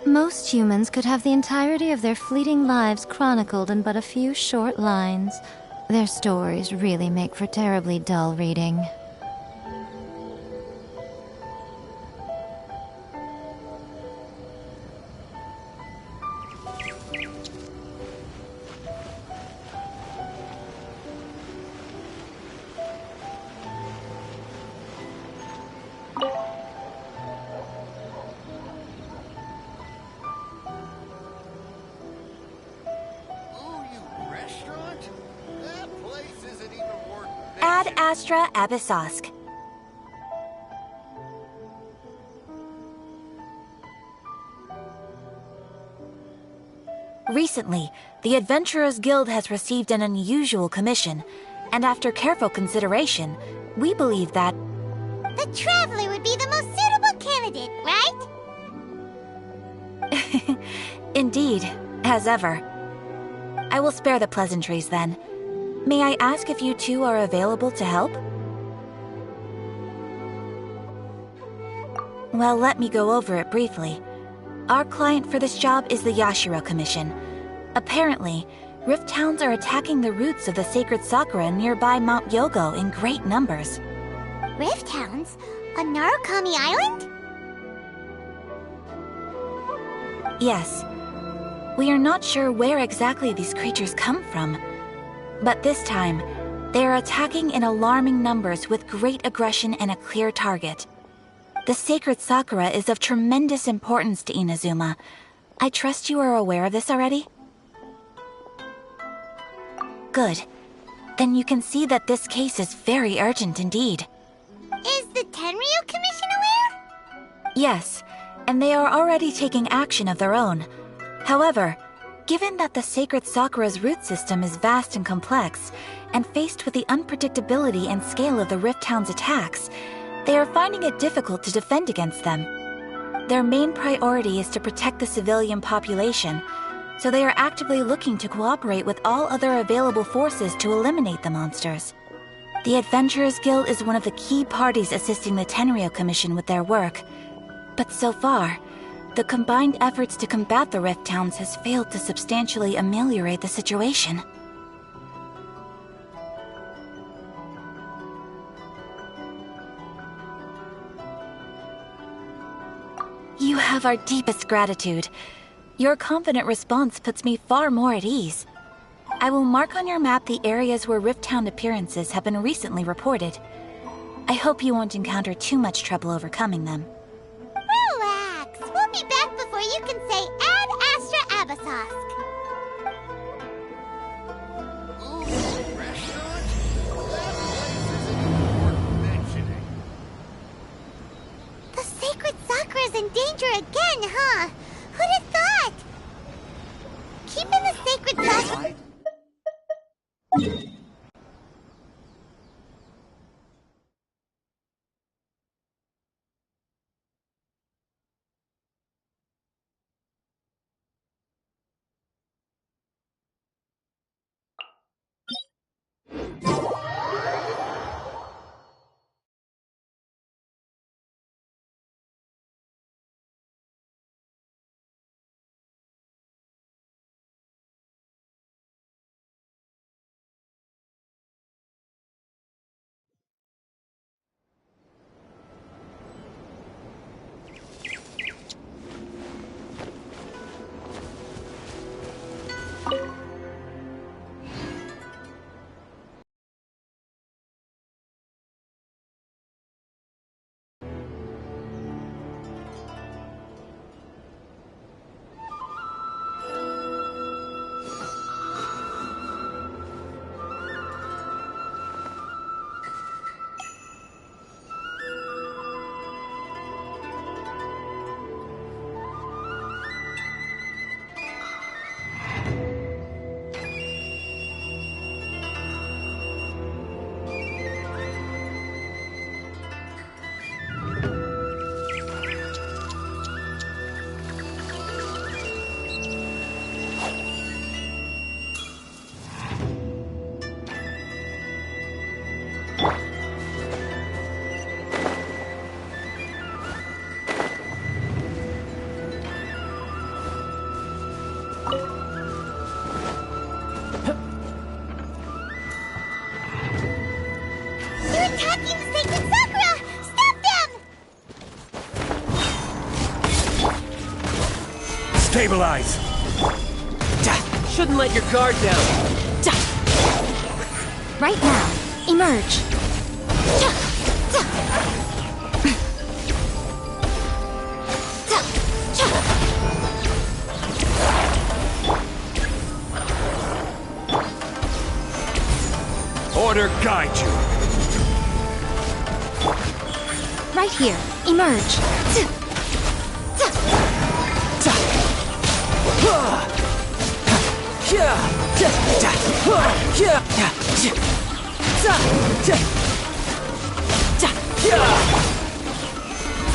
Most humans could have the entirety of their fleeting lives chronicled in but a few short lines. Their stories really make for terribly dull reading. Ad Astra Abyssosque. Recently, the Adventurers Guild has received an unusual commission, and after careful consideration, we believe that the Traveler would be the most suitable candidate, right? Indeed, as ever. I will spare the pleasantries then. May I ask if you two are available to help? Well, let me go over it briefly. Our client for this job is the Yashiro Commission. Apparently, Rift Hounds are attacking the roots of the sacred sakura nearby Mount Yogo in great numbers. Rift Hounds? On Narukami Island? Yes. We are not sure where exactly these creatures come from. But this time, they are attacking in alarming numbers with great aggression and a clear target. The sacred sakura is of tremendous importance to Inazuma. I trust you are aware of this already? Good. Then you can see that this case is very urgent indeed. Tenryu Commission aware? Yes, and they are already taking action of their own. However, given that the sacred Sakura's root system is vast and complex, and faced with the unpredictability and scale of the Rift Town's attacks, they are finding it difficult to defend against them. Their main priority is to protect the civilian population, so they are actively looking to cooperate with all other available forces to eliminate the monsters. The Adventurers Guild is one of the key parties assisting the Tenryu Commission with their work, but so far, the combined efforts to combat the Rift Towns has failed to substantially ameliorate the situation. You have our deepest gratitude. Your confident response puts me far more at ease. I will mark on your map the areas where Rift Town appearances have been recently reported. I hope you won't encounter too much trouble overcoming them. Relax. We'll be back before you can say Ad Astra Abasosk. The sacred Sakura's in danger again, huh? Who'd have thought? Keeping the sacred Sakura... Stabilize! Shouldn't let your guard down. Right now, emerge. Order guide you. Right here, emerge.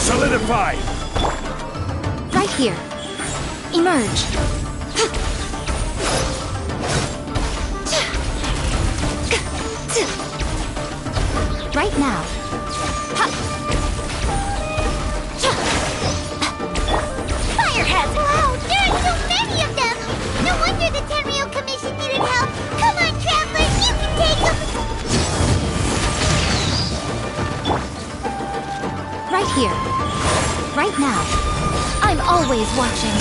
Solidify! Right here, emerge. Right now. Fireheads! Wow, there are so many of them! No wonder the Tenryu Commission needed help! Come on, travelers, you can take them! Right here. Right now. I'm always watching.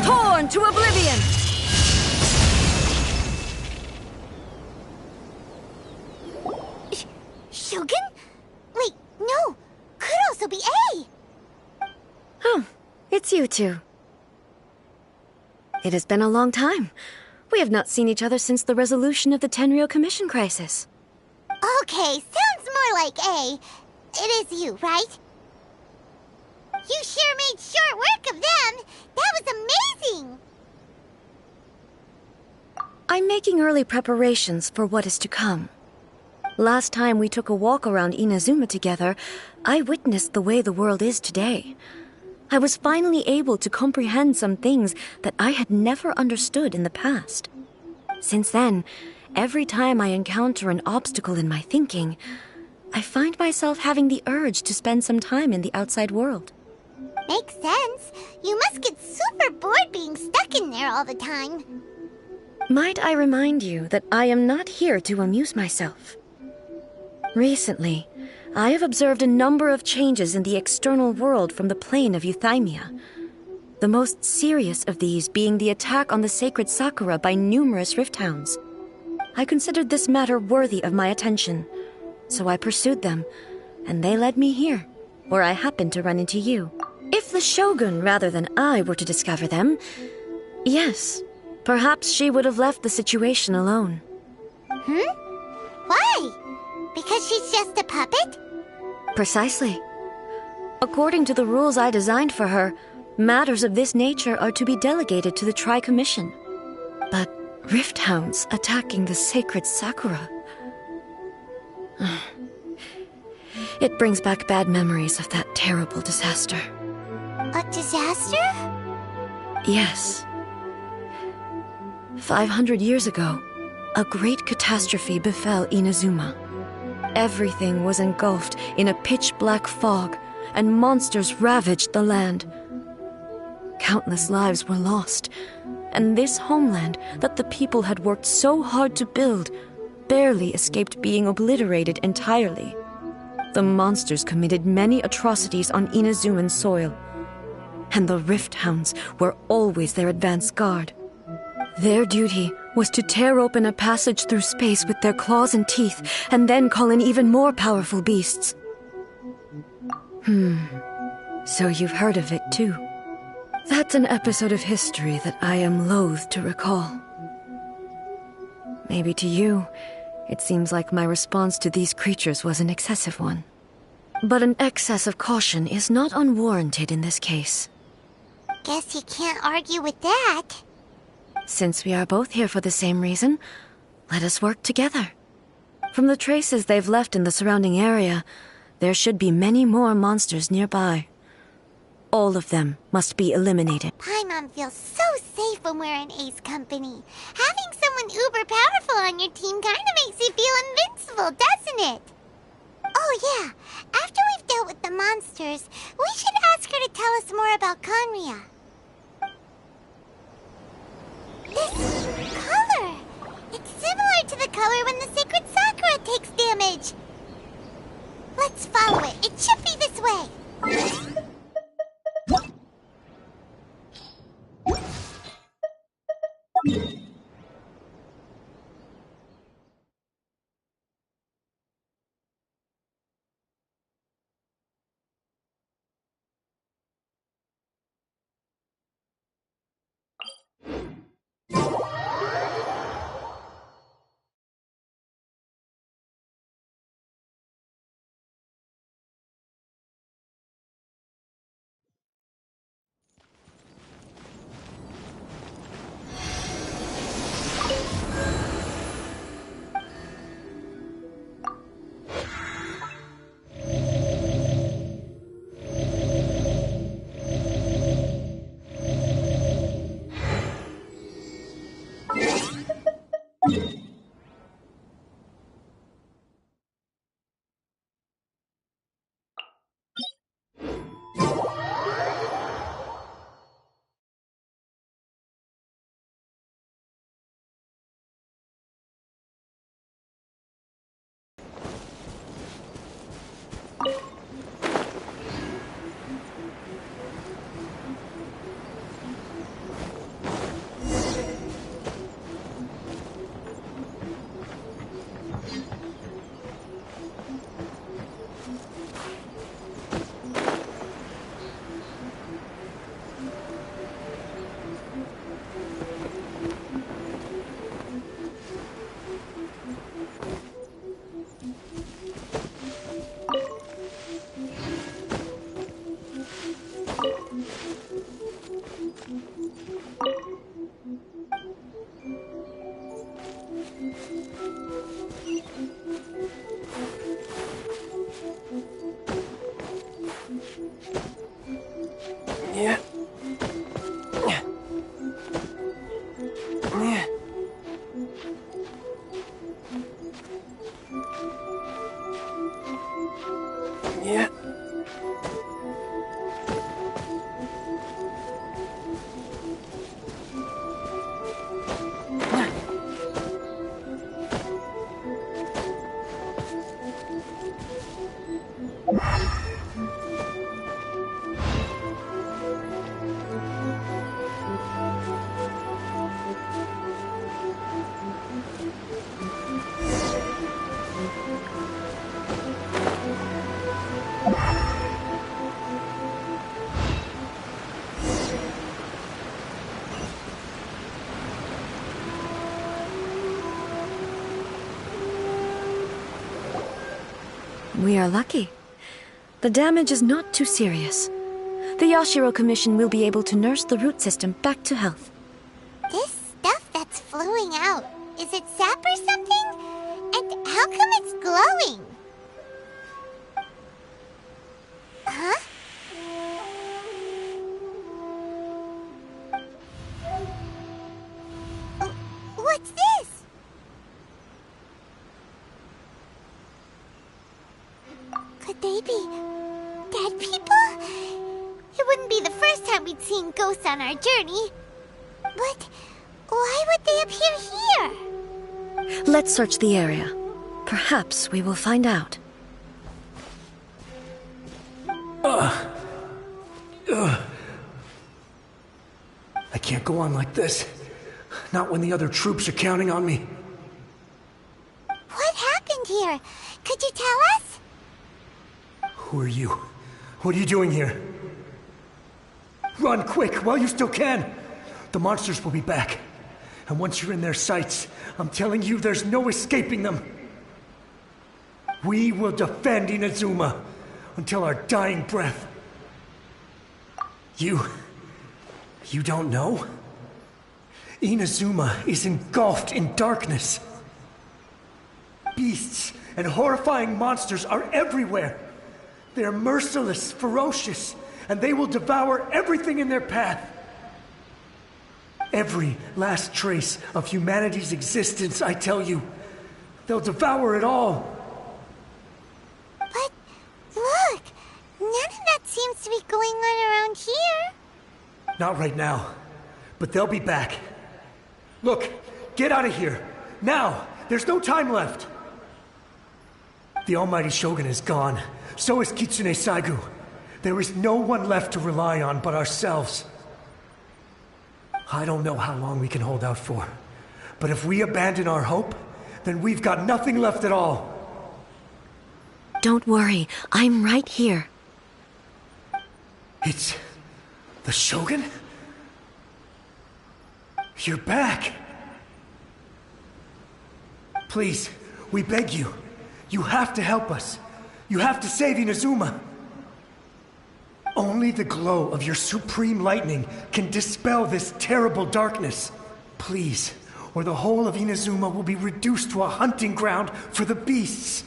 Torn to oblivion! Shogun? Wait, no! Could also be A! Oh, it's you two. It has been a long time. We have not seen each other since the resolution of the Tenryou Commission crisis. Okay, sounds more like A. It is you, right? You sure made short work of them. That was amazing. I'm making early preparations for what is to come. Last time we took a walk around Inazuma together, I witnessed the way the world is today. I was finally able to comprehend some things that I had never understood in the past. Since then, every time I encounter an obstacle in my thinking, I find myself having the urge to spend some time in the outside world. Makes sense. You must get super bored being stuck in there all the time. Might I remind you that I am not here to amuse myself? Recently, I have observed a number of changes in the external world from the plane of Euthymia. The most serious of these being the attack on the sacred Sakura by numerous rift hounds. I considered this matter worthy of my attention, so I pursued them, and they led me here, where I happened to run into you. If the Shogun rather than I were to discover them, yes, perhaps she would have left the situation alone. Why? Because she's just a puppet? Precisely. According to the rules I designed for her, matters of this nature are to be delegated to the Tri-Commission. But rift hounds attacking the sacred Sakura... It brings back bad memories of that terrible disaster. A disaster? Yes. 500 years ago, a great catastrophe befell Inazuma. Everything was engulfed in a pitch-black fog, and monsters ravaged the land. Countless lives were lost, and this homeland that the people had worked so hard to build barely escaped being obliterated entirely. The monsters committed many atrocities on Inazuman soil, and the Rift Hounds were always their advance guard. Their duty was to tear open a passage through space with their claws and teeth, and then call in even more powerful beasts. So you've heard of it too. That's an episode of history that I am loath to recall. Maybe to you, it seems like my response to these creatures was an excessive one. But an excess of caution is not unwarranted in this case. Guess you can't argue with that. Since we are both here for the same reason, let us work together. From the traces they've left in the surrounding area, there should be many more monsters nearby. All of them must be eliminated. Paimon feels so safe when we're in Ace company. Having someone uber powerful on your team kinda makes you feel invincible, doesn't it? Oh yeah, after we've dealt with the monsters, we should ask her to tell us more about Conria. This color! It's similar to the color when the sacred Sakura takes damage. Let's follow it. It should be this way. Yeah. We are lucky. The damage is not too serious. The Yashiro Commission will be able to nurse the root system back to health. This stuff that's flowing out, is it sap or something? And how come it's glowing? Huh? What's this? Could they be dead people? It wouldn't be the first time we'd seen ghosts on our journey. But why would they appear here? Let's search the area. Perhaps we will find out. I can't go on like this. Not when the other troops are counting on me. What happened here? Could you tell us? Who are you? What are you doing here? Run quick while you still can! The monsters will be back. And once you're in their sights, I'm telling you there's no escaping them. We will defend Inazuma until our dying breath. You don't know? Inazuma is engulfed in darkness. Beasts and horrifying monsters are everywhere. They're merciless, ferocious, and they will devour everything in their path. Every last trace of humanity's existence, I tell you. They'll devour it all. But look, none of that seems to be going on around here. Not right now, but they'll be back. Look, get out of here. Now! There's no time left! The Almighty Shogun is gone. So is Kitsune Saigu. There is no one left to rely on but ourselves. I don't know how long we can hold out for. But if we abandon our hope, then we've got nothing left at all. Don't worry, I'm right here. It's the Shogun? You're back! Please, we beg you. You have to help us. You have to save Inazuma. Only the glow of your supreme lightning can dispel this terrible darkness. Please, or the whole of Inazuma will be reduced to a hunting ground for the beasts.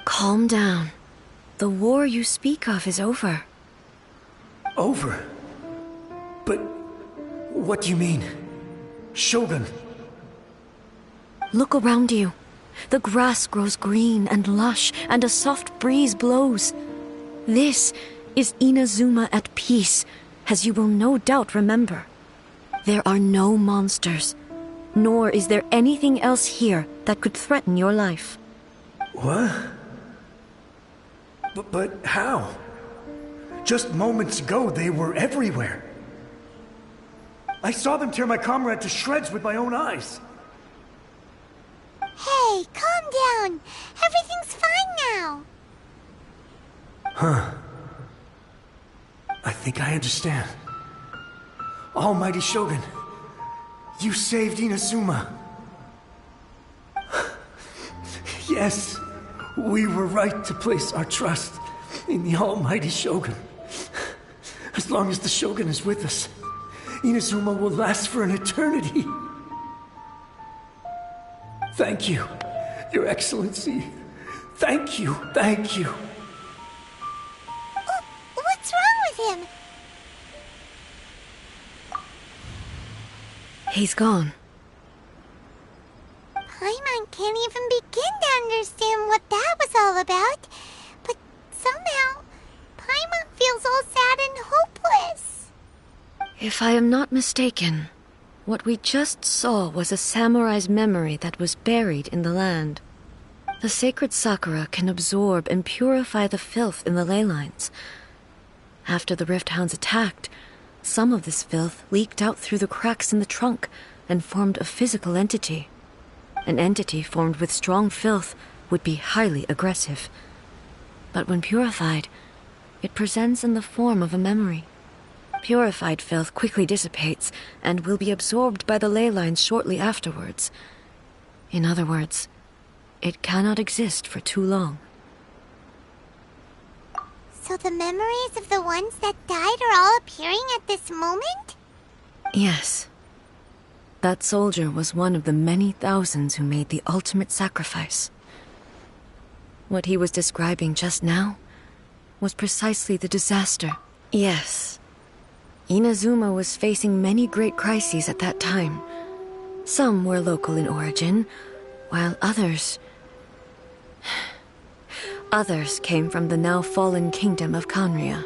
Calm down. The war you speak of is over. Over? But what do you mean? Shogun? Look around you. The grass grows green and lush, and a soft breeze blows. This is Inazuma at peace, as you will no doubt remember. There are no monsters, nor is there anything else here that could threaten your life. What? But how? Just moments ago, they were everywhere. I saw them tear my comrade to shreds with my own eyes. Hey, calm down. Everything's fine now. Huh. I think I understand. Almighty Shogun, you saved Inazuma. Yes, we were right to place our trust in the Almighty Shogun. As long as the Shogun is with us, Inazuma will last for an eternity. Thank you, Your Excellency. Thank you, thank you. What's wrong with him? He's gone. Paimon can't even begin to understand what that was all about. If I am not mistaken, what we just saw was a samurai's memory that was buried in the land. The sacred sakura can absorb and purify the filth in the ley lines. After the Rift Hounds attacked, some of this filth leaked out through the cracks in the trunk and formed a physical entity. An entity formed with strong filth would be highly aggressive. But when purified, it presents in the form of a memory. Purified filth quickly dissipates and will be absorbed by the ley lines shortly afterwards. In other words, it cannot exist for too long. So the memories of the ones that died are all appearing at this moment? Yes. That soldier was one of the many thousands who made the ultimate sacrifice. What he was describing just now was precisely the disaster. Yes. Inazuma was facing many great crises at that time. Some were local in origin, while others came from the now fallen kingdom of Kanria.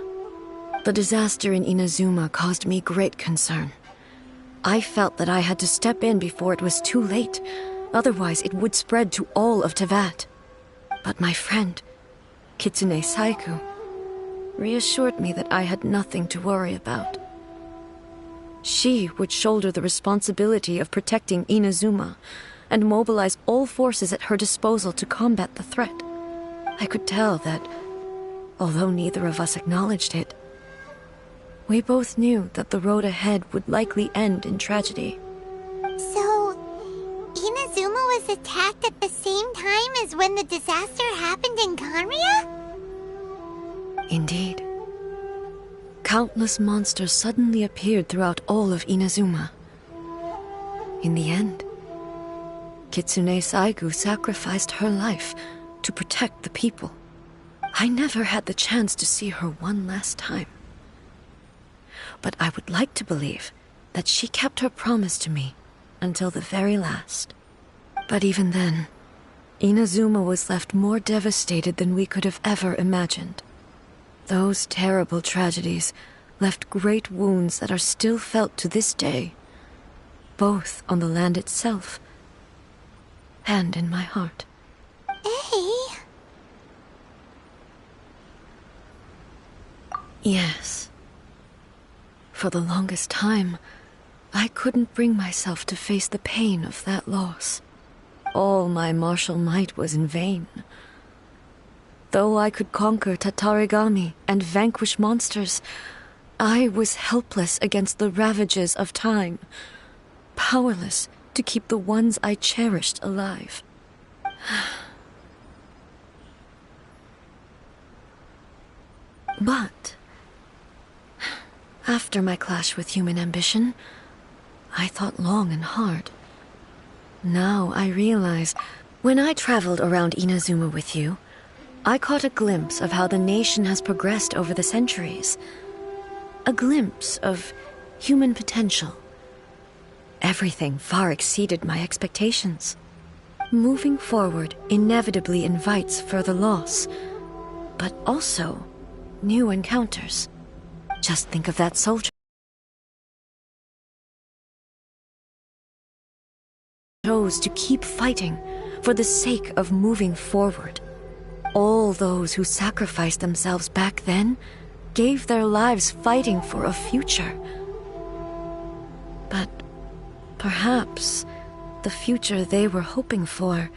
The disaster in Inazuma caused me great concern. I felt that I had to step in before it was too late, otherwise it would spread to all of Teyvat. But my friend, Kitsune Saiku, reassured me that I had nothing to worry about. She would shoulder the responsibility of protecting Inazuma and mobilize all forces at her disposal to combat the threat. I could tell that, although neither of us acknowledged it, we both knew that the road ahead would likely end in tragedy. So, Inazuma was attacked at the same time as when the disaster happened in Kanria? Indeed. Countless monsters suddenly appeared throughout all of Inazuma. In the end, Kitsune Saigu sacrificed her life to protect the people. I never had the chance to see her one last time. But I would like to believe that she kept her promise to me until the very last. But even then, Inazuma was left more devastated than we could have ever imagined. Those terrible tragedies left great wounds that are still felt to this day, both on the land itself and in my heart. Hey? Yes. For the longest time, I couldn't bring myself to face the pain of that loss. All my martial might was in vain. Though I could conquer Tatarigami and vanquish monsters, I was helpless against the ravages of time, powerless to keep the ones I cherished alive. But after my clash with human ambition, I thought long and hard. Now I realize, when I traveled around Inazuma with you, I caught a glimpse of how the nation has progressed over the centuries. A glimpse of human potential. Everything far exceeded my expectations. Moving forward inevitably invites further loss, but also new encounters. Just think of that soldier. Chose to keep fighting for the sake of moving forward. All those who sacrificed themselves back then gave their lives fighting for a future. But perhaps the future they were hoping for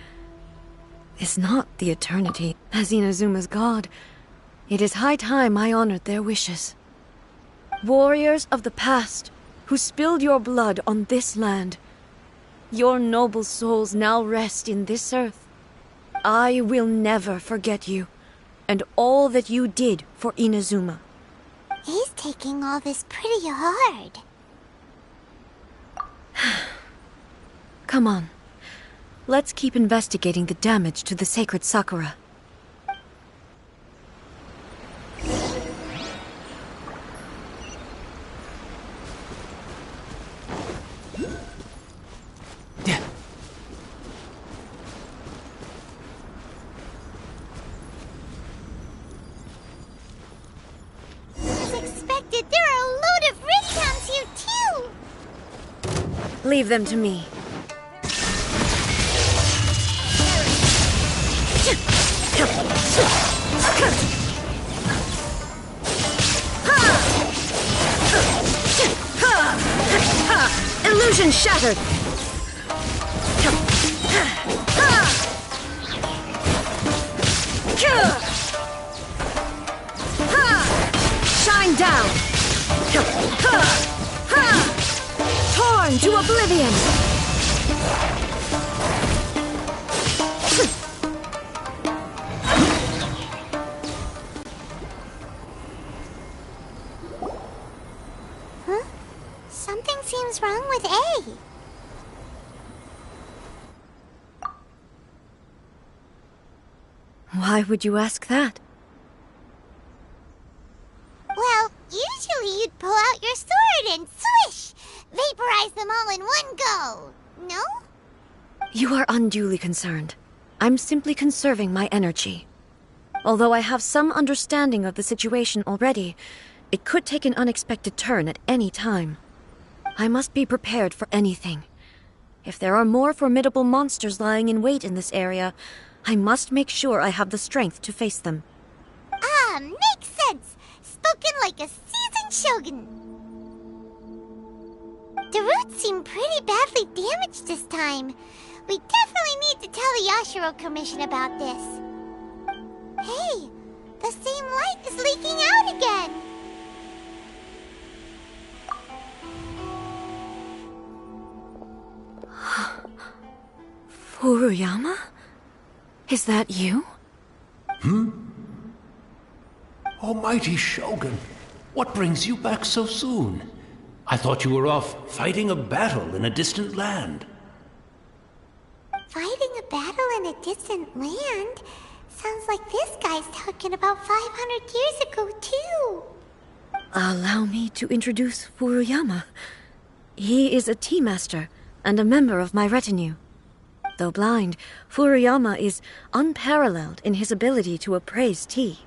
is not the eternity. As Inazuma's god, it is high time I honored their wishes. Warriors of the past, who spilled your blood on this land, your noble souls now rest in this earth. I will never forget you, and all that you did for Inazuma. He's taking all this pretty hard. Come on. Let's keep investigating the damage to the sacred Sakura. As expected, there are a load of Rift Hounds here Leave them to me. Illusion shattered! Shine down! Torn to oblivion! Huh? Something seems wrong with A. Why would you ask that? Well, usually you'd pull out your sword and swish! Vaporize them all in one go! No? You are unduly concerned. I'm simply conserving my energy. Although I have some understanding of the situation already, it could take an unexpected turn at any time. I must be prepared for anything. If there are more formidable monsters lying in wait in this area, I must make sure I have the strength to face them. Ah, makes sense! Spoken like a seasoned shogun. The roots seem pretty badly damaged this time. We definitely need to tell the Yashiro Commission about this. Hey, the same light is leaking out again. Furuyama? Is that you? Almighty Shogun, what brings you back so soon? I thought you were off fighting a battle in a distant land. Fighting a battle in a distant land? Sounds like this guy's talking about 500 years ago, too. Allow me to introduce Furuyama. He is a tea master and a member of my retinue. Though blind, Furuyama is unparalleled in his ability to appraise tea.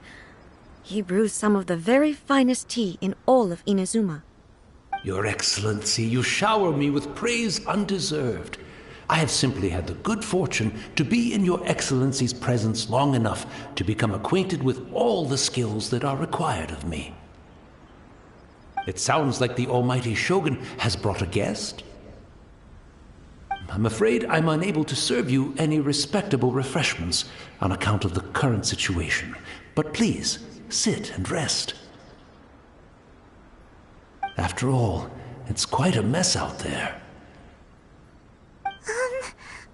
He brews some of the very finest tea in all of Inazuma. Your Excellency, you shower me with praise undeserved. I have simply had the good fortune to be in Your Excellency's presence long enough to become acquainted with all the skills that are required of me. It sounds like the Almighty Shogun has brought a guest. I'm afraid I'm unable to serve you any respectable refreshments on account of the current situation. But please, sit and rest. After all, it's quite a mess out there.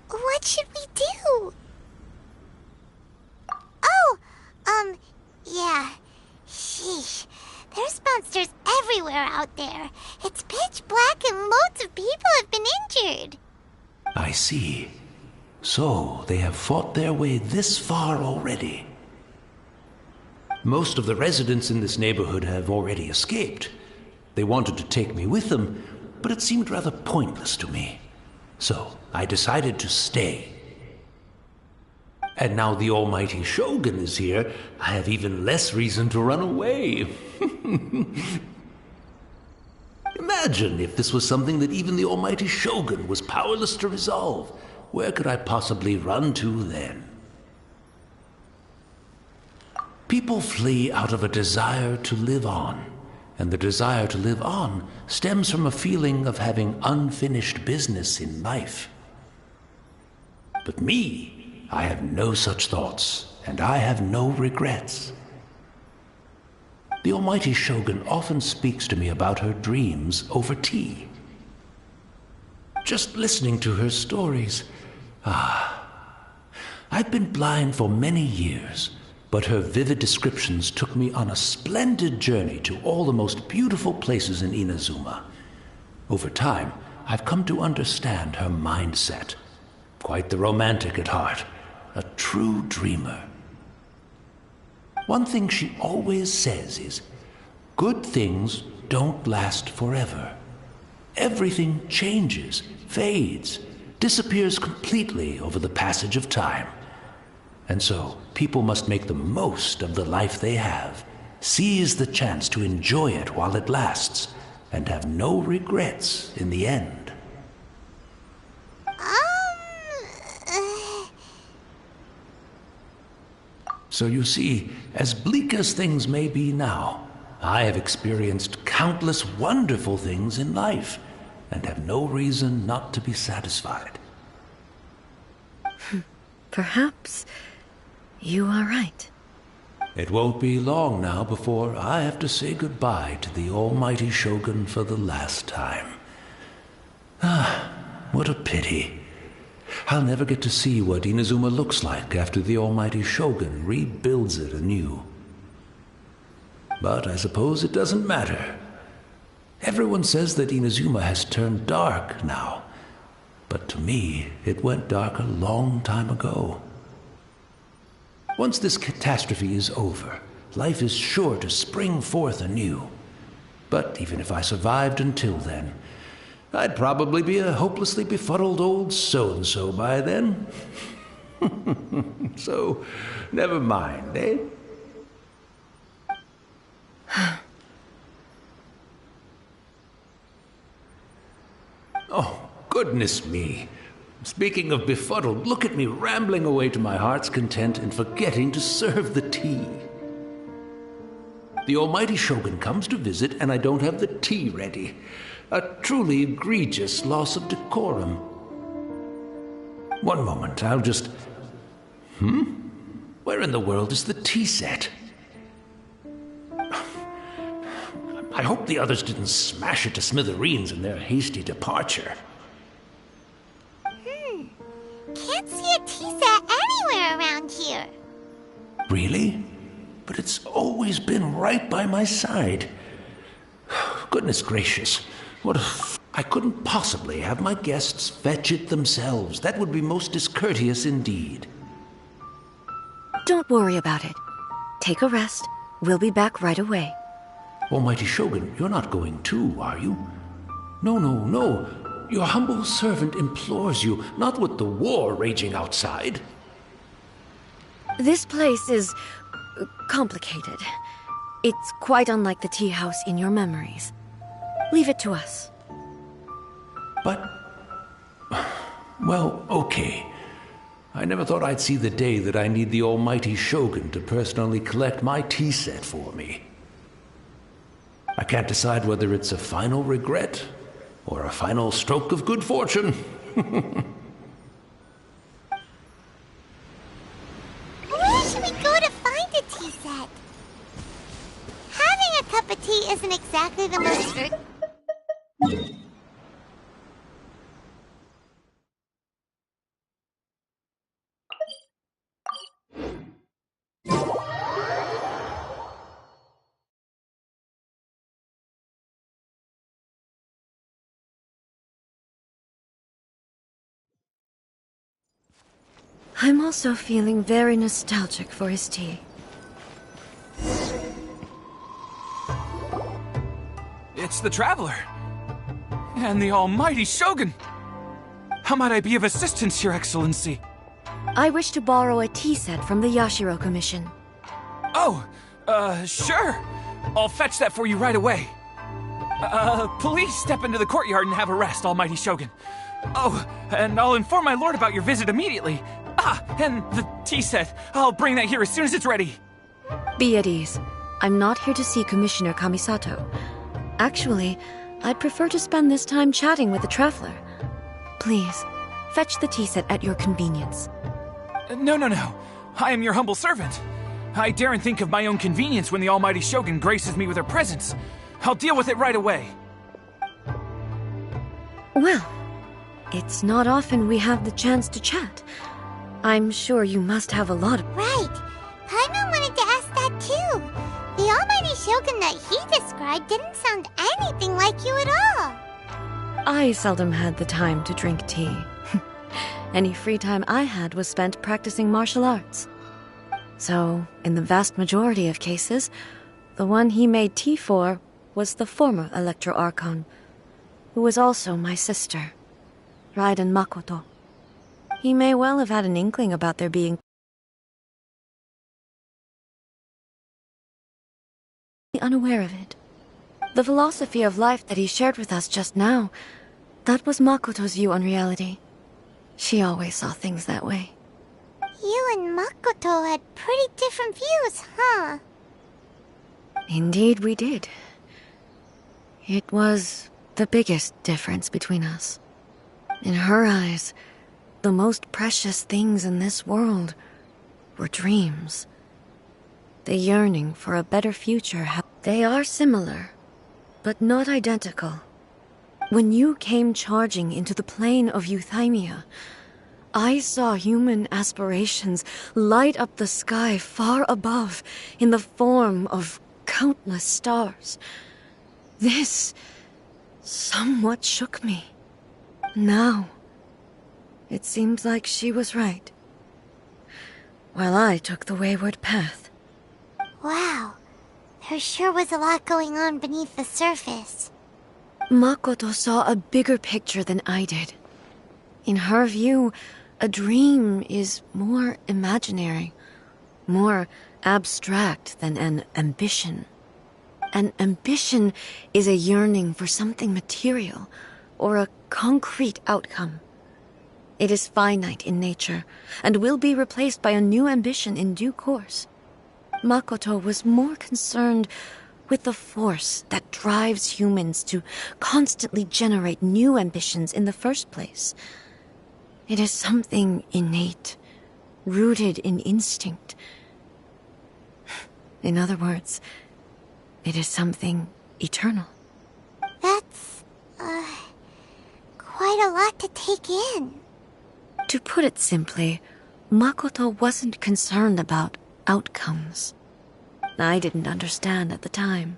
What should we do? Oh, yeah. Sheesh. There's monsters everywhere out there. It's pitch black and loads of people have been injured. I see. So, they have fought their way this far already. Most of the residents in this neighborhood have already escaped. They wanted to take me with them, but it seemed rather pointless to me. So, I decided to stay. And now the Almighty Shogun is here, I have even less reason to run away. Imagine if this was something that even the Almighty Shogun was powerless to resolve. Where could I possibly run to then? People flee out of a desire to live on, and the desire to live on stems from a feeling of having unfinished business in life. But me, I have no such thoughts, and I have no regrets. The Almighty Shogun often speaks to me about her dreams over tea. Just listening to her stories, I've been blind for many years, but her vivid descriptions took me on a splendid journey to all the most beautiful places in Inazuma. Over time, I've come to understand her mindset. Quite the romantic at heart, a true dreamer. One thing she always says is, good things don't last forever. Everything changes, fades, disappears completely over the passage of time. And so, people must make the most of the life they have, seize the chance to enjoy it while it lasts, and have no regrets in the end. So you see, as bleak as things may be now, I have experienced countless wonderful things in life, and have no reason not to be satisfied. Perhaps you are right. It won't be long now before I have to say goodbye to the almighty Shogun for the last time. Ah, what a pity. I'll never get to see what Inazuma looks like after the almighty Shogun rebuilds it anew. But I suppose it doesn't matter. Everyone says that Inazuma has turned dark now, but to me, it went dark a long time ago. Once this catastrophe is over, life is sure to spring forth anew. But even if I survived until then, I'd probably be a hopelessly befuddled old so-and-so by then. So, never mind, eh? Oh, goodness me. Speaking of befuddled, look at me rambling away to my heart's content and forgetting to serve the tea. The almighty Shogun comes to visit and I don't have the tea ready. A truly egregious loss of decorum. One moment, I'll just... Where in the world is the tea set? I hope the others didn't smash it to smithereens in their hasty departure. Can't see a tea set anywhere around here. Really? But it's always been right by my side. Goodness gracious. What a I couldn't possibly have my guests fetch it themselves. That would be most discourteous indeed. Don't worry about it. Take a rest. We'll be back right away. Almighty Shogun, you're not going too, are you? No. Your humble servant implores you, not with the war raging outside. This place is complicated. It's quite unlike the tea house in your memories. Leave it to us. But... well, okay. I never thought I'd see the day that I need the almighty Shogun to personally collect my tea set for me. I can't decide whether it's a final regret or a final stroke of good fortune. Where should we go to find a tea set? Having a cup of tea isn't exactly the most... I'm also feeling very nostalgic for his tea. It's the Traveler. And the almighty Shogun. How might I be of assistance, Your Excellency? I wish to borrow a tea set from the Yashiro Commission. Oh, sure. I'll fetch that for you right away. Please step into the courtyard and have a rest, almighty Shogun. Oh, and I'll inform my lord about your visit immediately. Ah, and the tea set. I'll bring that here as soon as it's ready. Be at ease. I'm not here to see Commissioner Kamisato. Actually, I'd prefer to spend this time chatting with the Traveler. Please, fetch the tea set at your convenience. No. I am your humble servant. I daren't think of my own convenience when the almighty Shogun graces me with her presence. I'll deal with it right away. Well, it's not often we have the chance to chat. I'm sure you must have a lot of... Right. Paimon wanted to ask that too. The almighty Shogun that he described didn't sound anything like you at all. I seldom had the time to drink tea. Any free time I had was spent practicing martial arts. So, in the vast majority of cases, the one he made tea for was the former Electro Archon, who was also my sister, Raiden Makoto. He may well have had an inkling about there being unaware of it. The philosophy of life that he shared with us just now, that was Makoto's view on reality. She always saw things that way. You and Makoto had pretty different views, huh? Indeed we did. It was the biggest difference between us. In her eyes, the most precious things in this world were dreams. The yearning for a better future. They are similar, but not identical. When you came charging into the plane of Euthymia, I saw human aspirations light up the sky far above in the form of countless stars. This somewhat shook me. Now, it seems like she was right, while I took the wayward path. Wow, there sure was a lot going on beneath the surface. Makoto saw a bigger picture than I did. In her view, a dream is more imaginary, more abstract than an ambition. An ambition is a yearning for something material, or a concrete outcome. It is finite in nature, and will be replaced by a new ambition in due course. Makoto was more concerned with the force that drives humans to constantly generate new ambitions in the first place. It is something innate, rooted in instinct. In other words, it is something eternal. That's, quite a lot to take in. To put it simply, Makoto wasn't concerned about outcomes. I didn't understand at the time.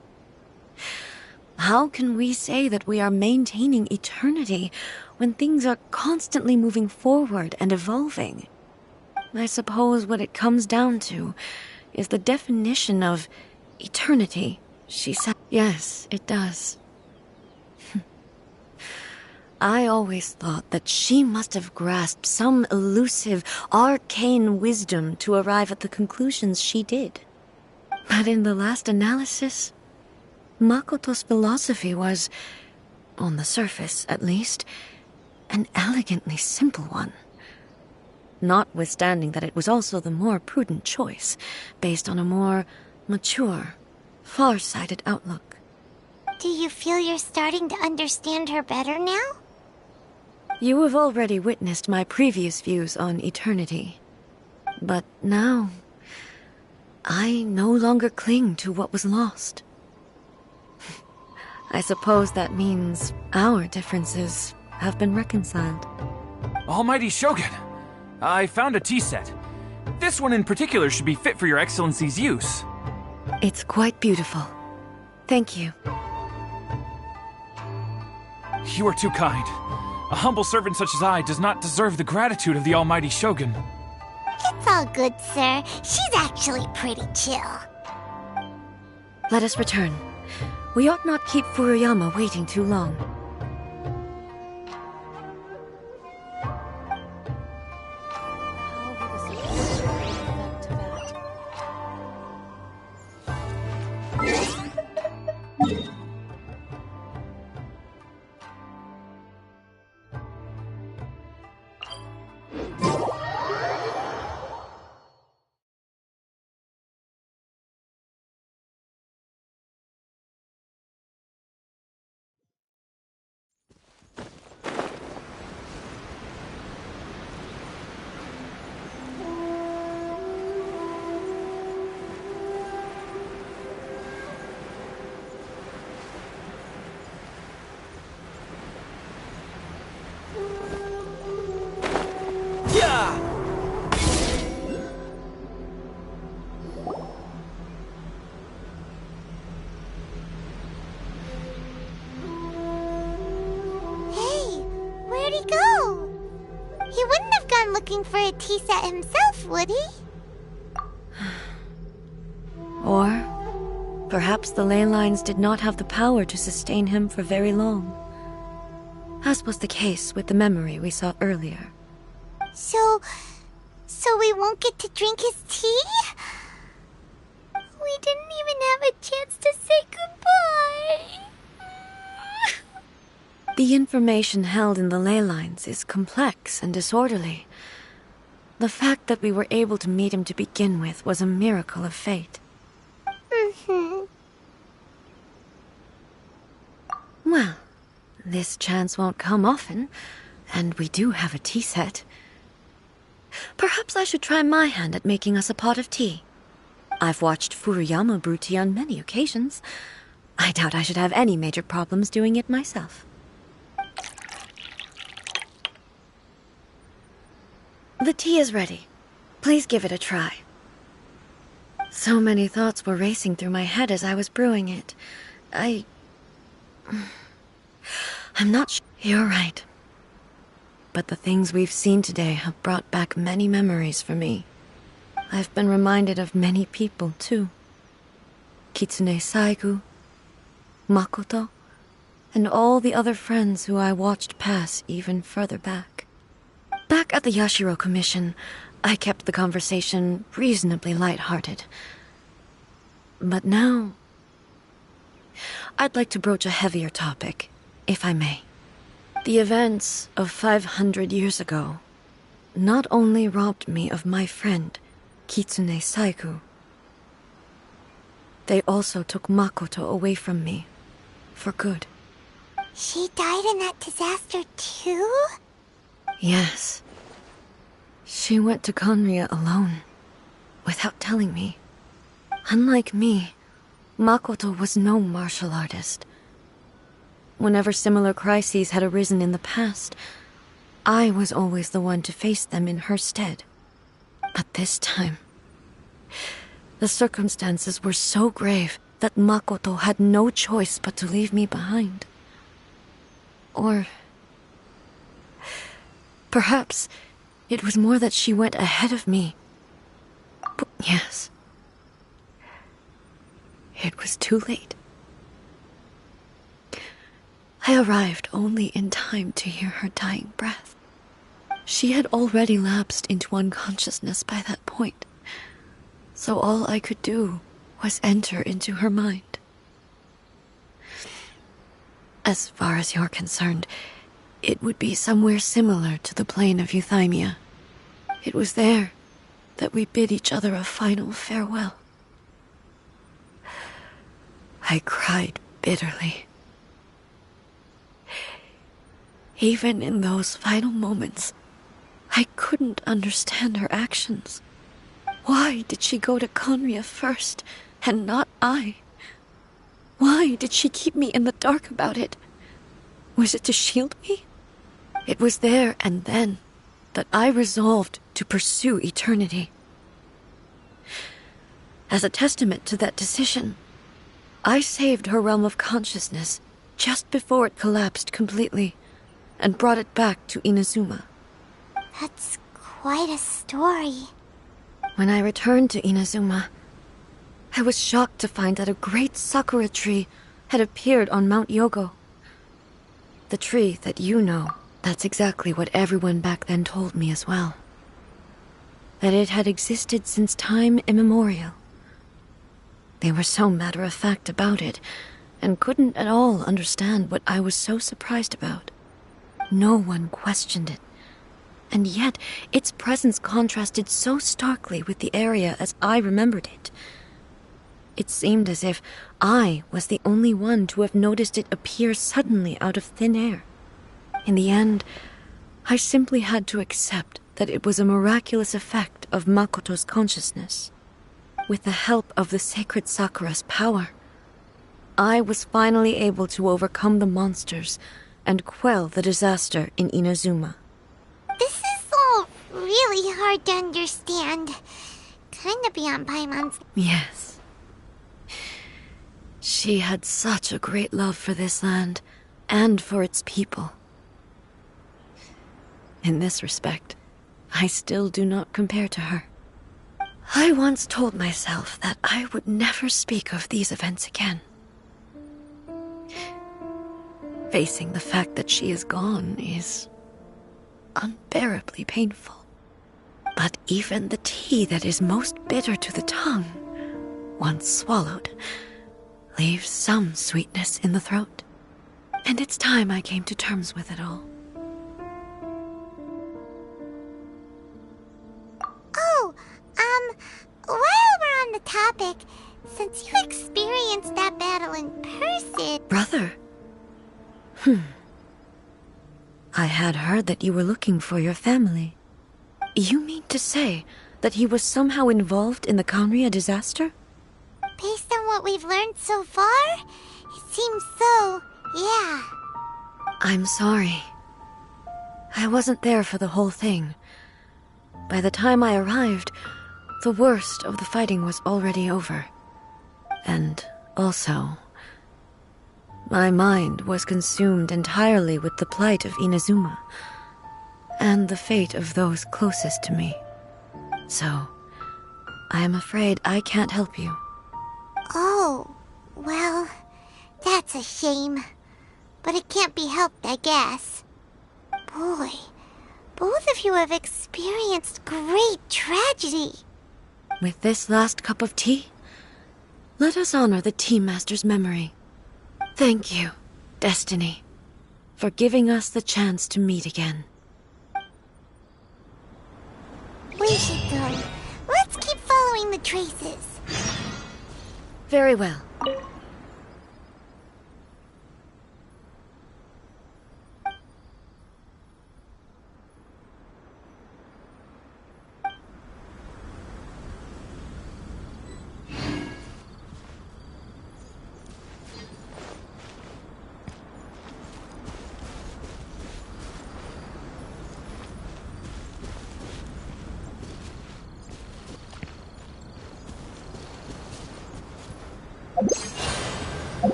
How can we say that we are maintaining eternity when things are constantly moving forward and evolving? I suppose what it comes down to is the definition of eternity, she said. Yes, it does. I always thought that she must have grasped some elusive, arcane wisdom to arrive at the conclusions she did. But in the last analysis, Makoto's philosophy was, on the surface at least, an elegantly simple one. Notwithstanding that it was also the more prudent choice, based on a more mature, far-sighted outlook. Do you feel you're starting to understand her better now? You have already witnessed my previous views on eternity. But now, I no longer cling to what was lost. I suppose that means our differences have been reconciled. Almighty Shogun, I found a tea set. This one in particular should be fit for your Excellency's use. It's quite beautiful. Thank you. You are too kind. A humble servant such as I does not deserve the gratitude of the Almighty Shogun. It's all good, sir. She's actually pretty chill. Let us return. We ought not keep Furuyama waiting too long. Looking for a tea set himself, would he? Or perhaps the ley lines did not have the power to sustain him for very long, as was the case with the memory we saw earlier. So we won't get to drink his tea? We didn't even have a chance to say goodbye. The information held in the ley lines is complex and disorderly. The fact that we were able to meet him to begin with was a miracle of fate. Well, this chance won't come often, and we do have a tea set. Perhaps I should try my hand at making us a pot of tea. I've watched Furuyama brew tea on many occasions. I doubt I should have any major problems doing it myself. The tea is ready. Please give it a try. So many thoughts were racing through my head as I was brewing it. I'm not sure. You're right. But the things we've seen today have brought back many memories for me. I've been reminded of many people, too. Kitsune Saigu, Makoto, and all the other friends who I watched pass even further back. Back at the Yashiro Commission, I kept the conversation reasonably light-hearted. But now, I'd like to broach a heavier topic, if I may. The events of 500 years ago not only robbed me of my friend, Kitsune Saigu, they also took Makoto away from me, for good. She died in that disaster too? Yes. She went to Conria alone, without telling me. Unlike me, Makoto was no martial artist. Whenever similar crises had arisen in the past, I was always the one to face them in her stead. But this time, the circumstances were so grave that Makoto had no choice but to leave me behind. Or perhaps it was more that she went ahead of me. But yes, it was too late. I arrived only in time to hear her dying breath. She had already lapsed into unconsciousness by that point, so all I could do was enter into her mind. As far as you're concerned, it would be somewhere similar to the plain of Euthymia. It was there that we bid each other a final farewell. I cried bitterly. Even in those final moments, I couldn't understand her actions. Why did she go to Conria first, and not I? Why did she keep me in the dark about it? Was it to shield me? It was there and then that I resolved to pursue eternity. As a testament to that decision, I saved her realm of consciousness just before it collapsed completely, and brought it back to Inazuma. That's quite a story. When I returned to Inazuma, I was shocked to find that a great sakura tree had appeared on Mount Yogo. The tree that you know, that's exactly what everyone back then told me as well. That it had existed since time immemorial. They were so matter-of-fact about it, and couldn't at all understand what I was so surprised about. No one questioned it, and yet its presence contrasted so starkly with the area as I remembered it. It seemed as if I was the only one to have noticed it appear suddenly out of thin air. In the end, I simply had to accept that it was a miraculous effect of Makoto's consciousness. With the help of the sacred Sakura's power, I was finally able to overcome the monsters and quell the disaster in Inazuma. This is all really hard to understand. Kinda beyond Paimon's. Yes. She had such a great love for this land, and for its people. In this respect, I still do not compare to her. I once told myself that I would never speak of these events again. Facing the fact that she is gone is unbearably painful. But even the tea that is most bitter to the tongue, once swallowed, leaves some sweetness in the throat. And it's time I came to terms with it all. topic, since you experienced that battle in person... Brother? I had heard that you were looking for your family. You mean to say that he was somehow involved in the Conria disaster? Based on what we've learned so far, it seems so, yeah. I'm sorry. I wasn't there for the whole thing. By the time I arrived, the worst of the fighting was already over. And also, my mind was consumed entirely with the plight of Inazuma and the fate of those closest to me. So, I am afraid I can't help you. Oh, well, that's a shame. But it can't be helped, I guess. Boy, both of you have experienced great tragedy. With this last cup of tea, let us honor the Tea Master's memory. Thank you, Destiny, for giving us the chance to meet again. We should go. Let's keep following the traces. Very well.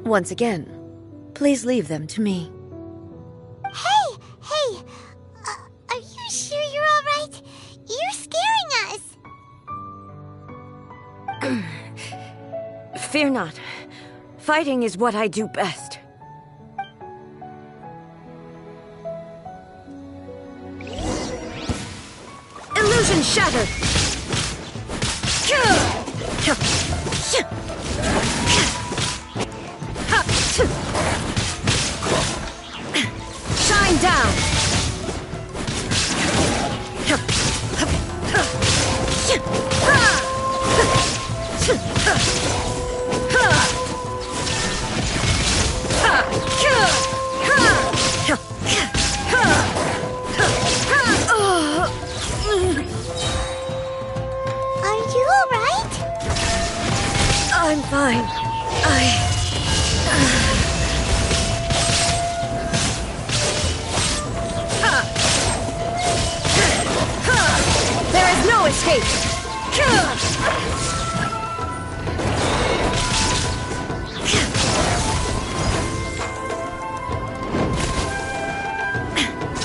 Once again, please leave them to me. Hey! Are you sure you're alright? You're scaring us! Fear not. Fighting is what I do best. Illusion shattered! Shine down! Are you alright? I'm fine. There is no escape!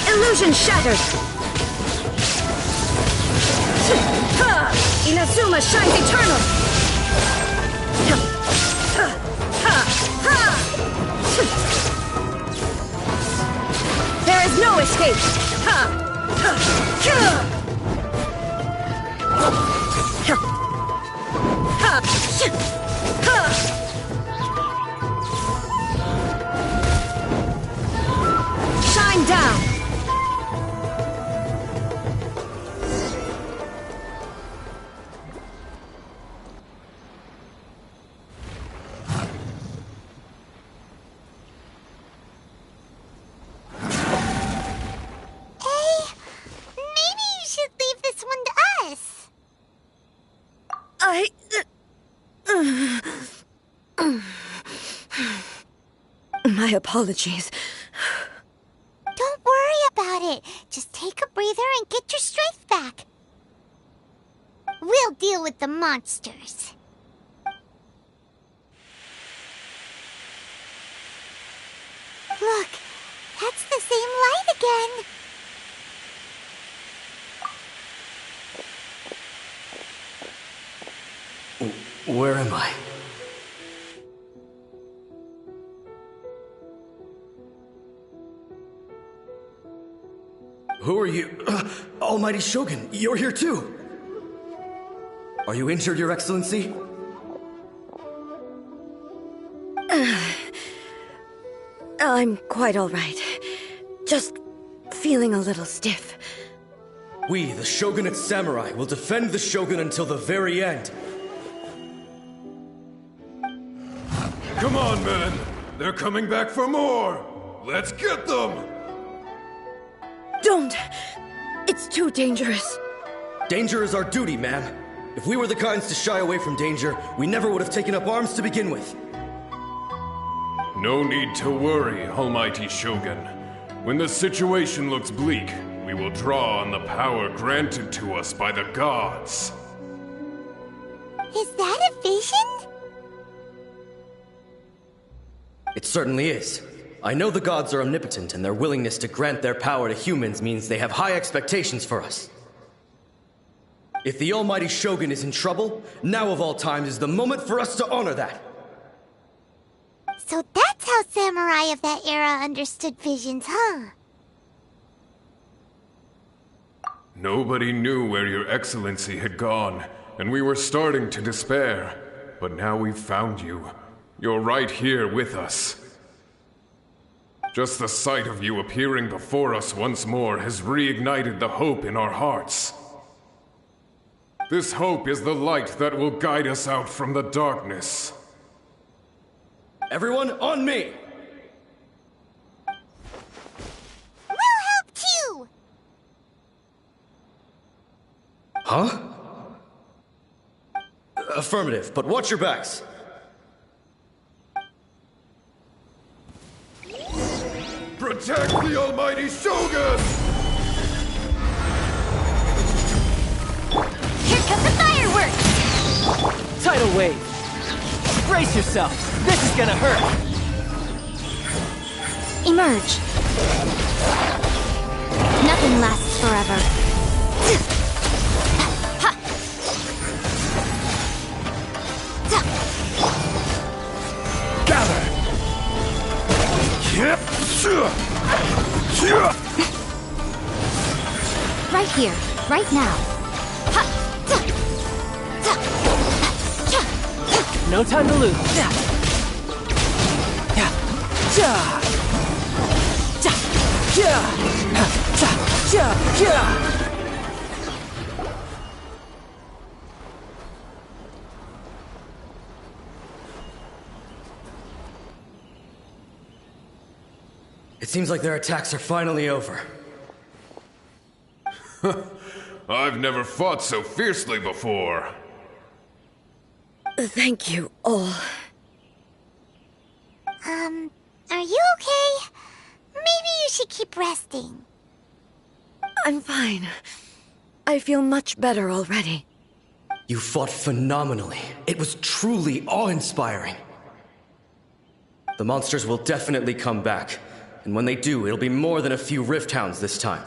Illusion shattered! Inazuma shines eternal! There is no escape! Shine down! Maybe you should leave this one to us. My apologies. Don't worry about it. Just take a breather and get your strength back. We'll deal with the monsters. Look, that's the same light again. Where am I? Who are you? Almighty Shogun, you're here too! Are you injured, Your Excellency? I'm quite all right. Just feeling a little stiff. We, the Shogunate Samurai, will defend the Shogun until the very end. Come on, men! They're coming back for more! Let's get them! Don't! It's too dangerous. Danger is our duty, ma'am. If we were the kinds to shy away from danger, we never would have taken up arms to begin with. No need to worry, Almighty Shogun. When the situation looks bleak, we will draw on the power granted to us by the gods. Is that a vision? It certainly is. I know the gods are omnipotent, and their willingness to grant their power to humans means they have high expectations for us. If the Almighty Shogun is in trouble, now of all times is the moment for us to honor that. So that's how samurai of that era understood visions, huh? Nobody knew where Your Excellency had gone, and we were starting to despair. But now we've found you. You're right here with us. Just the sight of you appearing before us once more has reignited the hope in our hearts. This hope is the light that will guide us out from the darkness. Everyone, on me! We'll help too! Huh? Affirmative, but watch your backs. Protect the Almighty Shogun! Here come the fireworks! Tidal wave! Brace yourself! This is gonna hurt! Emerge. Nothing lasts forever. Gather! Right here, right now. No time to lose. It seems like their attacks are finally over. I've never fought so fiercely before. Thank you all. Are you okay? Maybe you should keep resting. I'm fine. I feel much better already. You fought phenomenally. It was truly awe-inspiring. The monsters will definitely come back. And when they do, it'll be more than a few Rift Hounds this time.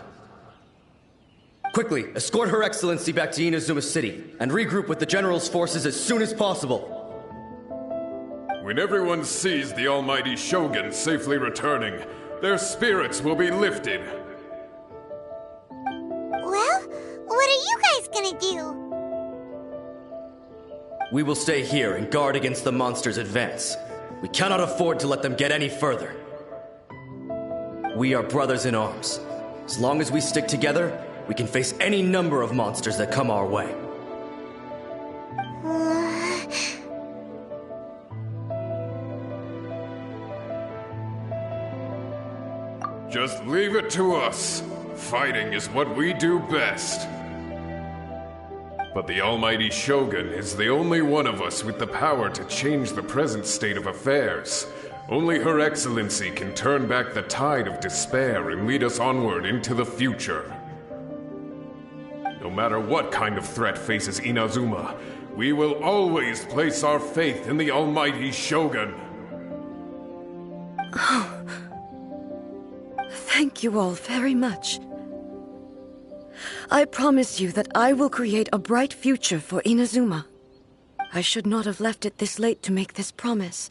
Quickly, escort Her Excellency back to Inazuma City, and regroup with the General's forces as soon as possible. When everyone sees the almighty Shogun safely returning, their spirits will be lifted. Well, what are you guys gonna do? We will stay here and guard against the monsters' advance. We cannot afford to let them get any further. We are brothers in arms. As long as we stick together, we can face any number of monsters that come our way. Just leave it to us. Fighting is what we do best. But the almighty Shogun is the only one of us with the power to change the present state of affairs. Only Her Excellency can turn back the tide of despair and lead us onward into the future. No matter what kind of threat faces Inazuma, we will always place our faith in the almighty Shogun. Thank you all very much. I promise you that I will create a bright future for Inazuma. I should not have left it this late to make this promise.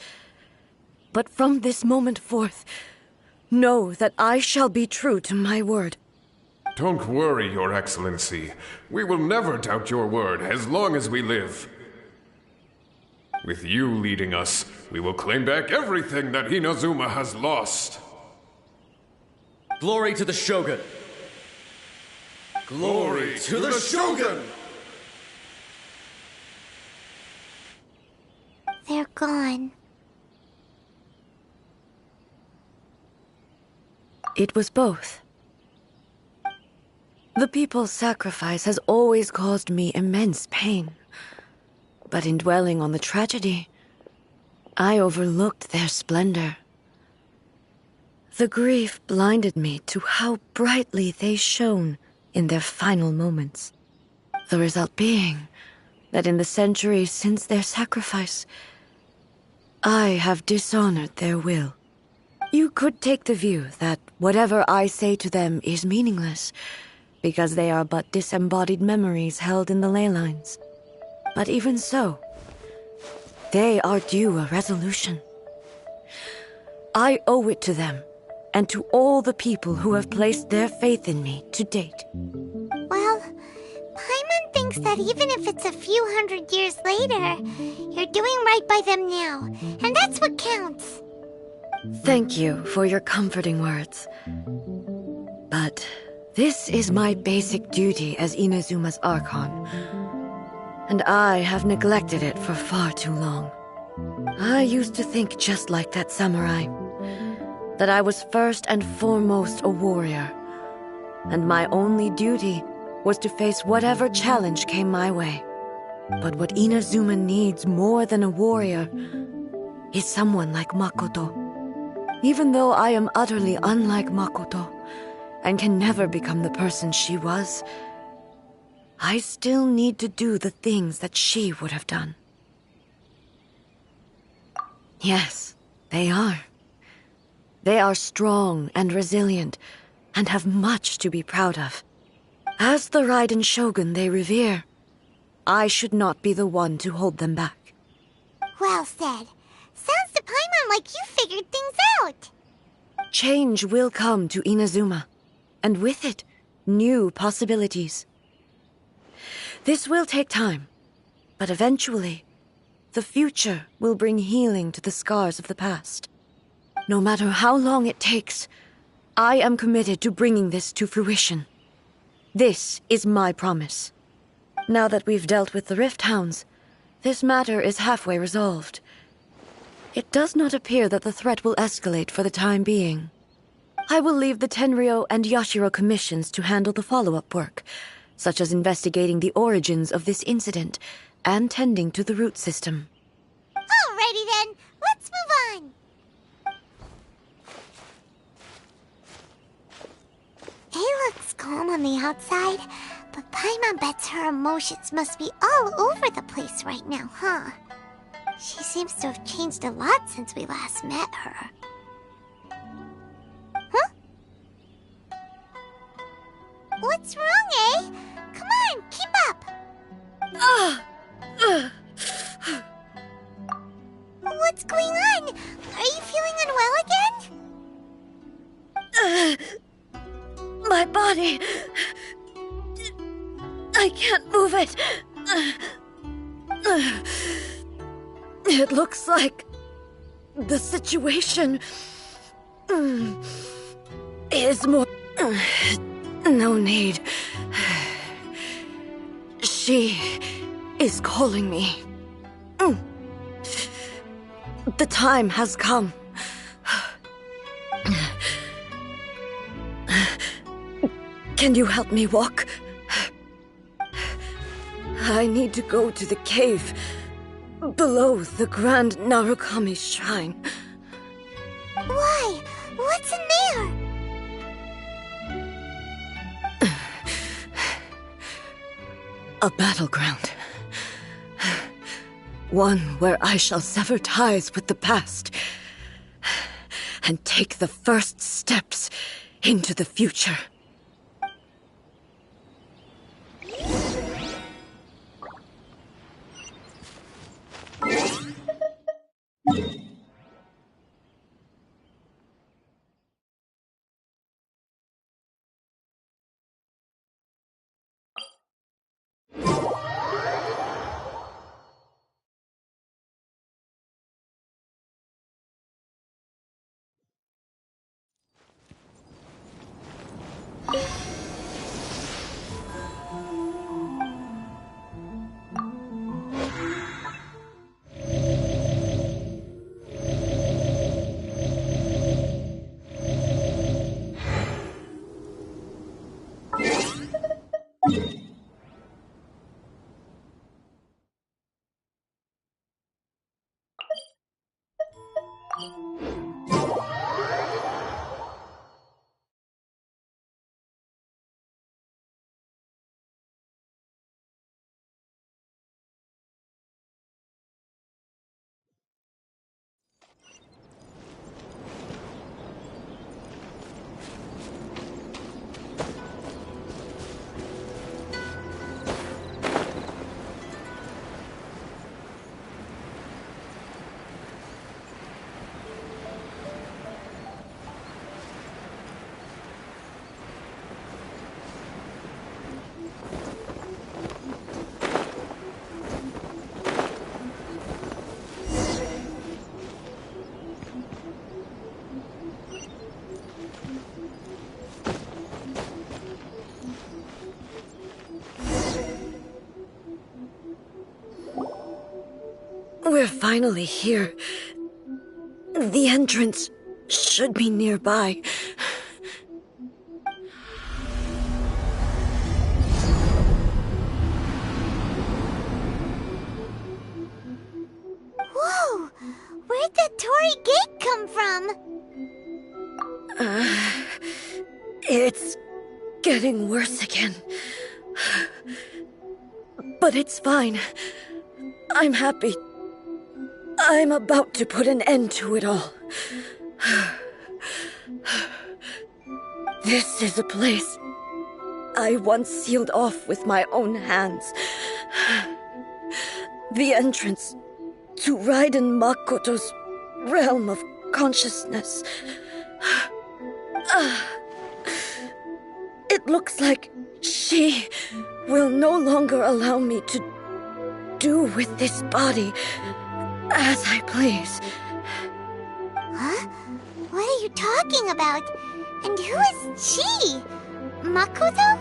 But from this moment forth, know that I shall be true to my word. Don't worry, Your Excellency. We will never doubt your word as long as we live. With you leading us, we will claim back everything that Inazuma has lost. Glory to the Shogun! Glory to the Shogun! They're gone. It was both. The people's sacrifice has always caused me immense pain. But in dwelling on the tragedy, I overlooked their splendor. The grief blinded me to how brightly they shone in their final moments. The result being that in the centuries since their sacrifice, I have dishonored their will. You could take the view that whatever I say to them is meaningless, because they are but disembodied memories held in the ley lines. But even so, they are due a resolution. I owe it to them, and to all the people who have placed their faith in me to date. Well, Paimon thinks that even if it's a few hundred years later, you're doing right by them now, and that's what counts. Thank you for your comforting words. But this is my basic duty as Inazuma's Archon, and I have neglected it for far too long. I used to think just like that samurai, that I was first and foremost a warrior, and my only duty was to face whatever challenge came my way. But what Inazuma needs more than a warrior is someone like Makoto. Even though I am utterly unlike Makoto, and can never become the person she was, I still need to do the things that she would have done. Yes, they are. They are strong and resilient, and have much to be proud of. As the Raiden Shogun they revere, I should not be the one to hold them back. Well said. Sounds to Paimon like you figured things out. Change will come to Inazuma, and with it, new possibilities. This will take time, but eventually, the future will bring healing to the scars of the past. No matter how long it takes, I am committed to bringing this to fruition. This is my promise. Now that we've dealt with the Rift Hounds, this matter is halfway resolved. It does not appear that the threat will escalate for the time being. I will leave the Tenryo and Yashiro commissions to handle the follow-up work, such as investigating the origins of this incident and tending to the root system. Alrighty then, let's move on. on the outside, but Paimon bets her emotions must be all over the place right now, huh? She seems to have changed a lot since we last met her. Huh? What's wrong, eh? Come on, keep up! What's going on? Are you feeling unwell again? My body... I can't move it. It looks like the situation is more... No need. She is calling me. The time has come. Can you help me walk? I need to go to the cave below the Grand Narukami Shrine. Why? What's in there? A battleground. One where I shall sever ties with the past and take the first steps into the future. We're finally here. The entrance should be nearby. Whoa! Where'd that Torii gate come from? It's getting worse again. But it's fine. I'm happy. I'm about to put an end to it all. This is a place I once sealed off with my own hands. The entrance to Raiden Makoto's realm of consciousness. It looks like she will no longer allow me to do with this body as I please. Huh? What are you talking about? And who is she? Makoto?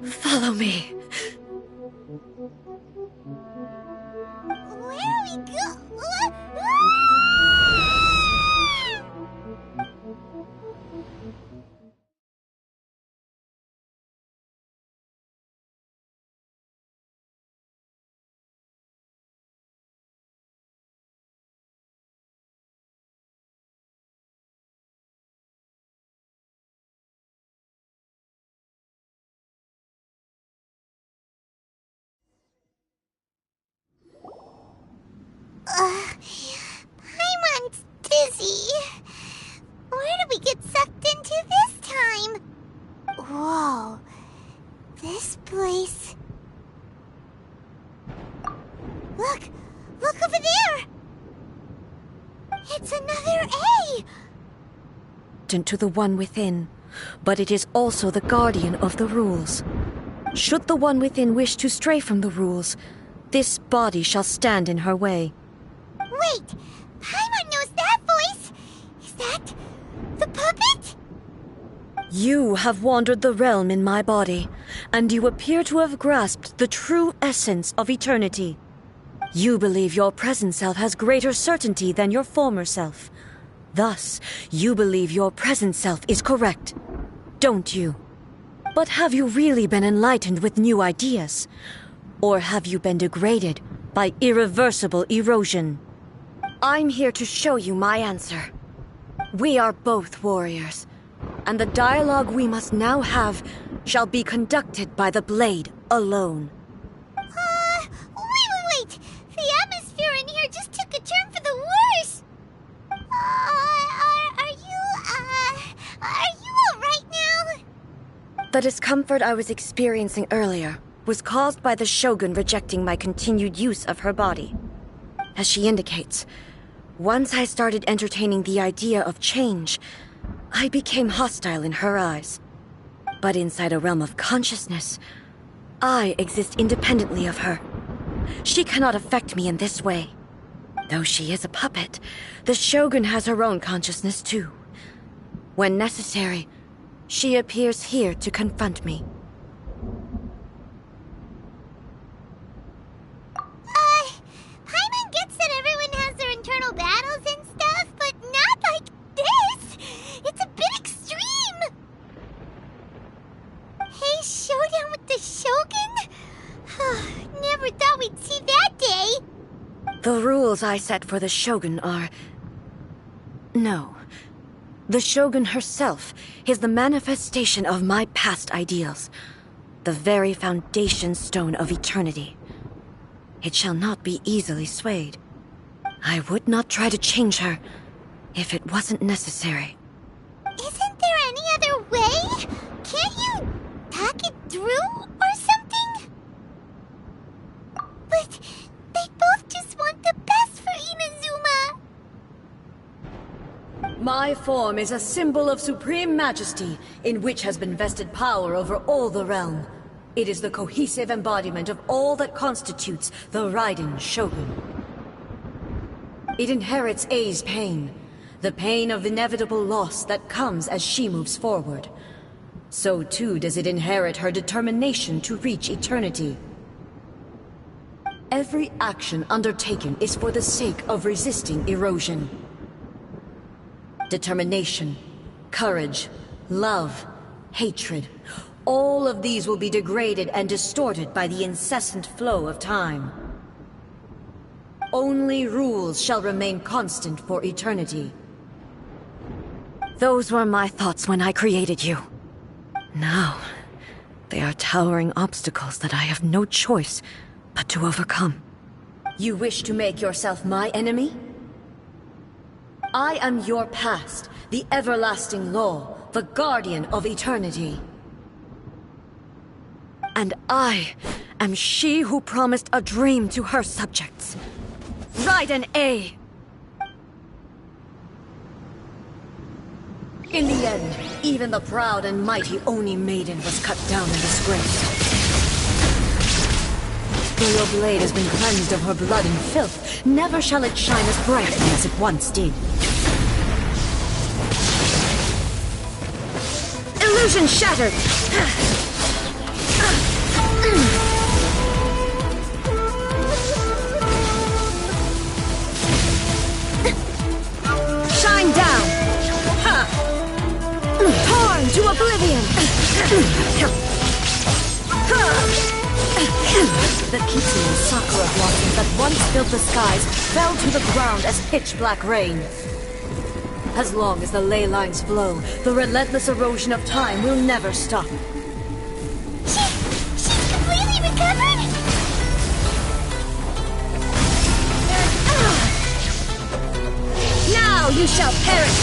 Follow me. Where are we Paimon's dizzy. Where did we get sucked into this time? Whoa. This place... Look! Look over there! It's another A! To the one within, but it is also the guardian of the rules. Should the one within wish to stray from the rules, this body shall stand in her way. Wait! Paimon knows that voice! Is that... the puppet? You have wandered the realm in my body, and you appear to have grasped the true essence of eternity. You believe your present self has greater certainty than your former self. Thus, you believe your present self is correct, don't you? But have you really been enlightened with new ideas? Or have you been degraded by irreversible erosion? I'm here to show you my answer. We are both warriors, and the dialogue we must now have shall be conducted by the blade alone. Wait! The atmosphere in here just took a turn for the worse! Are you alright now? The discomfort I was experiencing earlier was caused by the Shogun rejecting my continued use of her body. As she indicates, once I started entertaining the idea of change, I became hostile in her eyes. But inside a realm of consciousness, I exist independently of her. She cannot affect me in this way. Though she is a puppet, the Shogun has her own consciousness too. When necessary, she appears here to confront me. Paimon gets that everyone has their internal battles and stuff, but not like this! It's a bit extreme! Hey, showdown with the Shogun? Never thought we'd see that day! The rules I set for the Shogun are... No. The Shogun herself is the manifestation of my past ideals. The very foundation stone of eternity. It shall not be easily swayed. I would not try to change her if it wasn't necessary. Isn't there any other way? Can't you talk it through or something? But they both just want the best for Inazuma. My form is a symbol of supreme majesty, in which has been vested power over all the realm. It is the cohesive embodiment of all that constitutes the Raiden Shogun. It inherits Ei's pain, the pain of inevitable loss that comes as she moves forward. So too does it inherit her determination to reach eternity. Every action undertaken is for the sake of resisting erosion. Determination, courage, love, hatred, all of these will be degraded and distorted by the incessant flow of time. Only rules shall remain constant for eternity. Those were my thoughts when I created you. Now, they are towering obstacles that I have no choice but to overcome. You wish to make yourself my enemy? I am your past, the everlasting law, the guardian of eternity. And I am she who promised a dream to her subjects. Raiden A. In the end, even the proud and mighty Oni Maiden was cut down and disgraced. Though your blade has been cleansed of her blood and filth, never shall it shine as brightly as it once did. Illusion shattered! Shine down! Torn to oblivion! The Kitsune sakura blossoms that once filled the skies fell to the ground as pitch-black rain. As long as the ley lines flow, the relentless erosion of time will never stop. She's completely recovered? Now you shall perish!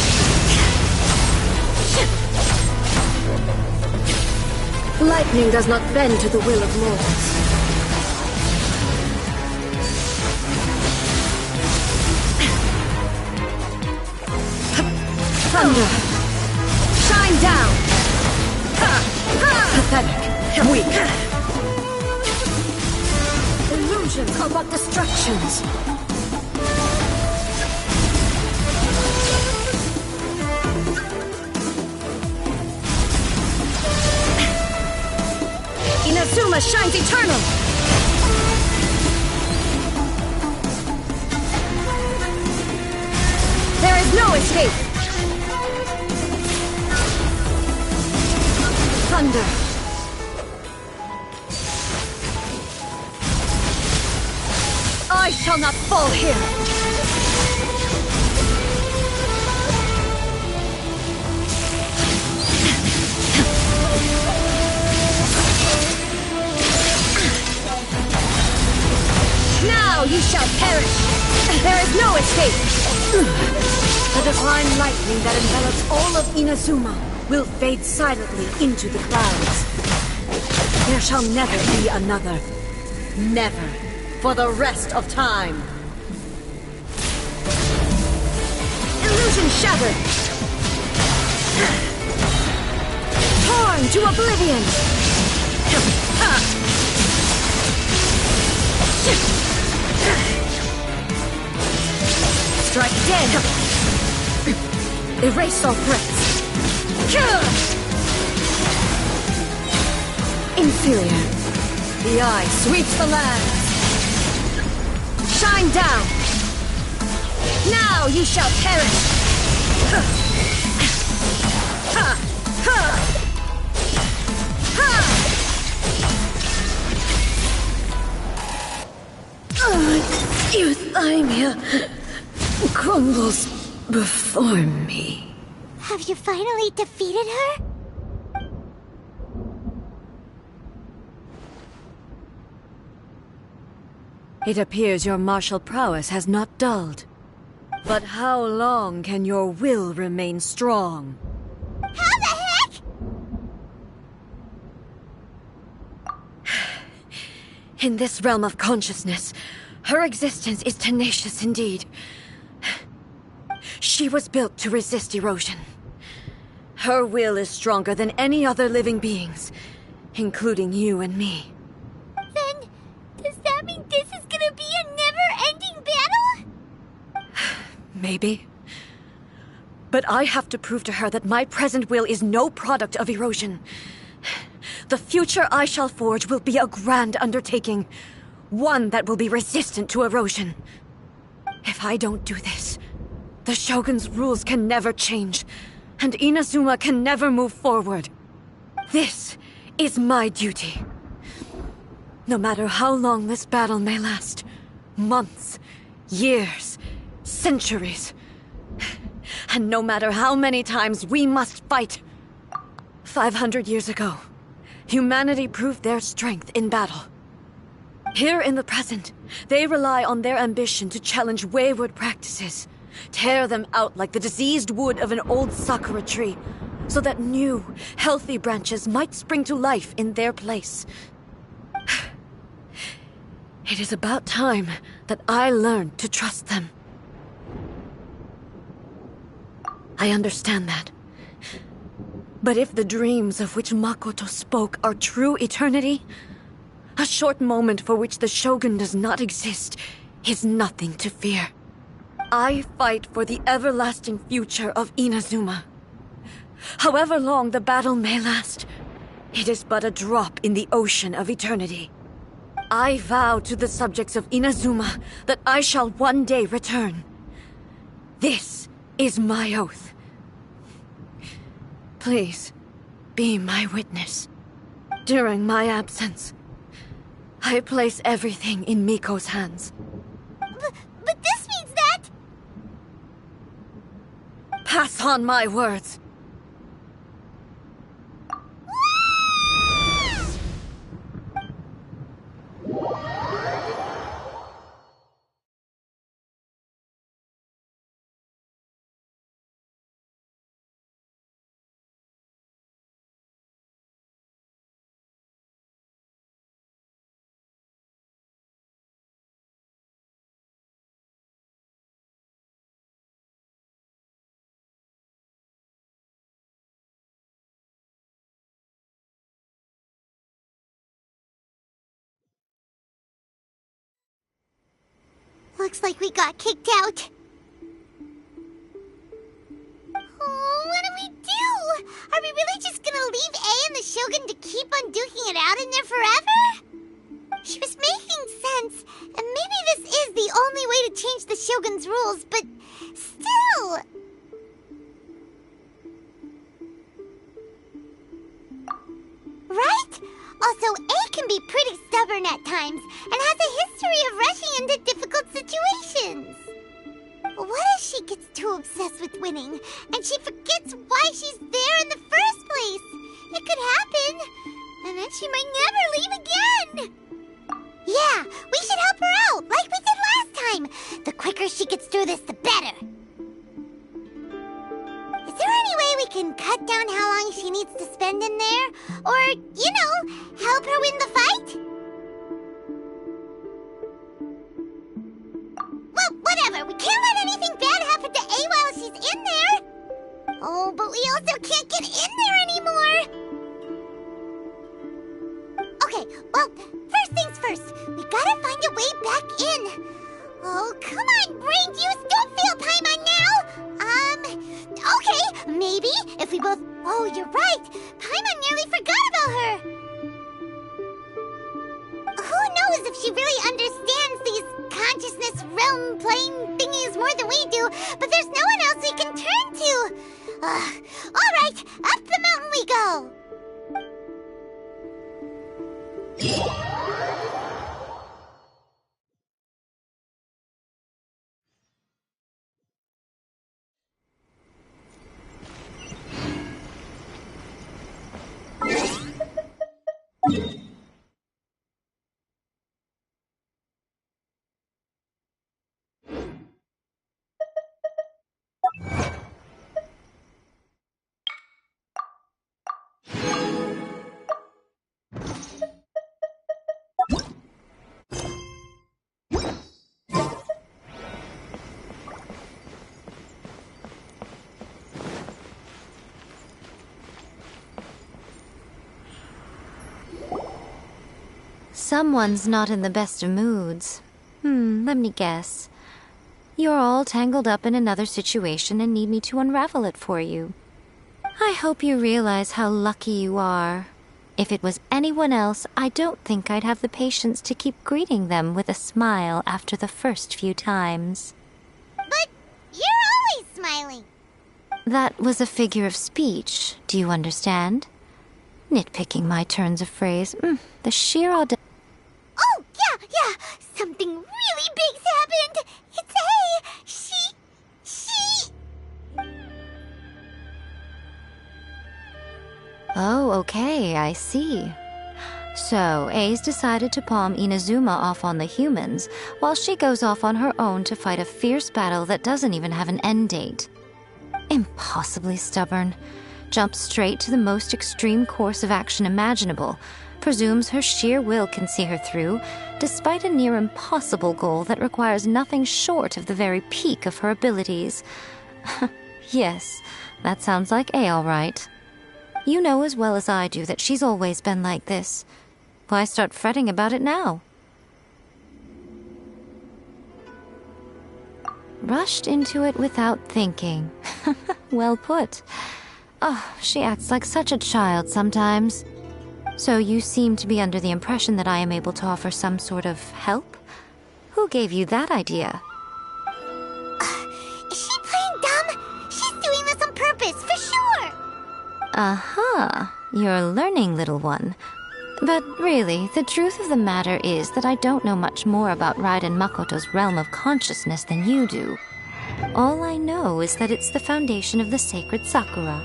Lightning does not bend to the will of mortals. Thunder! Shine down! Pathetic. Weak. Illusions are but distractions. Inazuma shines eternal! There is no escape! Thunder! I shall not fall here! Now you shall perish! There is no escape! The divine lightning that envelops all of Inazuma will fade silently into the clouds. There shall never be another. Never. For the rest of time. Illusion shattered! Torn to oblivion! Strike dead! Erase all threats! Inferior. The eye sweeps the lands. Shine down. Now you shall perish. Euthymia crumbles before me. Have you finally defeated her? It appears your martial prowess has not dulled. But how long can your will remain strong? How the heck? In this realm of consciousness, her existence is tenacious indeed. She was built to resist erosion. Her will is stronger than any other living beings, including you and me. Then, does that mean this is gonna be a never-ending battle? Maybe. But I have to prove to her that my present will is no product of erosion. The future I shall forge will be a grand undertaking, one that will be resistant to erosion. If I don't do this, the Shogun's rules can never change, and Inazuma can never move forward. This is my duty. No matter how long this battle may last, months, years, centuries, and no matter how many times we must fight. 500 years ago, humanity proved their strength in battle. Here in the present, they rely on their ambition to challenge wayward practices, tear them out like the diseased wood of an old sakura tree, so that new, healthy branches might spring to life in their place. It is about time that I learned to trust them. I understand that. But if the dreams of which Makoto spoke are true eternity, a short moment for which the Shogun does not exist is nothing to fear. I fight for the everlasting future of Inazuma. However long the battle may last, it is but a drop in the ocean of eternity. I vow to the subjects of Inazuma that I shall one day return. This is my oath. Please, be my witness. During my absence, I place everything in Miko's hands. But this means that... Pass on my words. looks like we got kicked out. Oh, what do we do? Are we really just gonna leave A and the Shogun to keep on duking it out in there forever? She was making sense, and maybe this is the only way to change the Shogun's rules, but still... Right? Also, A can be pretty stubborn at times, and has a history of rushing into difficult situations. What if she gets too obsessed with winning, and she forgets why she's there in the first place? It could happen, and then she might never leave again. Yeah, we should help her out, like we did last time. The quicker she gets through this, the better. Is there any way we can cut down how long she needs to spend in there? Or, you know, help her win the fight? Well, whatever. We can't let anything bad happen to A while she's in there. Oh, but we also can't get in there anymore. Okay, well, first things first. We gotta find a way back in. Oh, come on, brain juice. Don't fail Paimon now. Okay, maybe if we both... Oh, you're right. Paimon nearly forgot about her. Who knows if she really understands these consciousness realm plane thingies more than we do, but there's no one else we can turn to. All right, up the mountain we go. Someone's not in the best of moods. Let me guess. You're all tangled up in another situation and need me to unravel it for you. I hope you realize how lucky you are. If it was anyone else, I don't think I'd have the patience to keep greeting them with a smile after the first few times. But you're always smiling. That was a figure of speech, do you understand? Nitpicking my turns of phrase. The sheer audacity. Oh, yeah. Something really big's happened. It's A. She... Oh, okay, I see. So, A's decided to palm Inazuma off on the humans, while she goes off on her own to fight a fierce battle that doesn't even have an end date. Impossibly stubborn. Jumps straight to the most extreme course of action imaginable, presumes her sheer will can see her through, despite a near impossible goal that requires nothing short of the very peak of her abilities. Yes, that sounds like A all right. You know as well as I do that she's always been like this. Why start fretting about it now? Rushed into it without thinking. Well put. Oh, she acts like such a child sometimes. So you seem to be under the impression that I am able to offer some sort of help? Who gave you that idea? Is she playing dumb? She's doing this on purpose, for sure. Uh-huh. You're learning, little one. But really, the truth of the matter is that I don't know much more about Raiden Makoto's realm of consciousness than you do. All I know is that it's the foundation of the sacred Sakura,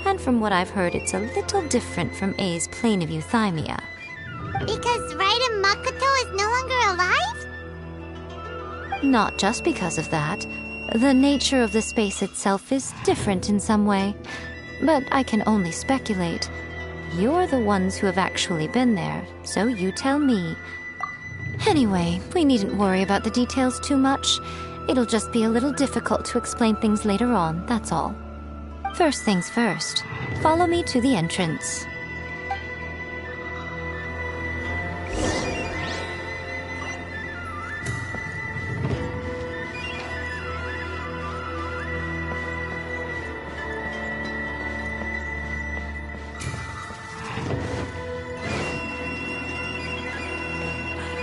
and from what I've heard, it's a little different from A's plane of euthymia. Because Raiden Makoto is no longer alive? Not just because of that. The nature of the space itself is different in some way. But I can only speculate. You're the ones who have actually been there, so you tell me. Anyway, we needn't worry about the details too much. It'll just be a little difficult to explain things later on, that's all. First things first, follow me to the entrance.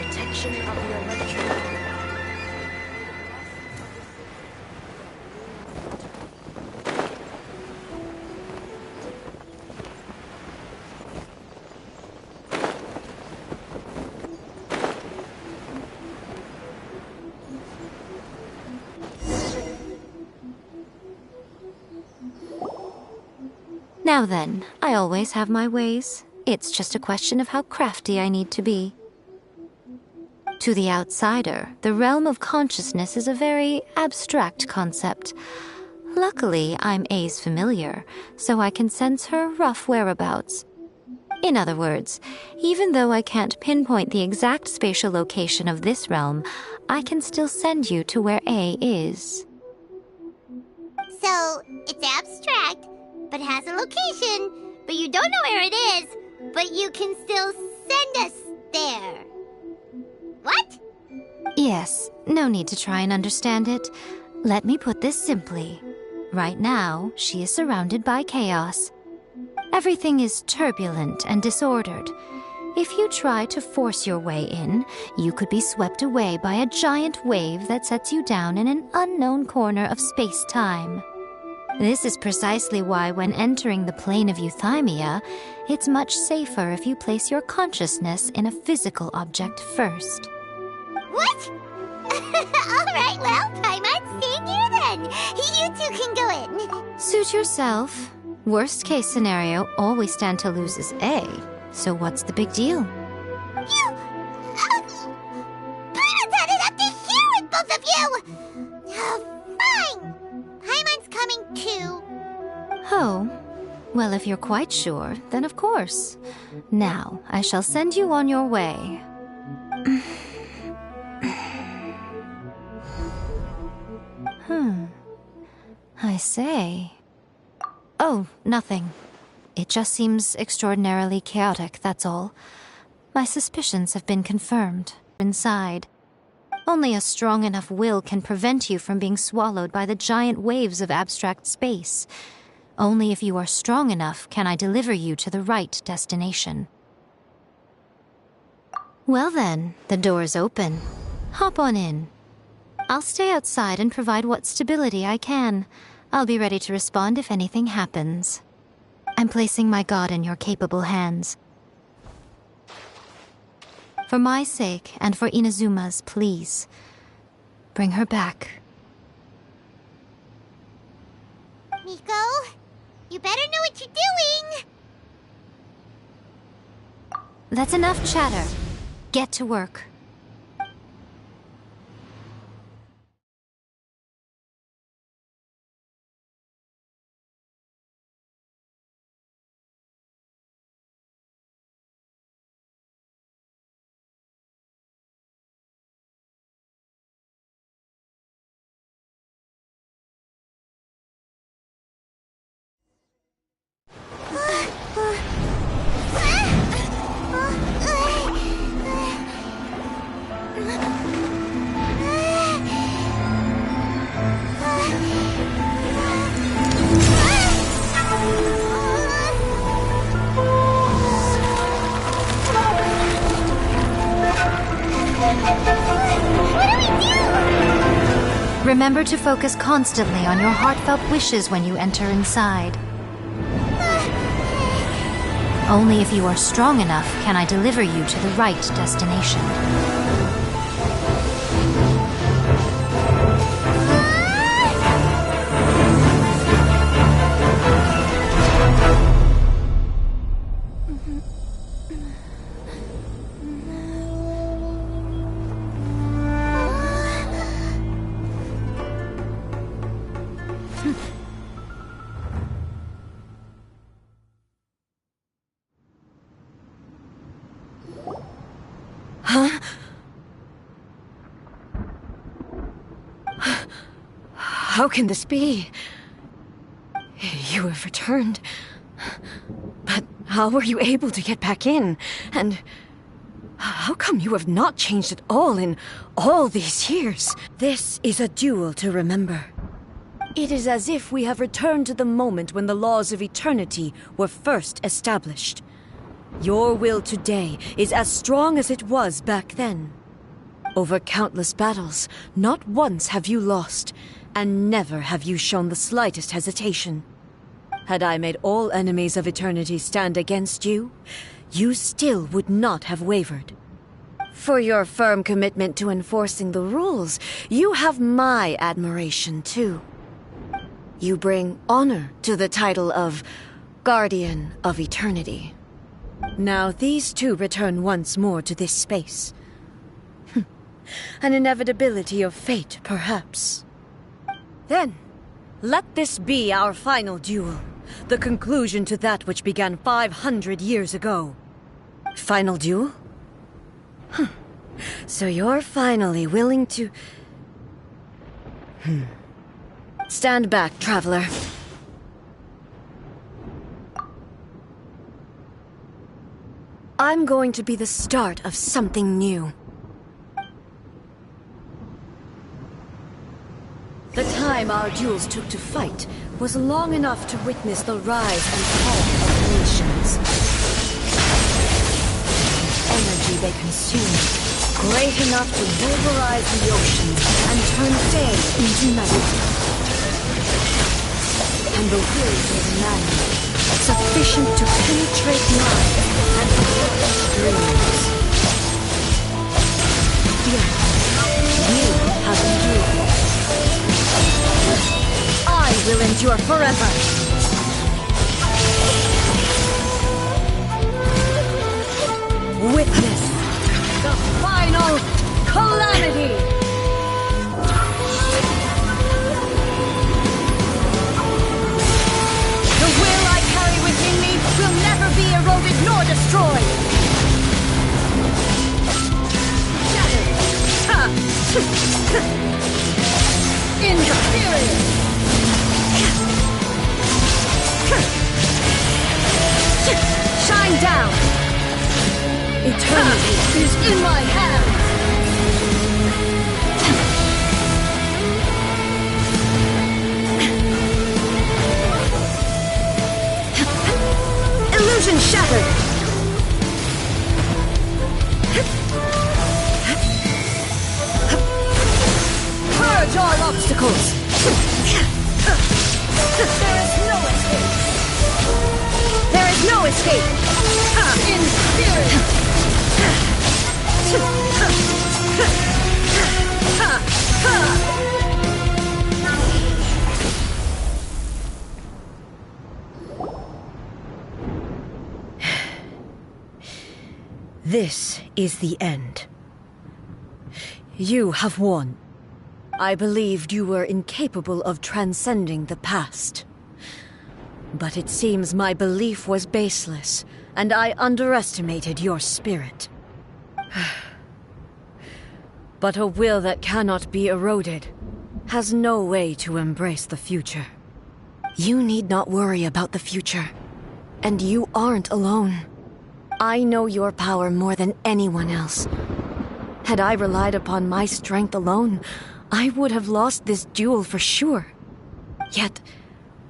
Protection of the electric. Now then, I always have my ways. It's just a question of how crafty I need to be. To the outsider, the realm of consciousness is a very abstract concept. Luckily, I'm A's familiar, so I can sense her rough whereabouts. In other words, even though I can't pinpoint the exact spatial location of this realm, I can still send you to where A is. So, it's abstract, but has a location, but you don't know where it is, but you can still send us there. What? Yes, no need to try and understand it. Let me put this simply. Right now, she is surrounded by chaos. Everything is turbulent and disordered. If you try to force your way in, you could be swept away by a giant wave that sets you down in an unknown corner of space-time. This is precisely why when entering the plane of euthymia, it's much safer if you place your consciousness in a physical object first. What? Alright, well, Paimon's staying here then. You two can go in. Suit yourself. Worst case scenario, all we stand to lose is A. So what's the big deal? You... Paimon's had it up to here with both of you! Fine! Paimon's coming too. Oh. Well, if you're quite sure, then of course. Now, I shall send you on your way. I say... Oh, nothing. It just seems extraordinarily chaotic, that's all. My suspicions have been confirmed. Inside. Only a strong enough will can prevent you from being swallowed by the giant waves of abstract space. Only if you are strong enough can I deliver you to the right destination. Well then, the door's open. Hop on in. I'll stay outside and provide what stability I can. I'll be ready to respond if anything happens. I'm placing my god in your capable hands. For my sake, and for Inazuma's, please. Bring her back. Miko, you better know what you're doing! That's enough chatter. Get to work. Remember to focus constantly on your heartfelt wishes when you enter inside. Only if you are strong enough can I deliver you to the right destination. Huh? How can this be? You have returned. But how were you able to get back in? And how come you have not changed at all in all these years? This is a duel to remember. It is as if we have returned to the moment when the laws of eternity were first established. Your will today is as strong as it was back then. Over countless battles, not once have you lost, and never have you shown the slightest hesitation. Had I made all enemies of eternity stand against you, you still would not have wavered. For your firm commitment to enforcing the rules, you have my admiration too. You bring honor to the title of Guardian of Eternity. Now these two return once more to this space. An inevitability of fate, perhaps. Then, let this be our final duel. The conclusion to that which began 500 years ago. Final duel? So you're finally willing to... Stand back, traveler. I'm going to be the start of something new. The time our duels took to fight was long enough to witness the rise and fall of nations. The energy they consumed, great enough to pulverize the oceans and turn day into night. And the will of man, sufficient to penetrate mind and crush dreams. Yet, you have endured. I will endure forever! Witness the final calamity! The will I carry within me will never be eroded nor destroyed! Interference! Shine down! Eternity is in my hands! Illusion shattered! Purge all obstacles! There is no escape! There is no escape! In spirit! This is the end. You have won. I believed you were incapable of transcending the past. But it seems my belief was baseless, and I underestimated your spirit. But a will that cannot be eroded has no way to embrace the future. You need not worry about the future, and you aren't alone. I know your power more than anyone else. Had I relied upon my strength alone, I would have lost this duel for sure. Yet,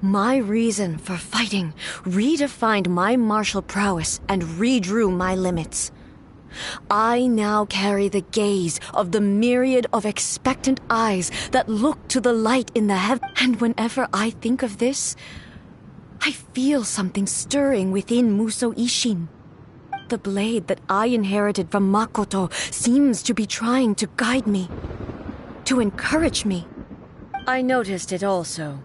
my reason for fighting redefined my martial prowess and redrew my limits. I now carry the gaze of the myriad of expectant eyes that look to the light in the heaven. And whenever I think of this, I feel something stirring within Muso Ishin. The blade that I inherited from Makoto seems to be trying to guide me, to encourage me. I noticed it also.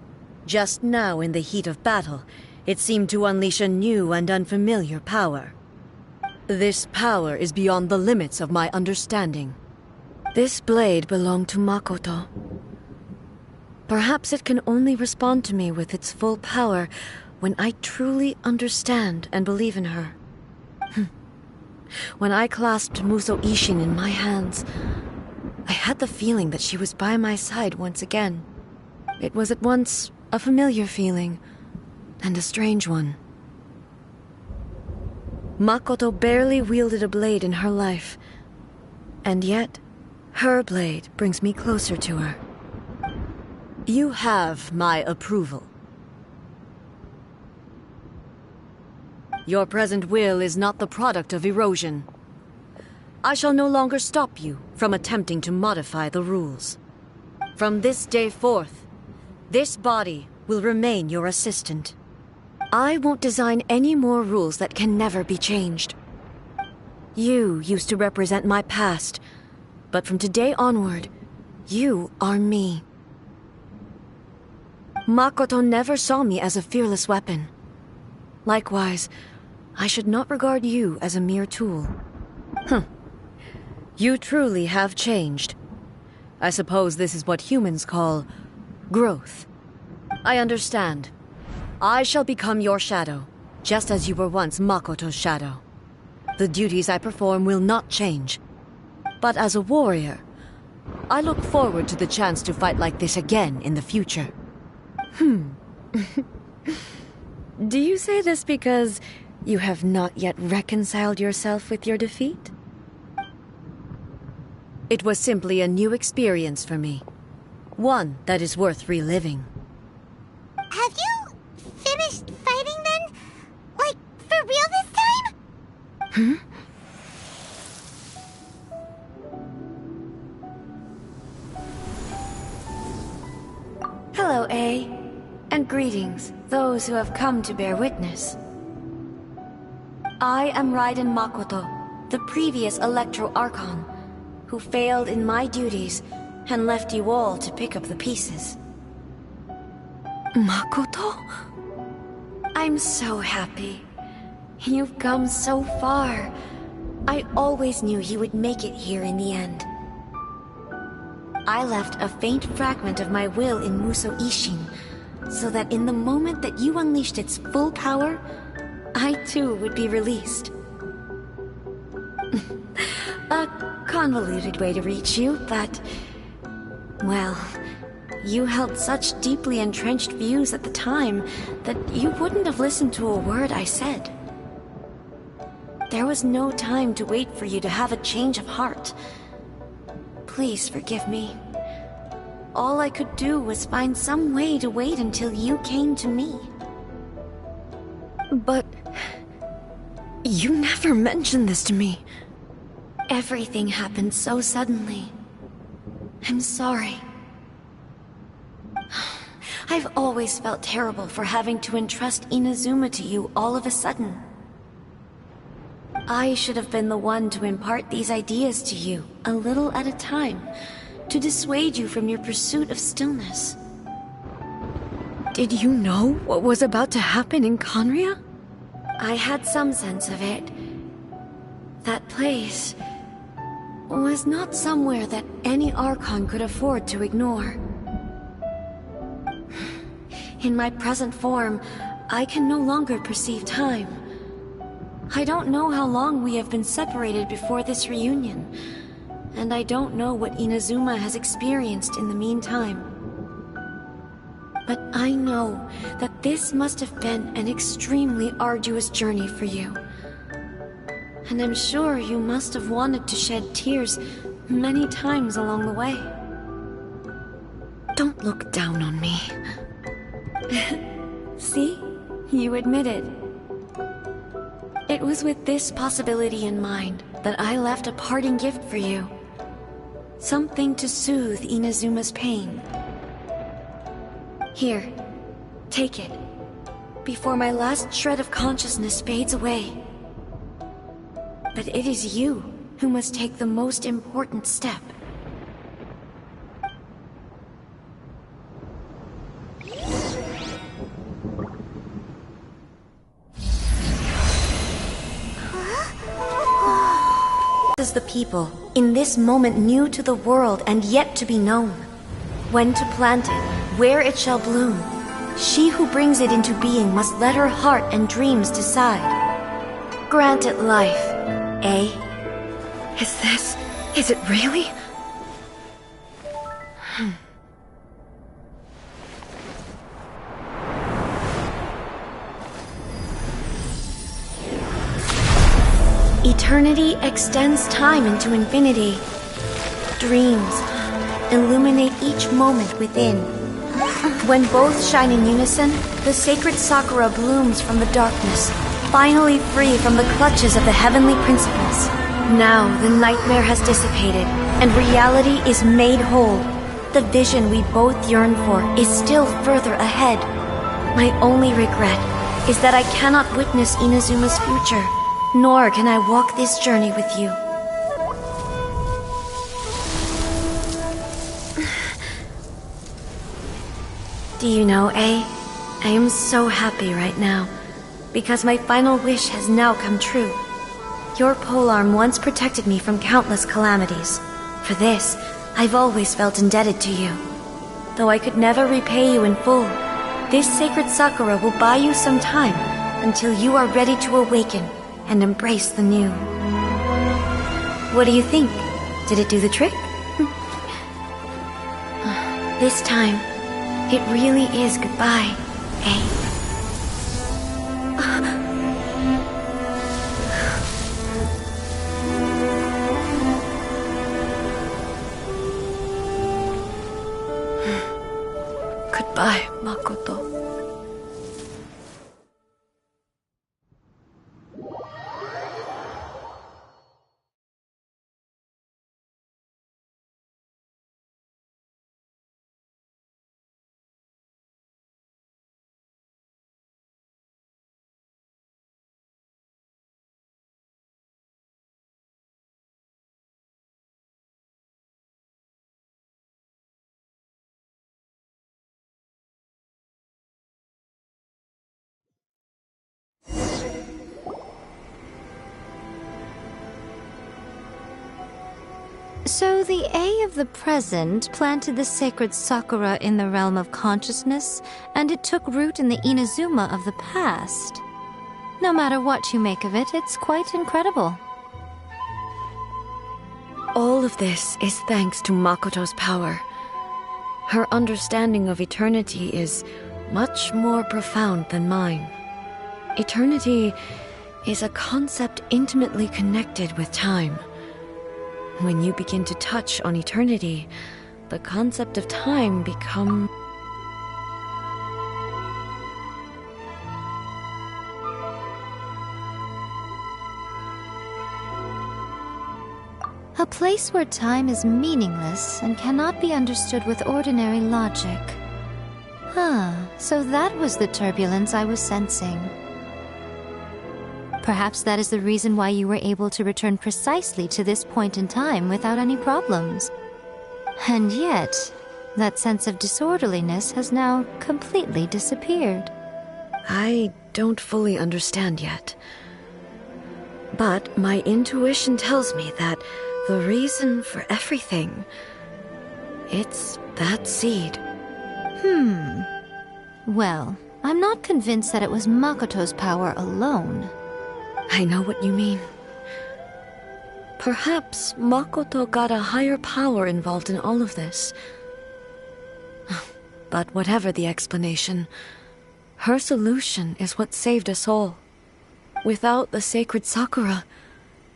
Just now in the heat of battle, it seemed to unleash a new and unfamiliar power. This power is beyond the limits of my understanding. This blade belonged to Makoto. Perhaps it can only respond to me with its full power when I truly understand and believe in her. When I clasped Muso Ishin in my hands, I had the feeling that she was by my side once again. It was at once a familiar feeling and a strange one. Makoto barely wielded a blade in her life, and yet her blade brings me closer to her. You have my approval. Your present will is not the product of erosion. I shall no longer stop you from attempting to modify the rules. From this day forth, this body will remain your assistant. I won't design any more rules that can never be changed. You used to represent my past, but from today onward, you are me. Makoto never saw me as a fearless weapon. Likewise, I should not regard you as a mere tool. You truly have changed. I suppose this is what humans call growth. I understand. I shall become your shadow, just as you were once Makoto's shadow. The duties I perform will not change. But as a warrior, I look forward to the chance to fight like this again in the future. Do you say this because you have not yet reconciled yourself with your defeat? It was simply a new experience for me. One that is worth reliving. Have you finished fighting then? Like, for real this time? Hello, A. And greetings, those who have come to bear witness. I am Raiden Makoto, the previous Electro Archon, who failed in my duties and left you all to pick up the pieces. Makoto? I'm so happy. You've come so far. I always knew you would make it here in the end. I left a faint fragment of my will in Muso Ishin, so that in the moment that you unleashed its full power, I too would be released. A convoluted way to reach you, but... well, you held such deeply entrenched views at the time that you wouldn't have listened to a word I said. There was no time to wait for you to have a change of heart. Please forgive me. All I could do was find some way to wait until you came to me. But... you never mentioned this to me. Everything happened so suddenly. I'm sorry. I've always felt terrible for having to entrust Inazuma to you all of a sudden. I should have been the one to impart these ideas to you, a little at a time, to dissuade you from your pursuit of stillness. Did you know what was about to happen in Conria? I had some sense of it. That place was not somewhere that any Archon could afford to ignore. In my present form, I can no longer perceive time. I don't know how long we have been separated before this reunion, and I don't know what Inazuma has experienced in the meantime. But I know that this must have been an extremely arduous journey for you. And I'm sure you must have wanted to shed tears many times along the way. Don't look down on me. See? You admitted. It was with this possibility in mind that I left a parting gift for you. Something to soothe Inazuma's pain. Here, take it, before my last shred of consciousness fades away. But it is you who must take the most important step. As the people, in this moment new to the world and yet to be known. When to plant it, where it shall bloom. She who brings it into being must let her heart and dreams decide. Grant it life, eh? Is it really? Eternity extends time into infinity. Dreams illuminate each moment within. When both shine in unison, the sacred Sakura blooms from the darkness, finally free from the clutches of the heavenly principles. Now the nightmare has dissipated, and reality is made whole. The vision we both yearn for is still further ahead. My only regret is that I cannot witness Inazuma's future, nor can I walk this journey with you. Do you know, A? I am so happy right now, because my final wish has now come true. Your polearm once protected me from countless calamities. For this, I've always felt indebted to you. Though I could never repay you in full, this sacred Sakura will buy you some time until you are ready to awaken and embrace the new. What do you think? Did it do the trick? This time, it really is goodbye, eh? Goodbye, Makoto. So the A of the present planted the sacred Sakura in the realm of consciousness, and it took root in the Inazuma of the past. No matter what you make of it, it's quite incredible. All of this is thanks to Makoto's power. Her understanding of eternity is much more profound than mine. Eternity is a concept intimately connected with time. When you begin to touch on eternity, the concept of time becomes... A place where time is meaningless and cannot be understood with ordinary logic. So that was the turbulence I was sensing. Perhaps that is the reason why you were able to return precisely to this point in time without any problems. And yet, that sense of disorderliness has now completely disappeared. I don't fully understand yet. But my intuition tells me that the reason for everything, it's that seed. Well, I'm not convinced that it was Makoto's power alone. I know what you mean. Perhaps Makoto got a higher power involved in all of this. But whatever the explanation, her solution is what saved us all. Without the sacred Sakura,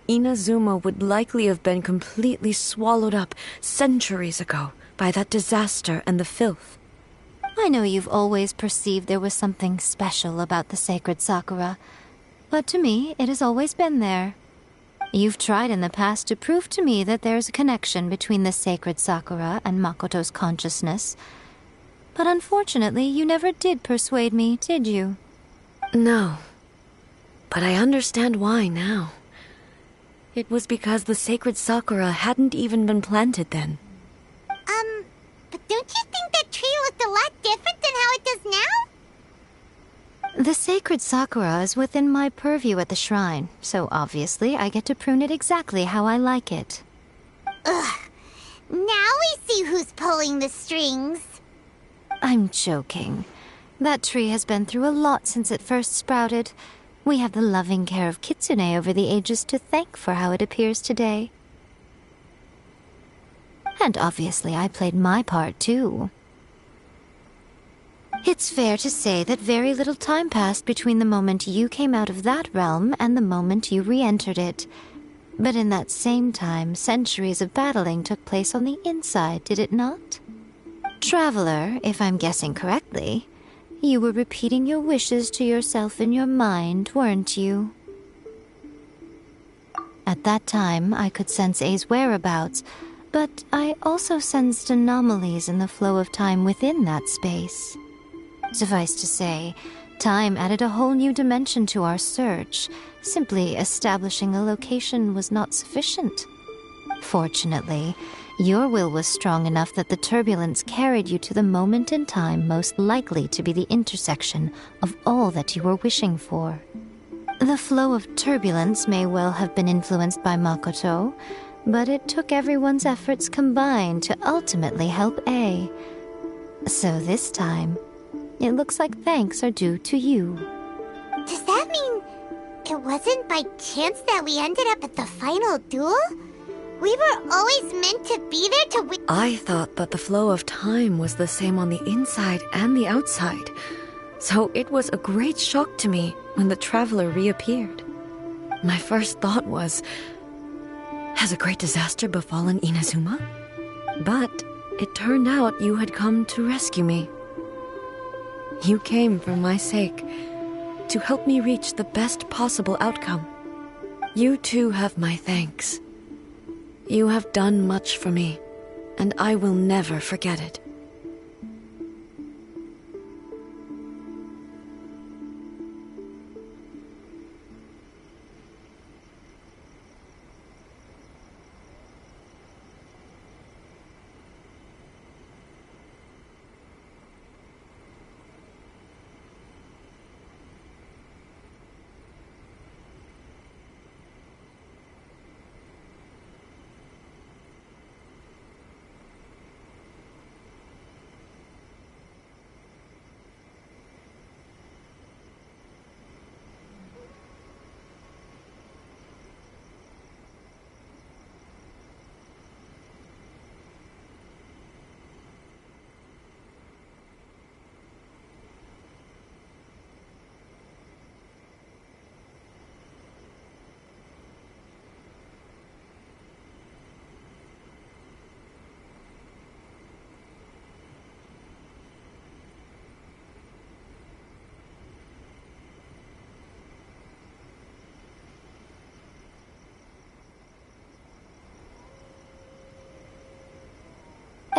Inazuma would likely have been completely swallowed up centuries ago by that disaster and the filth. I know you've always perceived there was something special about the sacred Sakura, but to me, it has always been there. You've tried in the past to prove to me that there's a connection between the sacred Sakura and Makoto's consciousness. But unfortunately, you never did persuade me, did you? No. But I understand why now. It was because the sacred Sakura hadn't even been planted then. But don't you think that tree looked a lot different than how it does now? The sacred Sakura is within my purview at the shrine, so obviously I get to prune it exactly how I like it. Ugh. Now we see who's pulling the strings. I'm joking. That tree has been through a lot since it first sprouted. We have the loving care of Kitsune over the ages to thank for how it appears today. And obviously I played my part too. It's fair to say that very little time passed between the moment you came out of that realm and the moment you re-entered it. But in that same time, centuries of battling took place on the inside, did it not? Traveler, if I'm guessing correctly, You were repeating your wishes to yourself in your mind, weren't you? At that time, I could sense A's whereabouts, but I also sensed anomalies in the flow of time within that space. Suffice to say, time added a whole new dimension to our search. Simply establishing a location was not sufficient. Fortunately, your will was strong enough that the turbulence carried you to the moment in time most likely to be the intersection of all that you were wishing for. The flow of turbulence may well have been influenced by Makoto, but it took everyone's efforts combined to ultimately help A. So this time, it looks like thanks are due to you. Does that mean it wasn't by chance that we ended up at the final duel? We were always meant to be there to win. I thought that the flow of time was the same on the inside and the outside, so it was a great shock to me when the traveler reappeared. My first thought was, has a great disaster befallen Inazuma? But it turned out you had come to rescue me. You came for my sake, to help me reach the best possible outcome. You too have my thanks. You have done much for me, and I will never forget it.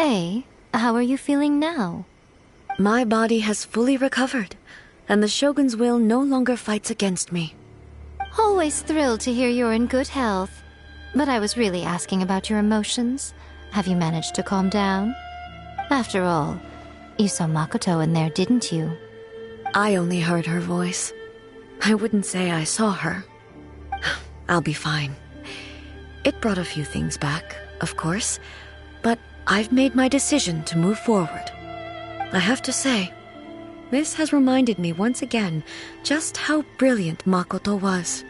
A, how are you feeling now? My body has fully recovered, and the Shogun's will no longer fights against me. Always thrilled to hear you're in good health. But I was really asking about your emotions. Have you managed to calm down? After all, you saw Makoto in there, didn't you? I only heard her voice. I wouldn't say I saw her. I'll be fine. It brought a few things back, of course, but I've made my decision to move forward. I have to say, this has reminded me once again just how brilliant Makoto was.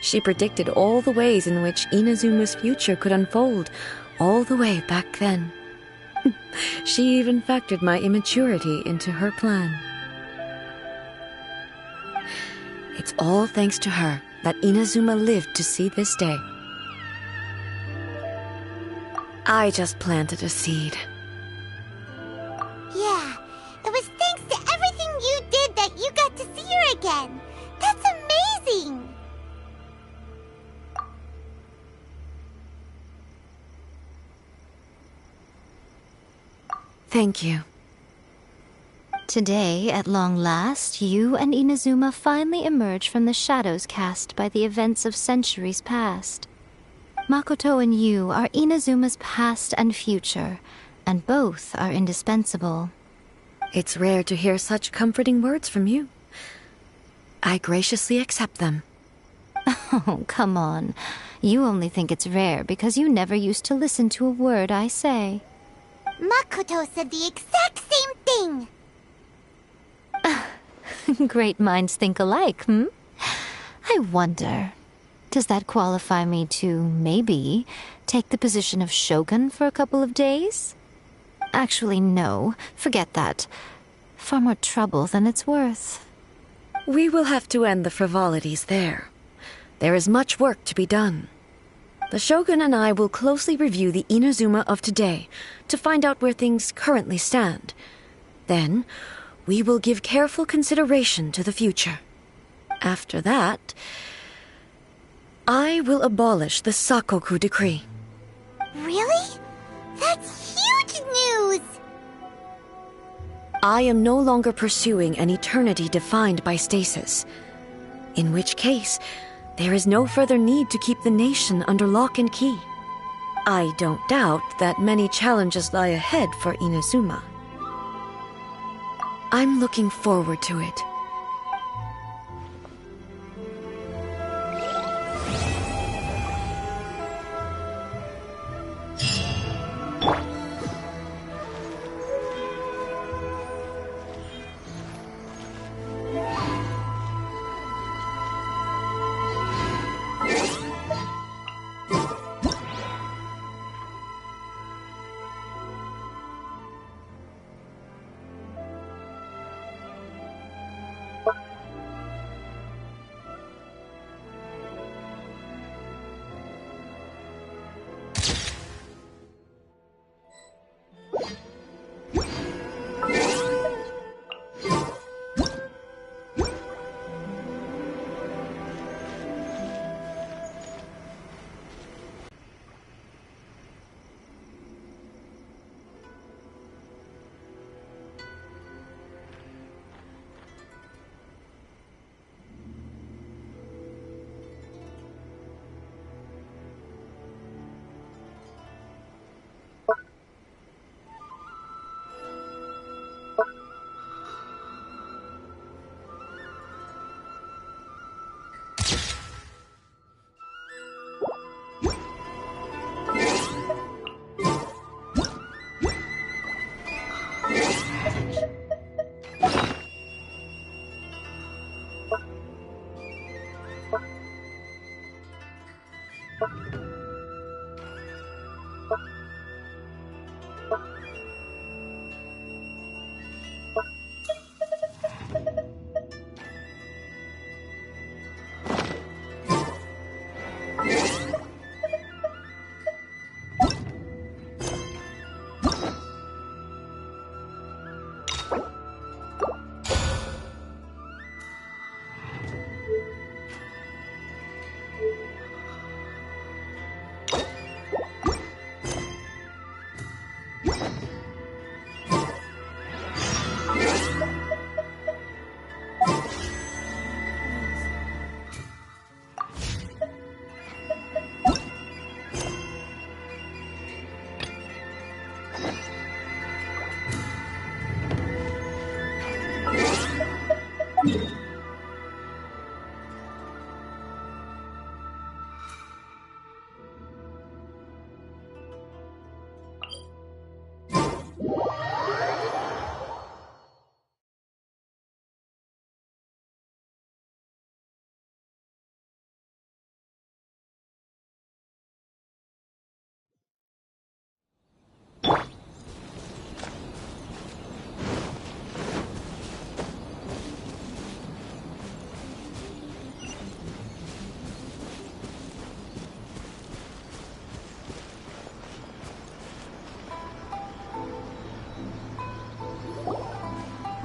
She predicted all the ways in which Inazuma's future could unfold, all the way back then. She even factored my immaturity into her plan. It's all thanks to her that Inazuma lived to see this day. I just planted a seed. Yeah, it was thanks to everything you did that you got to see her again. That's amazing! Thank you. Today, at long last, you and Inazuma finally emerge from the shadows cast by the events of centuries past. Makoto and you are Inazuma's past and future, and both are indispensable. It's rare to hear such comforting words from you. I graciously accept them. Oh, come on. You only think it's rare because you never used to listen to a word I say. Makoto said the exact same thing! Great minds think alike, hmm? I wonder, does that qualify me to, maybe, take the position of Shogun for a couple of days? Actually, no. Forget that. Far more trouble than it's worth. We will have to end the frivolities there. There is much work to be done. The Shogun and I will closely review the Inazuma of today to find out where things currently stand. Then, we will give careful consideration to the future. After that, I will abolish the Sakoku decree. Really? That's huge news! I am no longer pursuing an eternity defined by stasis. In which case, there is no further need to keep the nation under lock and key. I don't doubt that many challenges lie ahead for Inazuma. I'm looking forward to it.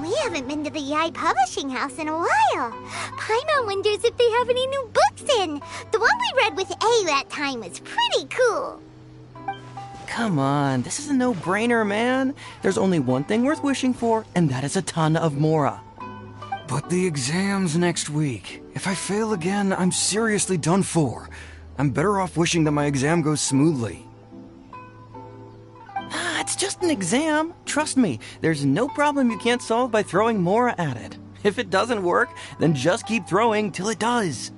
We haven't been to the Yai Publishing House in a while. Paimon wonders if they have any new books in. The one we read with A that time was pretty cool. Come on, this is a no-brainer, man. There's only one thing worth wishing for, and that is a ton of Mora. But the exam's next week. If I fail again, I'm seriously done for. I'm better off wishing that my exam goes smoothly. It's just an exam. Trust me, there's no problem you can't solve by throwing Mora at it. If it doesn't work, then just keep throwing till it does.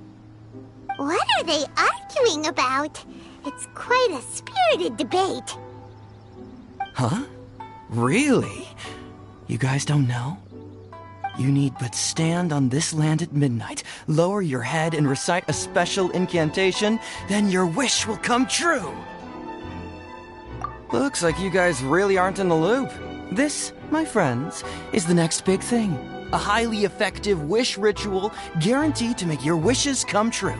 What are they arguing about? It's quite a spirited debate. Huh? Really? You guys don't know? You need but stand on this land at midnight, lower your head and recite a special incantation, then your wish will come true. Looks like you guys really aren't in the loop. This, my friends, is the next big thing. A highly effective wish ritual guaranteed to make your wishes come true.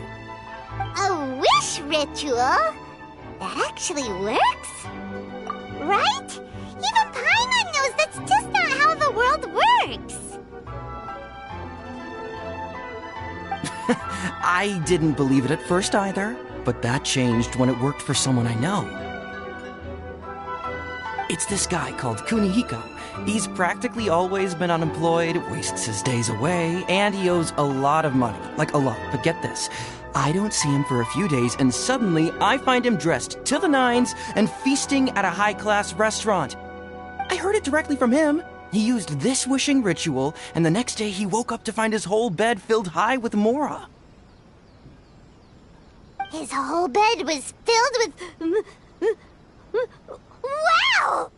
A wish ritual? That actually works? Right? Even Paimon knows that's just not how the world works. works! I didn't believe it at first either, but that changed when it worked for someone I know. It's this guy called Kunihiko. He's practically always been unemployed, wastes his days away, and he owes a lot of money. Like, a lot. But get this. I don't see him for a few days, and suddenly I find him dressed to the nines and feasting at a high-class restaurant. I heard it directly from him. He used this wishing ritual, and the next day he woke up to find his whole bed filled high with mora. His whole bed was filled with... Wow!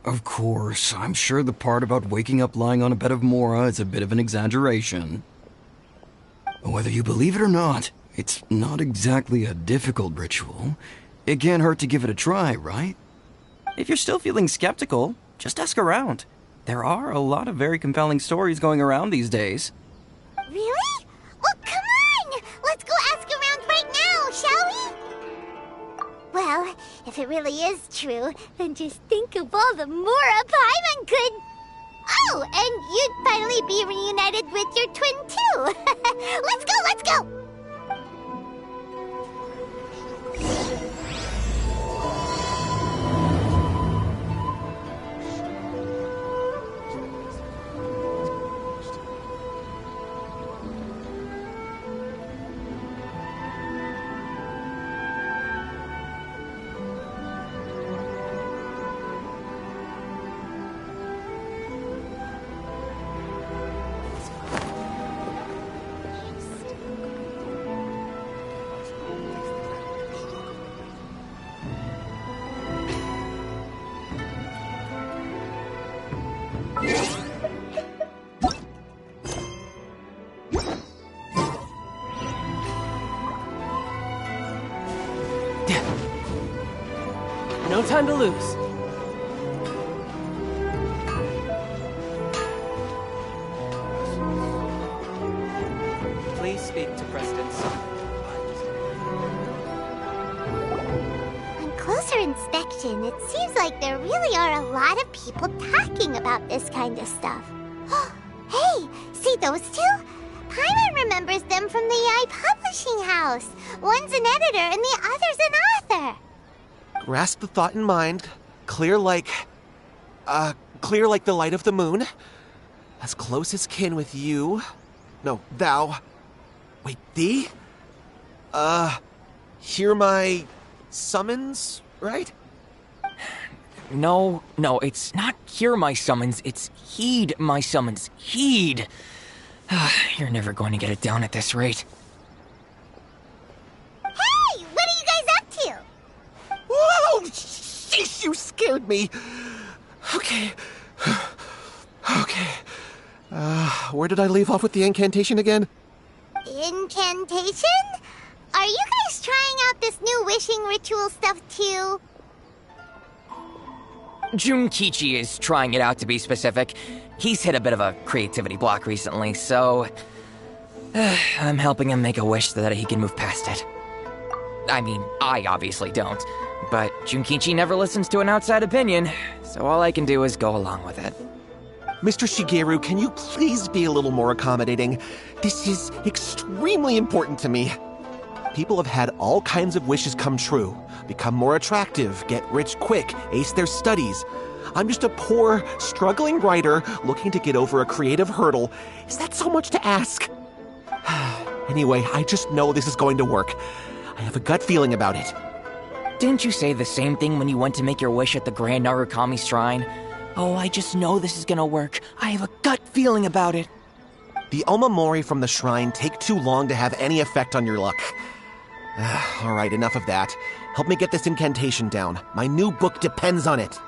Of course, I'm sure the part about waking up lying on a bed of mora is a bit of an exaggeration. Whether you believe it or not, it's not exactly a difficult ritual. It can't hurt to give it a try, right? If you're still feeling skeptical, just ask around. There are a lot of very compelling stories going around these days. Really? Well, come on! Let's go ask around right now, shall we? Well, if it really is true, then just think of all the Mora Paimon could... Oh, and you'd finally be reunited with your twin, too! Let's go, let's go! No time to lose. Please speak to President Sun. On closer inspection, it seems like there really are a lot of people talking about this kind of stuff. Hey, see those two? Paimon remembers them from the AI publishing house. One's an editor and the other's an author. Grasp the thought in mind. Clear like the light of the moon. As close as kin with you. No, thou. Wait, thee? Hear my summons, right? No, it's not hear my summons, it's heed my summons. Heed! You're never going to get it down at this rate. Hey! What are you guys up to? Whoa! Sheesh, you scared me! Okay. Where did I leave off with the incantation again? Incantation? Are you guys trying out this new wishing ritual stuff too? Junkichi is trying it out, to be specific. He's hit a bit of a creativity block recently, so... I'm helping him make a wish so that he can move past it. I mean, I obviously don't, but Junkichi never listens to an outside opinion, so all I can do is go along with it. Mr. Shigeru, can you please be a little more accommodating? This is extremely important to me. People have had all kinds of wishes come true. Become more attractive, get rich quick, ace their studies. I'm just a poor, struggling writer looking to get over a creative hurdle. Is that so much to ask? Anyway, I just know this is going to work. I have a gut feeling about it. Didn't you say the same thing when you went to make your wish at the Grand Narukami Shrine? Oh, I just know this is gonna work. I have a gut feeling about it. The Omamori from the shrine take too long to have any effect on your luck. Alright, enough of that. Help me get this incantation down. My new book depends on it.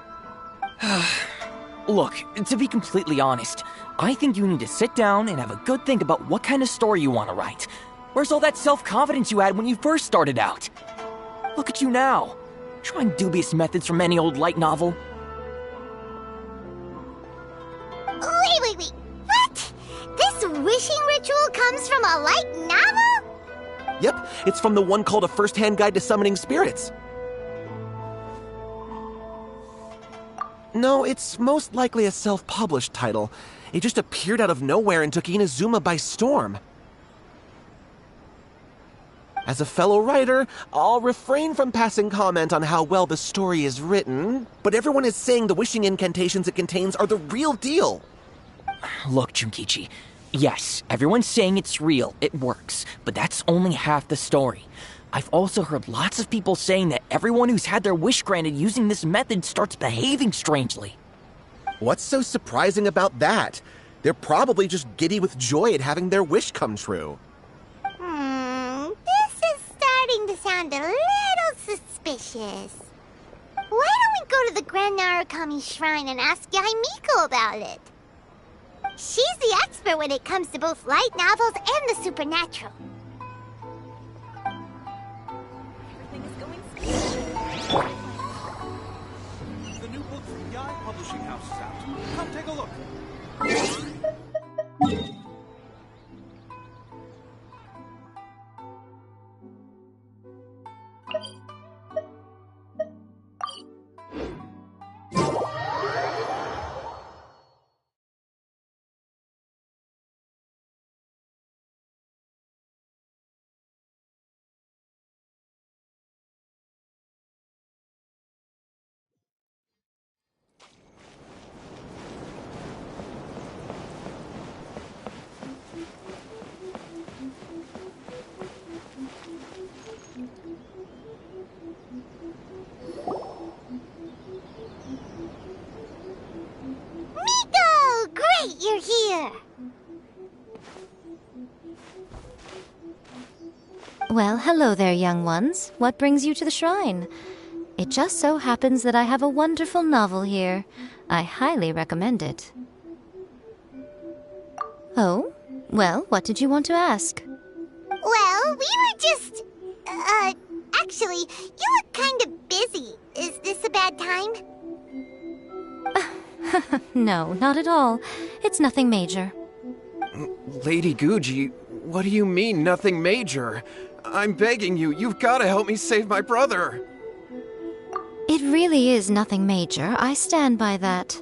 Look, to be completely honest, I think you need to sit down and have a good think about what kind of story you want to write. Where's all that self-confidence you had when you first started out? Look at you now, trying dubious methods from any old light novel. Wait, a light novel? Yep, it's from the one called A First-Hand Guide to Summoning Spirits. No, it's most likely a self-published title. It just appeared out of nowhere and took Inazuma by storm. As a fellow writer, I'll refrain from passing comment on how well the story is written, but everyone is saying the wishing incantations it contains are the real deal. Look, Junkichi. Yes, everyone's saying it's real, it works, but that's only half the story. I've also heard lots of people saying that everyone who's had their wish granted using this method starts behaving strangely. What's so surprising about that? They're probably just giddy with joy at having their wish come true. This is starting to sound a little suspicious. Why don't we go to the Grand Narukami Shrine and ask Yaimiko about it? She's the expert when it comes to both light novels and the supernatural. The new book from Yai Publishing House is out. Come take a look. You're here! Well, hello there, young ones. What brings you to the shrine? It just so happens that I have a wonderful novel here. I highly recommend it. Oh? Well, what did you want to ask? Well, we were just... actually, you look kind of busy. Is this a bad time? No, not at all. It's nothing major. Lady Guji, what do you mean, nothing major? I'm begging you, you've got to help me save my brother. It really is nothing major. I stand by that.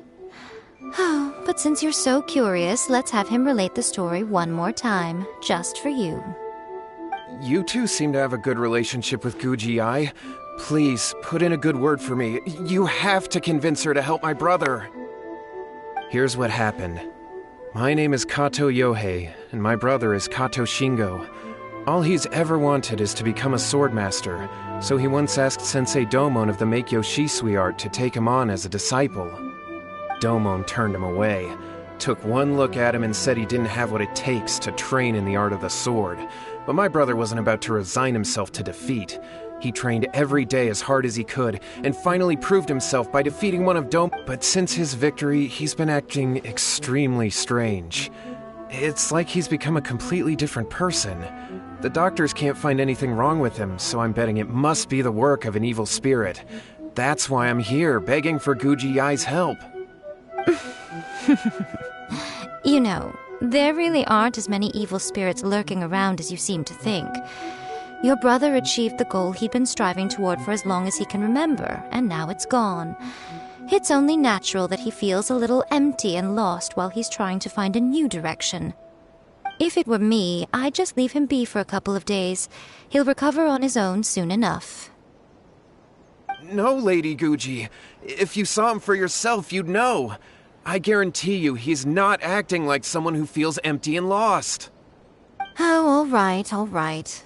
Oh, but since you're so curious, let's have him relate the story one more time, just for you. You two seem to have a good relationship with Guji-ai. Please, put in a good word for me. You have to convince her to help my brother. Here's what happened. My name is Kato Yohei, and my brother is Kato Shingo. All he's ever wanted is to become a swordmaster, so he once asked Sensei Domon of the Meikyo Shisui art to take him on as a disciple. Domon turned him away, took one look at him and said he didn't have what it takes to train in the art of the sword. But my brother wasn't about to resign himself to defeat. He trained every day as hard as he could, and finally proved himself by defeating one of But since his victory, he's been acting extremely strange. It's like he's become a completely different person. The doctors can't find anything wrong with him, so I'm betting it must be the work of an evil spirit. That's why I'm here, begging for Guji-ai's help. You know, there really aren't as many evil spirits lurking around as you seem to think. Your brother achieved the goal he'd been striving toward for as long as he can remember, and now it's gone. It's only natural that he feels a little empty and lost while he's trying to find a new direction. If it were me, I'd just leave him be for a couple of days. He'll recover on his own soon enough. No, Lady Guji. If you saw him for yourself, you'd know. I guarantee you he's not acting like someone who feels empty and lost. Oh, all right.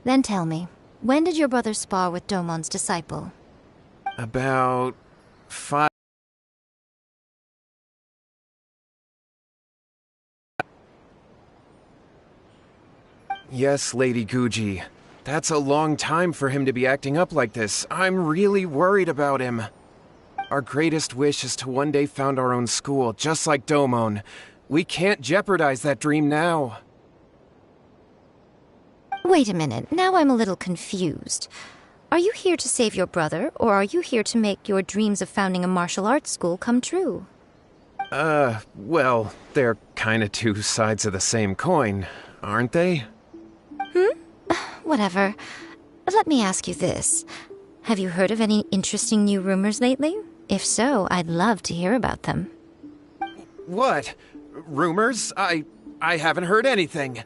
Then tell me, when did your brother spar with Domon's disciple? About 5... Yes, Lady Guji. That's a long time for him to be acting up like this. I'm really worried about him. Our greatest wish is to one day found our own school, just like Domon. We can't jeopardize that dream now. Wait a minute, now I'm a little confused. Are you here to save your brother, or are you here to make your dreams of founding a martial arts school come true? Well, they're kinda two sides of the same coin. aren't they? Whatever. Let me ask you this. Have you heard of any interesting new rumors lately? If so, I'd love to hear about them. What? Rumors? I haven't heard anything.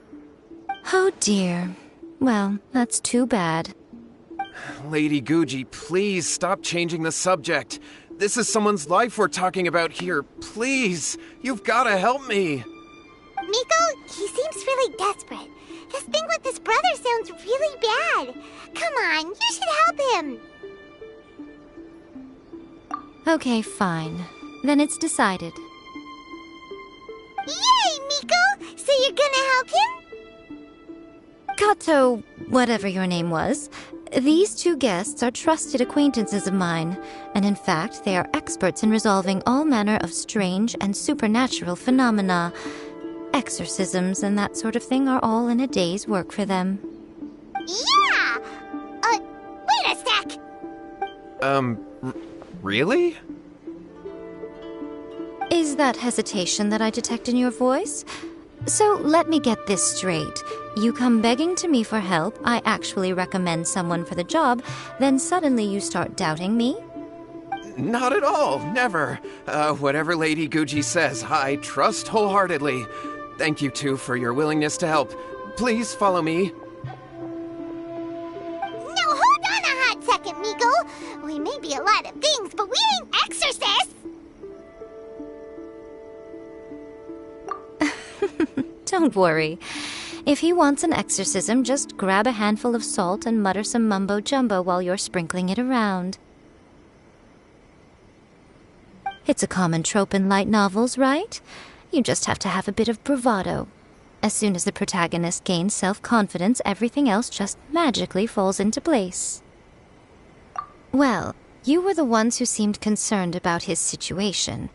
Oh dear. Well, that's too bad. Lady Guji, please stop changing the subject. This is someone's life we're talking about here. Please, you've gotta help me. Miko, he seems really desperate. His thing with his brother sounds really bad. Come on, you should help him. Okay, fine. Then it's decided. Yay, Miko! So you're gonna help him? Kato, whatever your name was, these two guests are trusted acquaintances of mine, and in fact, they are experts in resolving all manner of strange and supernatural phenomena. Exorcisms and that sort of thing are all in a day's work for them. Yeah! Wait a sec! Really? Is that hesitation that I detect in your voice? So let me get this straight. You come begging to me for help, I actually recommend someone for the job, then suddenly you start doubting me? Not at all, never. Whatever Lady Guji says, I trust wholeheartedly. Thank you two for your willingness to help. Please follow me. No, hold on a hot second, Miko. We may be a lot of things, but we ain't exorcists. Don't worry. If he wants an exorcism, just grab a handful of salt and mutter some mumbo-jumbo while you're sprinkling it around. It's a common trope in light novels, right? You just have to have a bit of bravado. As soon as the protagonist gains self-confidence, everything else just magically falls into place. Well, you were the ones who seemed concerned about his situation.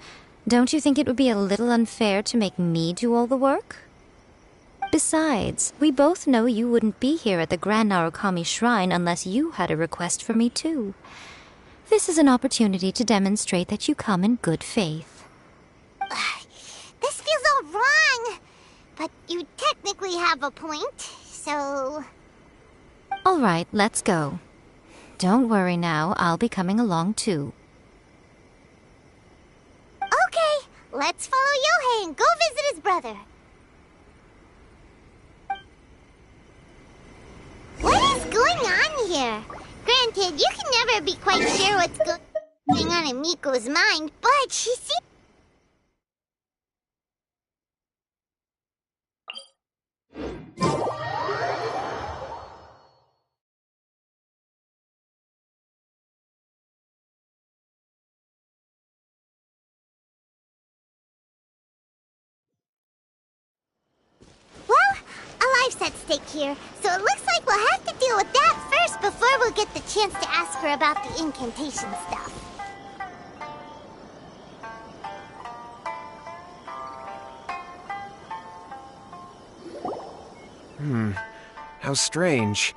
Don't you think it would be a little unfair to make me do all the work? Besides, we both know you wouldn't be here at the Grand Narukami Shrine unless you had a request for me too. This is an opportunity to demonstrate that you come in good faith. This feels all wrong. But you technically have a point, so... All right, let's go. Don't worry now, I'll be coming along too. Okay, let's follow Yohei and go visit his brother. What is going on here? Granted, you can never be quite sure what's going on in Miko's mind, but she seems... Well, a life's at stake here, so it looks like we'll have to deal with that first before we'll get the chance to ask her about the incantation stuff. How strange.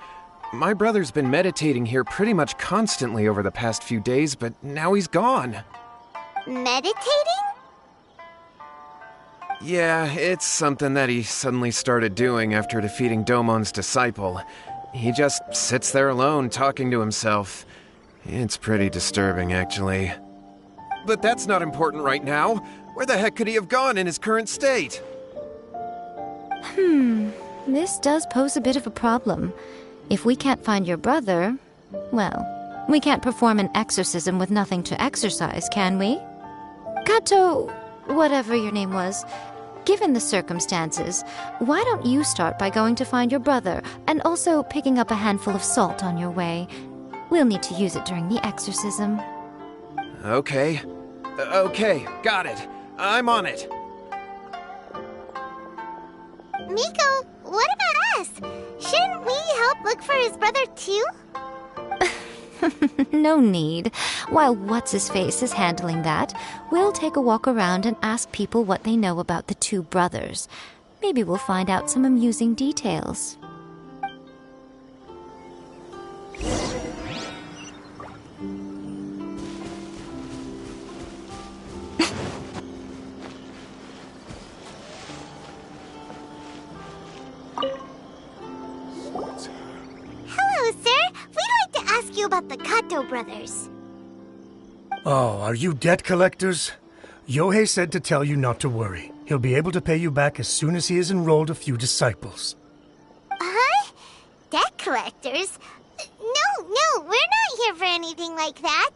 My brother's been meditating here pretty much constantly over the past few days, but now he's gone. Meditating? Yeah, it's something that he suddenly started doing after defeating Domon's disciple. He just sits there alone, talking to himself. It's pretty disturbing, actually. But that's not important right now. Where the heck could he have gone in his current state? This does pose a bit of a problem. If we can't find your brother, well, we can't perform an exorcism with nothing to exorcise, can we? Kato, whatever your name was, given the circumstances, why don't you start by going to find your brother and also picking up a handful of salt on your way? We'll need to use it during the exorcism. Okay. Okay, got it. I'm on it. Miko, what about us? Shouldn't we help look for his brother too? No need. While What's-His-Face is handling that, we'll take a walk around and ask people what they know about the two brothers. Maybe we'll find out some amusing details. ask you about the Kato brothers. Oh, are you debt collectors? Yohei said to tell you not to worry. He'll be able to pay you back as soon as he has enrolled a few disciples. Huh? Debt collectors? No, we're not here for anything like that.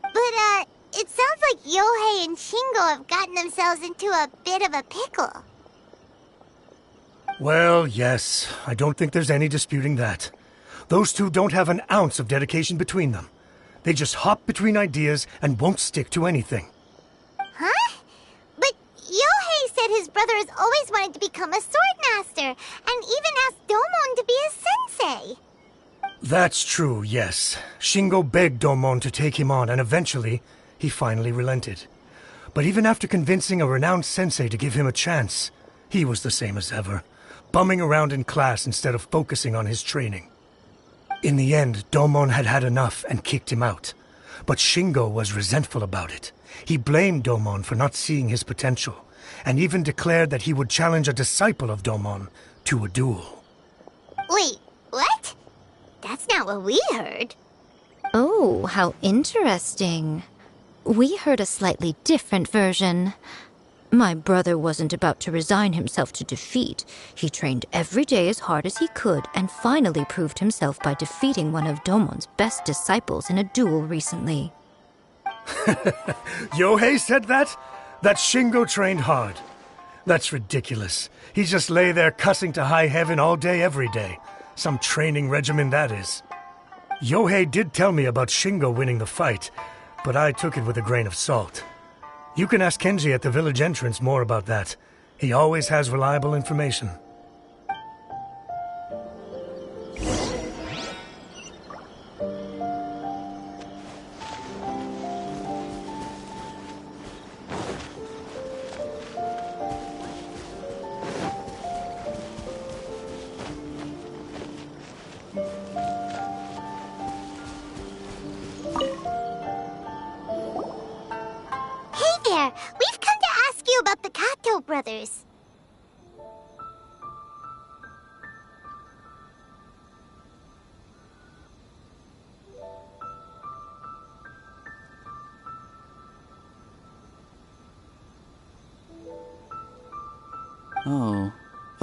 But, it sounds like Yohei and Shingo have gotten themselves into a bit of a pickle. Well, yes. I don't think there's any disputing that. Those two don't have an ounce of dedication between them. They just hop between ideas and won't stick to anything. Huh? But Yohei said his brother has always wanted to become a sword master, and even asked Domon to be his sensei. That's true, yes. Shingo begged Domon to take him on, and eventually, he finally relented. But even after convincing a renowned sensei to give him a chance, he was the same as ever, bumming around in class instead of focusing on his training. In the end, Domon had had enough and kicked him out. But Shingo was resentful about it. He blamed Domon for not seeing his potential, and even declared that he would challenge a disciple of Domon to a duel. Wait, what? That's not what we heard. Oh, how interesting. We heard a slightly different version. My brother wasn't about to resign himself to defeat. He trained every day as hard as he could and finally proved himself by defeating one of Domon's best disciples in a duel recently. Yohei said that? That Shingo trained hard. That's ridiculous. He just lay there cussing to high heaven all day every day. Some training regimen that is. Yohei did tell me about Shingo winning the fight, but I took it with a grain of salt. You can ask Kenji at the village entrance more about that. He always has reliable information. We've come to ask you about the Kato brothers. Oh,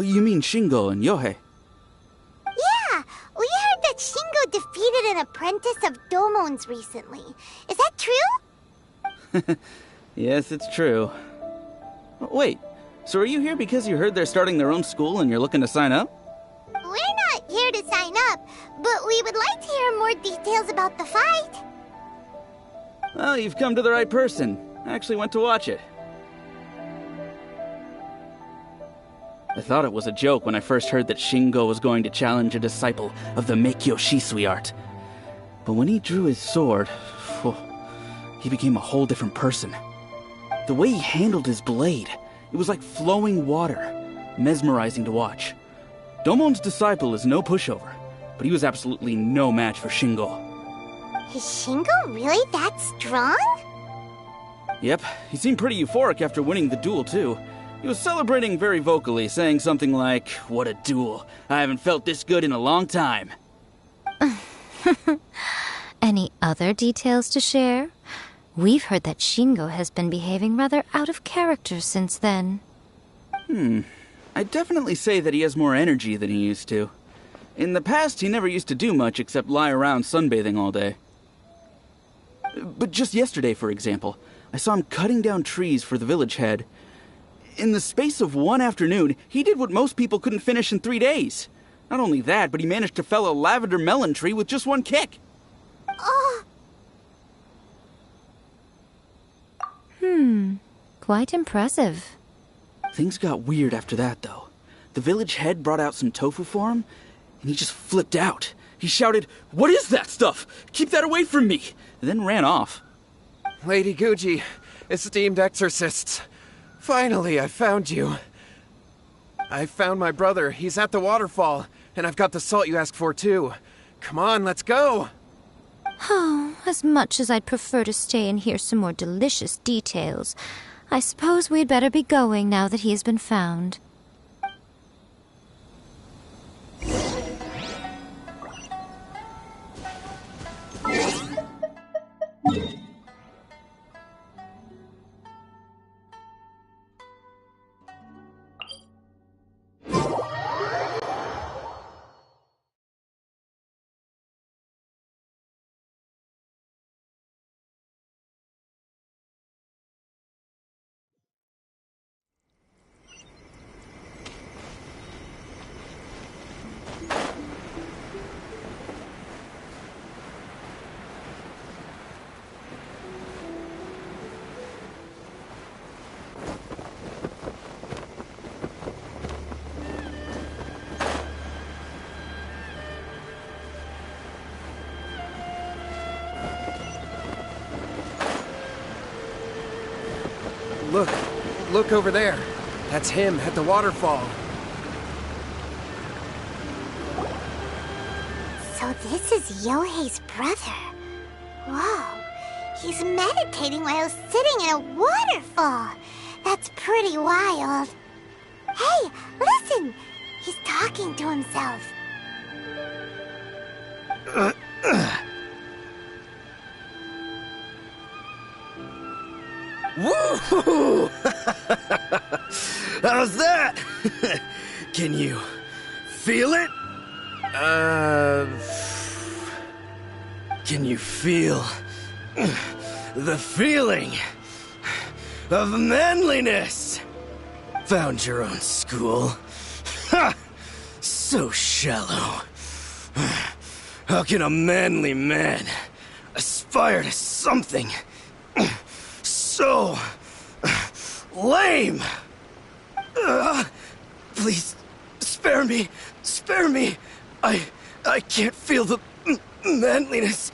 you mean Shingo and Yohei? Yeah, we heard that Shingo defeated an apprentice of Domon's recently. Is that true? Yes, it's true. Wait, so are you here because you heard they're starting their own school and you're looking to sign up? We're not here to sign up, but we would like to hear more details about the fight. Well, you've come to the right person. I actually went to watch it. I thought it was a joke when I first heard that Shingo was going to challenge a disciple of the Meikyo Shisui art. But when he drew his sword, he became a whole different person. The way he handled his blade, it was like flowing water, mesmerizing to watch. Domon's disciple is no pushover, but he was absolutely no match for Shingo. Is Shingo really that strong? Yep, he seemed pretty euphoric after winning the duel too. He was celebrating very vocally, saying something like, "What a duel. I haven't felt this good in a long time." Any other details to share? We've heard that Shingo has been behaving rather out of character since then. I'd definitely say that he has more energy than he used to. In the past, he never used to do much except lie around sunbathing all day. But just yesterday, for example, I saw him cutting down trees for the village head. In the space of one afternoon, he did what most people couldn't finish in 3 days. Not only that, but he managed to fell a lavender melon tree with just one kick. Oh. Quite impressive. Things got weird after that, though. The village head brought out some tofu for him, and he just flipped out. He shouted, "What is that stuff? Keep that away from me!" and then ran off. Lady Guji, esteemed exorcists, finally I found you. I found my brother. He's at the waterfall, and I've got the salt you asked for, too. Come on, let's go! Oh, as much as I'd prefer to stay and hear some more delicious details, I suppose we'd better be going now that he has been found. Look over there. That's him at the waterfall. So this is Yohei's brother. Whoa. He's meditating while sitting in a waterfall. That's pretty wild. Hey, listen! He's talking to himself. Woo! How's that? Can you feel it? Can you feel the feeling of manliness? Found your own school. Ha! So shallow. How can a manly man aspire to something so lame? Please, spare me. Spare me. I can't feel the manliness.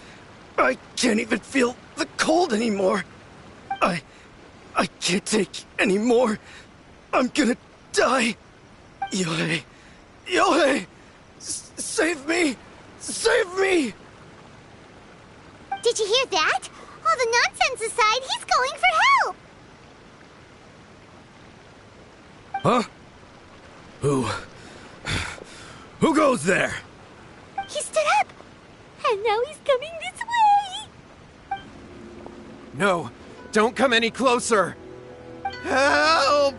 I can't even feel the cold anymore. I can't take any more. I'm gonna die. Yohei. Yohei! Save me! Save me! Did you hear that? All the nonsense aside, he's going for help! Huh? Who goes there? He stood up! And now he's coming this way! No, don't come any closer! Help!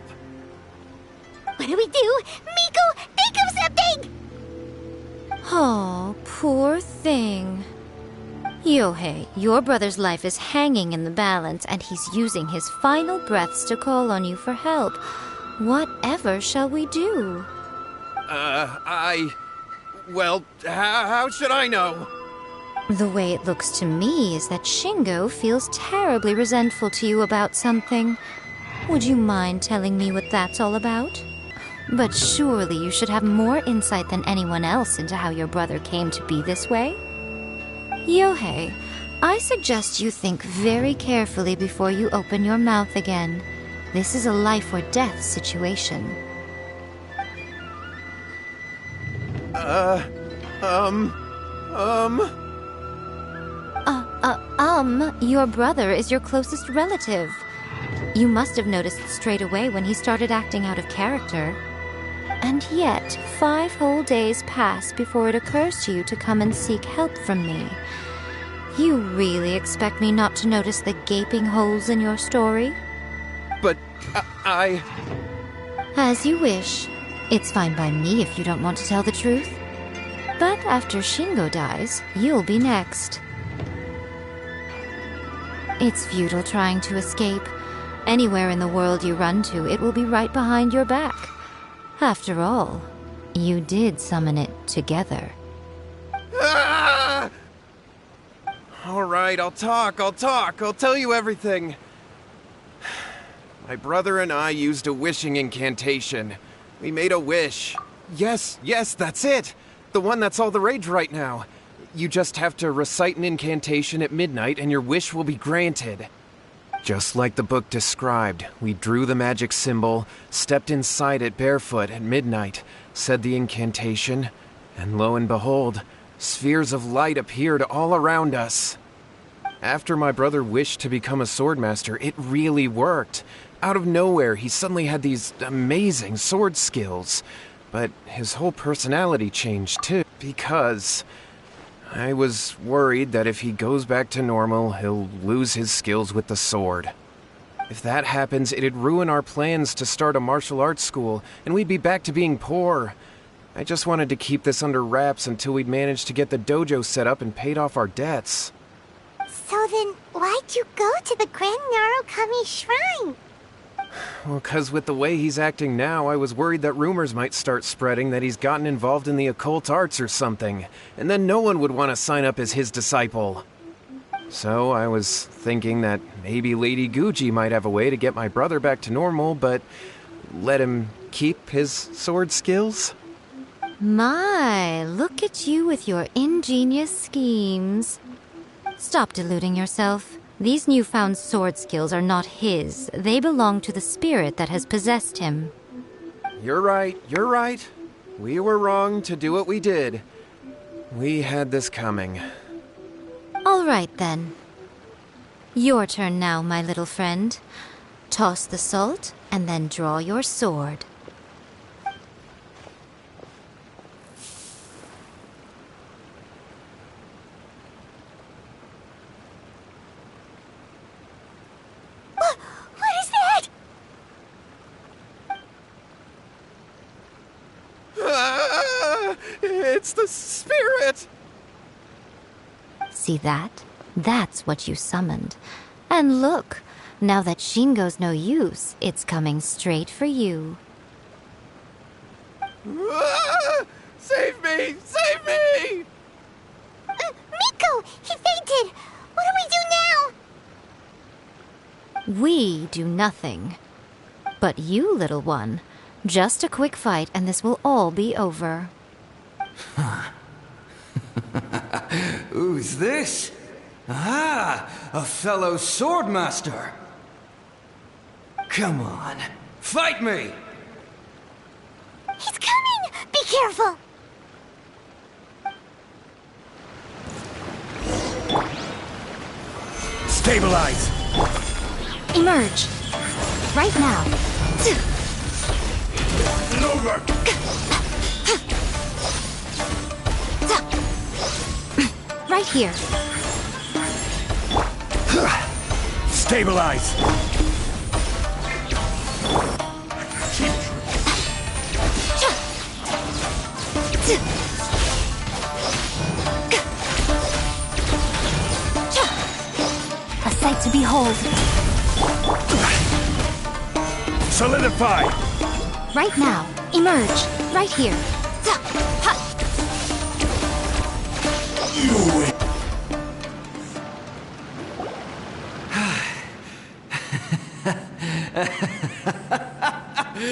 What do we do? Miko, think of something! Oh, poor thing. Yohei, your brother's life is hanging in the balance, and he's using his final breaths to call on you for help. Whatever shall we do? Well, how should I know? The way it looks to me is that Shingo feels terribly resentful to you about something. Would you mind telling me what that's all about? But surely you should have more insight than anyone else into how your brother came to be this way. Yohei, I suggest you think very carefully before you open your mouth again. This is a life or death situation. Your brother is your closest relative. You must have noticed straight away when he started acting out of character. And yet, 5 whole days pass before it occurs to you to come and seek help from me. You really expect me not to notice the gaping holes in your story? But, As you wish. It's fine by me if you don't want to tell the truth. But after Shingo dies, you'll be next. It's futile trying to escape. Anywhere in the world you run to, it will be right behind your back. After all, you did summon it together. Ah! All right, I'll talk. I'll tell you everything. My brother and I used a wishing incantation. We made a wish. Yes, that's it. The one that's all the rage right now. You just have to recite an incantation at midnight and your wish will be granted. Just like the book described, we drew the magic symbol, stepped inside it barefoot at midnight, said the incantation, and lo and behold, spheres of light appeared all around us. After my brother wished to become a swordmaster, it really worked. Out of nowhere, he suddenly had these amazing sword skills. But his whole personality changed too, because I was worried that if he goes back to normal, he'll lose his skills with the sword. If that happens, it'd ruin our plans to start a martial arts school, and we'd be back to being poor. I just wanted to keep this under wraps until we'd managed to get the dojo set up and paid off our debts. So then, why'd you go to the Grand Narukami Shrine? Well, 'cause with the way he's acting now, I was worried that rumors might start spreading that he's gotten involved in the occult arts or something, and then no one would want to sign up as his disciple. So I was thinking that maybe Lady Guji might have a way to get my brother back to normal, but let him keep his sword skills? My, look at you with your ingenious schemes. Stop deluding yourself. These newfound sword skills are not his. They belong to the spirit that has possessed him. You're right, you're right. We were wrong to do what we did. We had this coming. All right, then. Your turn now, my little friend. Toss the salt, and then draw your sword. What is that? It's the spirit! See that? That's what you summoned. And look, now that Shingo's no use, it's coming straight for you. Save me! Save me! Miko! He fainted! What do we do now? We do nothing. But you, little one, just a quick fight and this will all be over. Who's this? Ah, a fellow swordmaster. Come on, fight me! He's coming! Be careful! Stabilize! Emerge! Right now! Over! Right here! Stabilize! A sight to behold. Solidify! Right now. Emerge. Right here.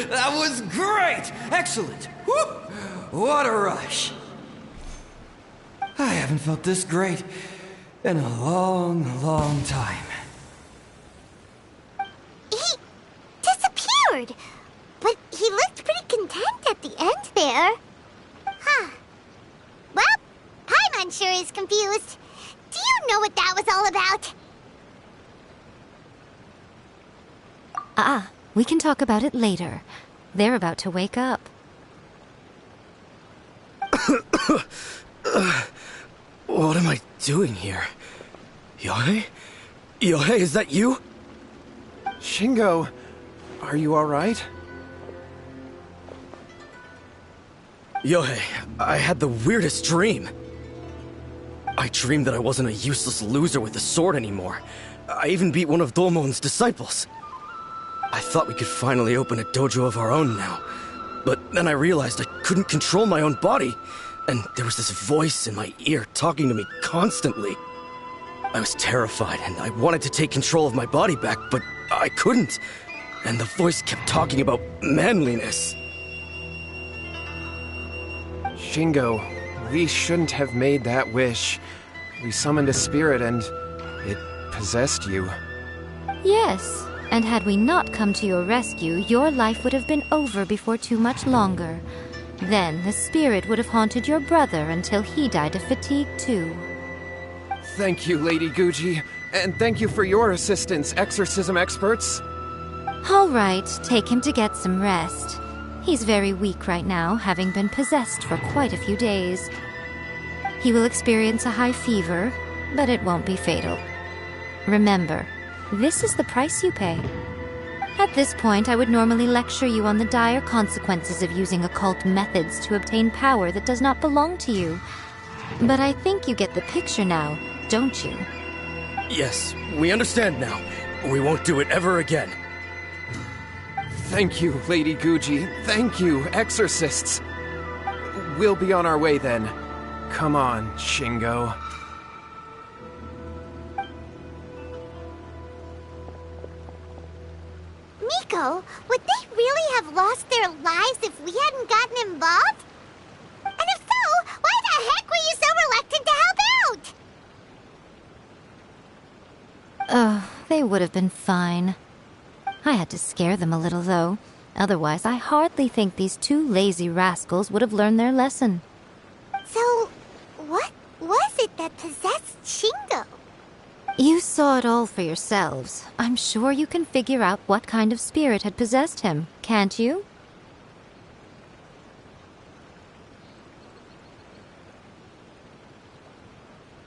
That was great! Excellent! Whoop! What a rush! I haven't felt this great in a long, long time. He disappeared! But he looked pretty content at the end there. Huh. Well, Paimon sure is confused. Do you know what that was all about? We can talk about it later. They're about to wake up. What am I doing here? Yohei? Yohei, is that you? Shingo, are you alright? Yohei, I had the weirdest dream. I dreamed that I wasn't a useless loser with a sword anymore. I even beat one of Domon's disciples. I thought we could finally open a dojo of our own now. But then I realized I couldn't control my own body. And there was this voice in my ear talking to me constantly. I was terrified and I wanted to take control of my body back, but I couldn't. And the voice kept talking about manliness. Shingo, we shouldn't have made that wish. We summoned a spirit and it possessed you. Yes, and had we not come to your rescue, your life would have been over before too much longer. Then the spirit would have haunted your brother until he died of fatigue too. Thank you, Lady Guji, and thank you for your assistance, exorcism experts. All right, take him to get some rest. He's very weak right now, having been possessed for quite a few days. He will experience a high fever, but it won't be fatal. Remember, this is the price you pay. At this point, I would normally lecture you on the dire consequences of using occult methods to obtain power that does not belong to you. But I think you get the picture now, don't you? Yes, we understand now. We won't do it ever again. Thank you, Lady Guji. Thank you, exorcists. We'll be on our way then. Come on, Shingo. Miko, would they really have lost their lives if we hadn't gotten involved? And if so, why the heck were you so reluctant to help They would have been fine. I had to scare them a little, though. Otherwise, I hardly think these two lazy rascals would have learned their lesson. So, what was it that possessed Shingo? You saw it all for yourselves. I'm sure you can figure out what kind of spirit had possessed him, can't you?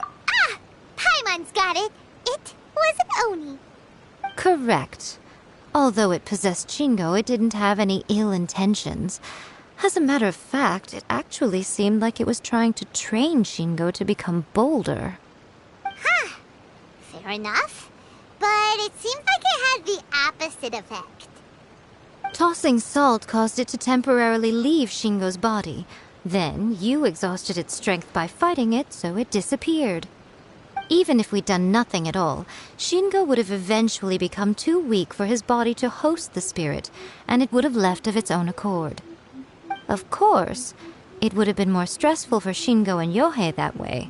Ah! Paimon's got it! It was an Oni. Correct. Although it possessed Shingo, it didn't have any ill intentions. As a matter of fact, it actually seemed like it was trying to train Shingo to become bolder. Huh. Fair enough. But it seems like it had the opposite effect. Tossing salt caused it to temporarily leave Shingo's body. Then you exhausted its strength by fighting it, so it disappeared. Even if we'd done nothing at all, Shingo would have eventually become too weak for his body to host the spirit, and it would have left of its own accord. Of course, it would have been more stressful for Shingo and Yohei that way.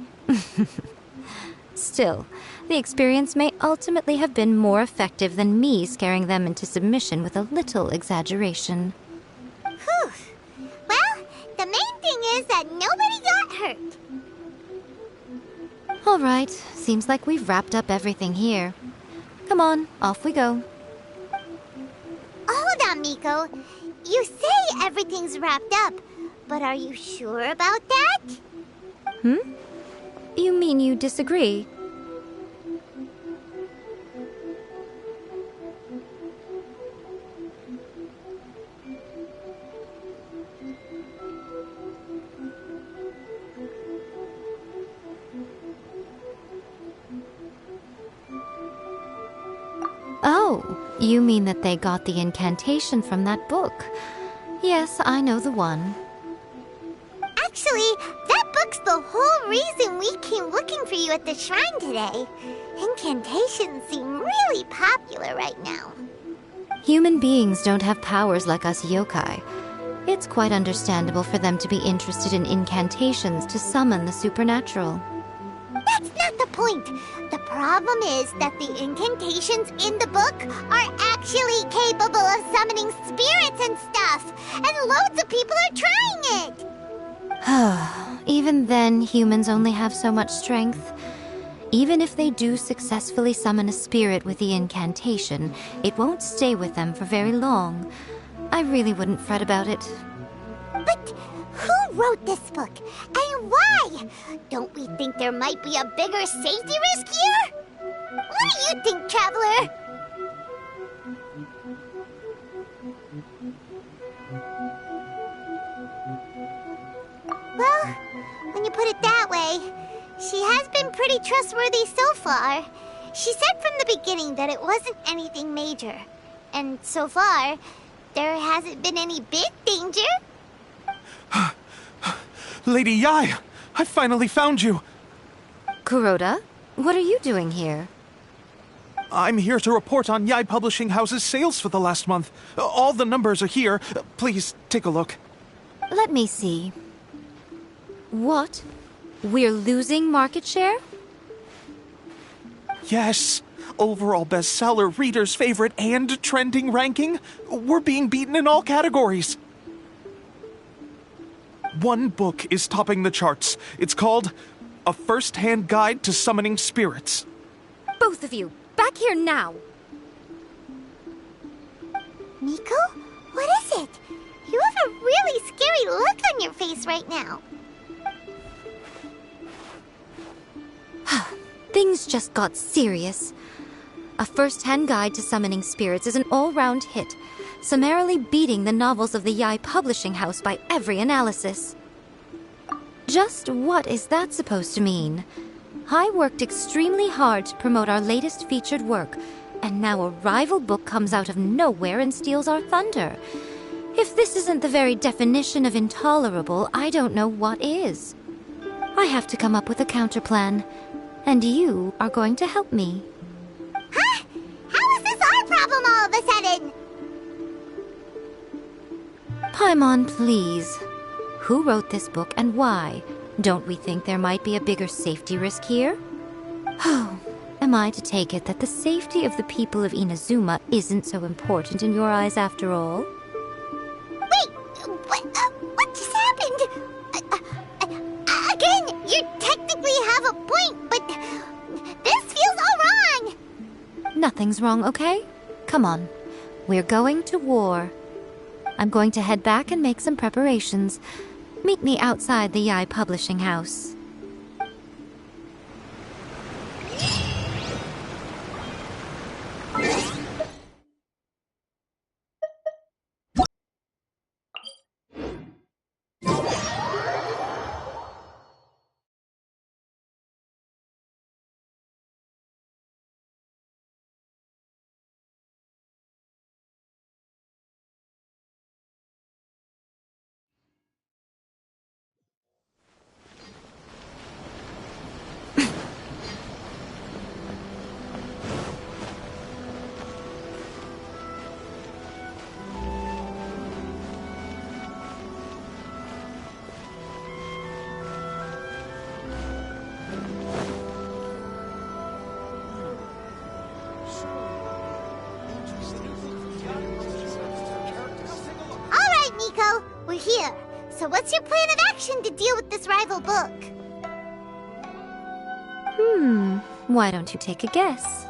Still, the experience may ultimately have been more effective than me scaring them into submission with a little exaggeration. Whew. Well, the main thing is that nobody got hurt. All right, seems like we've wrapped up everything here. Come on, off we go. Hold on, Miko. You say everything's wrapped up, but are you sure about that? You mean you disagree? Oh, you mean that they got the incantation from that book? Yes, I know the one. Actually, that book's the whole reason we came looking for you at the shrine today. Incantations seem really popular right now. Human beings don't have powers like us yokai. It's quite understandable for them to be interested in incantations to summon the supernatural. That's not the point. The problem is that the incantations in the book are actually capable of summoning spirits and stuff, and loads of people are trying it. Even then, humans only have so much strength. Even if they do successfully summon a spirit with the incantation, it won't stay with them for very long. I really wouldn't fret about it. But who wrote this book, and why? Don't we think there might be a bigger safety risk here? What do you think, Traveler? Well, when you put it that way, she has been pretty trustworthy so far. She said from the beginning that it wasn't anything major. And so far, there hasn't been any big danger. Lady Yai, I finally found you. Kuroda, what are you doing here? I'm here to report on Yai Publishing House's sales for the last month. All the numbers are here. Please, take a look. Let me see. What? We're losing market share? Yes. Overall bestseller, readers' favorite, and trending ranking. We're being beaten in all categories. One book is topping the charts. It's called A First-Hand Guide to Summoning Spirits. Both of you, back here now! Miko? What is it? You have a really scary look on your face right now. Things just got serious. A First-Hand Guide to Summoning Spirits is an all-round hit, summarily beating the novels of the Yai Publishing House by every analysis. Just what is that supposed to mean? I worked extremely hard to promote our latest featured work, and now a rival book comes out of nowhere and steals our thunder. If this isn't the very definition of intolerable, I don't know what is. I have to come up with a counterplan, and you are going to help me. Huh? How is this our problem all of a sudden? Paimon, please. Who wrote this book and why? Don't we think there might be a bigger safety risk here? Oh, am Am I to take it that the safety of the people of Inazuma isn't so important in your eyes after all? Wait, what just happened? Again, you technically have a point, but this feels all wrong. Nothing's wrong, okay? Come on. We're going to war. I'm going to head back and make some preparations. Meet me outside the Yai Publishing House. We're here. So what's your plan of action to deal with this rival book? Why don't you take a guess?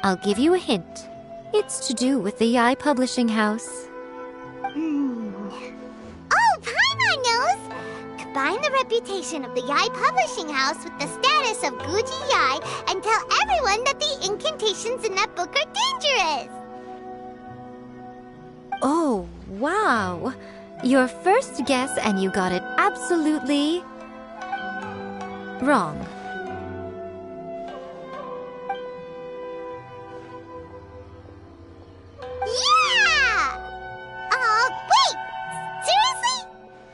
I'll give you a hint. It's to do with the Yai Publishing House. Oh, Paimon knows! Combine the reputation of the Yai Publishing House with the status of Guji Yai and tell everyone that the incantations in that book are dangerous! Oh, wow! Your first guess and you got it absolutely wrong. Yeah! Wait! Seriously?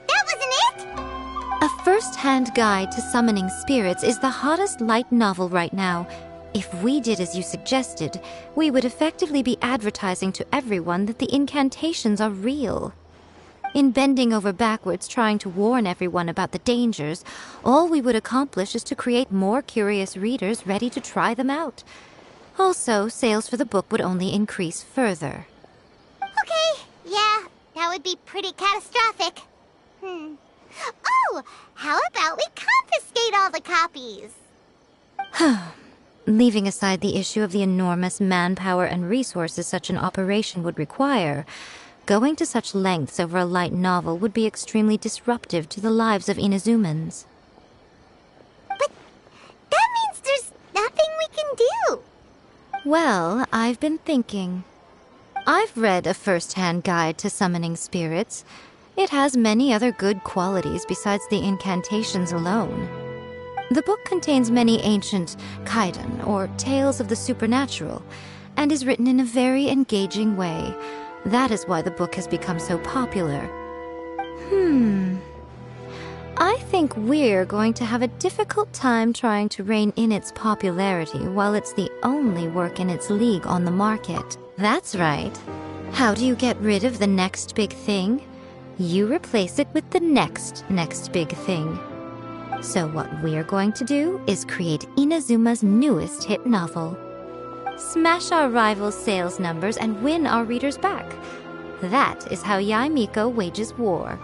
That wasn't it? A first-hand guide to summoning spirits is the hottest light novel right now. If we did as you suggested, we would effectively be advertising to everyone that the incantations are real. In bending over backwards trying to warn everyone about the dangers, all we would accomplish is to create more curious readers ready to try them out. Also, sales for the book would only increase further. Okay, yeah, that would be pretty catastrophic. Oh, how about we confiscate all the copies? Leaving aside the issue of the enormous manpower and resources such an operation would require, going to such lengths over a light novel would be extremely disruptive to the lives of Inazumans. But that means there's nothing we can do. Well, I've been thinking. I've read a first-hand guide to summoning spirits. It has many other good qualities besides the incantations alone. The book contains many ancient kaidan, or tales of the supernatural, and is written in a very engaging way. That is why the book has become so popular. I think we're going to have a difficult time trying to rein in its popularity while it's the only work in its league on the market. That's right. How do you get rid of the next big thing? You replace it with the next big thing. So what we're going to do is create Inazuma's newest hit novel. Smash our rivals' sales numbers and win our readers back. That is how Yae Miko wages war.